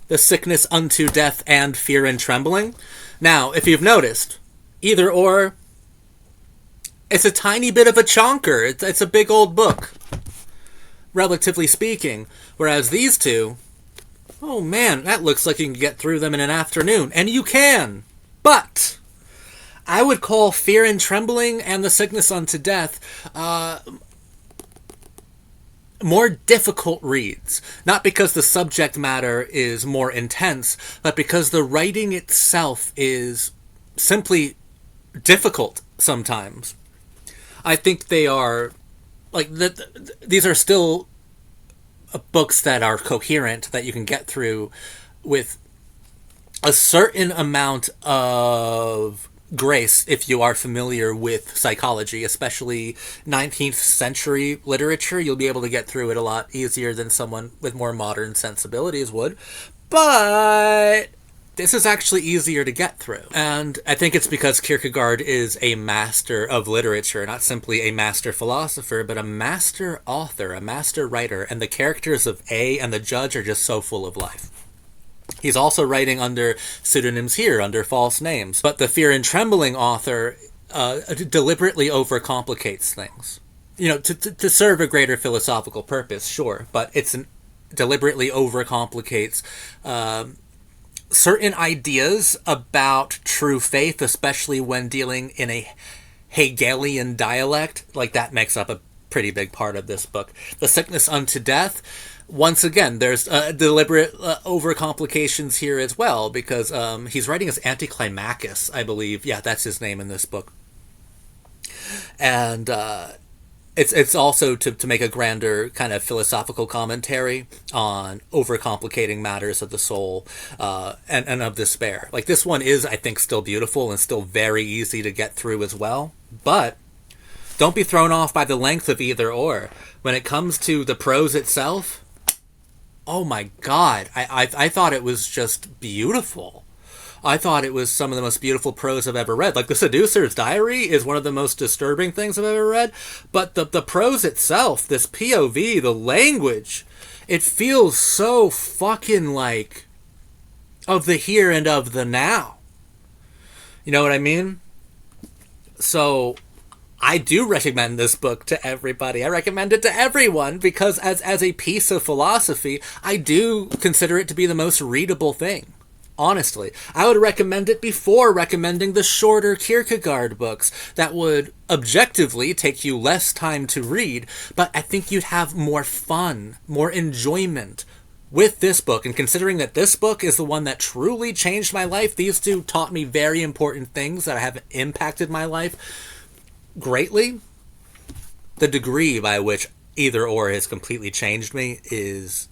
The Sickness Unto Death, and Fear and Trembling. Now, if you've noticed, Either or, it's a tiny bit of a chonker. It's a big old book, relatively speaking. Whereas these two, oh man, that looks like you can get through them in an afternoon. And you can! But I would call Fear and Trembling and The Sickness Unto Death more difficult reads. Not because the subject matter is more intense, but because the writing itself is simply difficult sometimes. I think they are, like, these are still books that are coherent, that you can get through with a certain amount of grace if you are familiar with psychology, especially 19th century literature. You'll be able to get through it a lot easier than someone with more modern sensibilities would. But this is actually easier to get through. And I think it's because Kierkegaard is a master of literature, not simply a master philosopher, but a master author, a master writer. And the characters of A and the judge are just so full of life. He's also writing under pseudonyms here, under false names. But the Fear and Trembling author deliberately overcomplicates things. You know, to serve a greater philosophical purpose, sure, but deliberately overcomplicates certain ideas about true faith, especially when dealing in a Hegelian dialect. Like, that makes up a pretty big part of this book. The Sickness Unto Death, once again, there's deliberate overcomplications here as well, because he's writing as Anticlimacus, I believe. Yeah, that's his name in this book. And it's also to make a grander kind of philosophical commentary on overcomplicating matters of the soul and of despair. Like, this one is, I think, still beautiful and still very easy to get through as well. But don't be thrown off by the length of Either or. When it comes to the prose itself, oh my god, I thought it was just beautiful. I thought it was some of the most beautiful prose I've ever read. Like, The Seducer's Diary is one of the most disturbing things I've ever read. But the prose itself, this POV, the language, it feels so fucking like of the here and of the now. You know what I mean? So I do recommend this book to everybody. I recommend it to everyone because as a piece of philosophy, I do consider it to be the most readable thing. Honestly, I would recommend it before recommending the shorter Kierkegaard books that would objectively take you less time to read, but I think you'd have more fun, more enjoyment with this book. And considering that this book is the one that truly changed my life, these two taught me very important things that have impacted my life greatly. The degree by which Either or has completely changed me is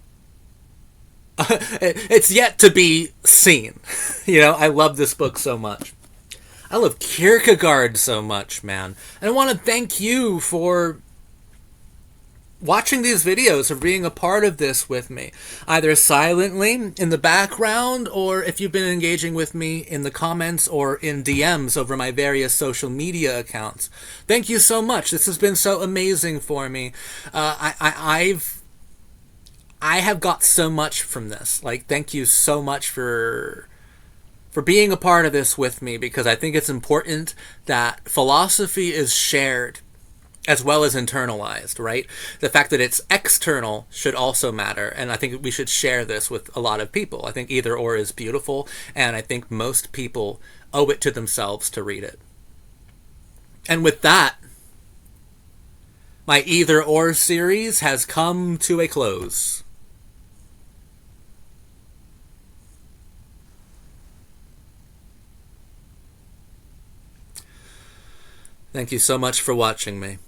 it's yet to be seen. You know, I love this book so much. I love Kierkegaard so much, man. And I want to thank you for watching these videos, for being a part of this with me, either silently in the background, or if you've been engaging with me in the comments or in DMs over my various social media accounts. Thank you so much. This has been so amazing for me. I have got so much from this. Like, thank you so much for being a part of this with me, because I think it's important that philosophy is shared as well as internalized, right? The fact that it's external should also matter, and I think we should share this with a lot of people. I think Either or is beautiful, and I think most people owe it to themselves to read it. And with that, my either or series has come to a close. Thank you so much for watching me.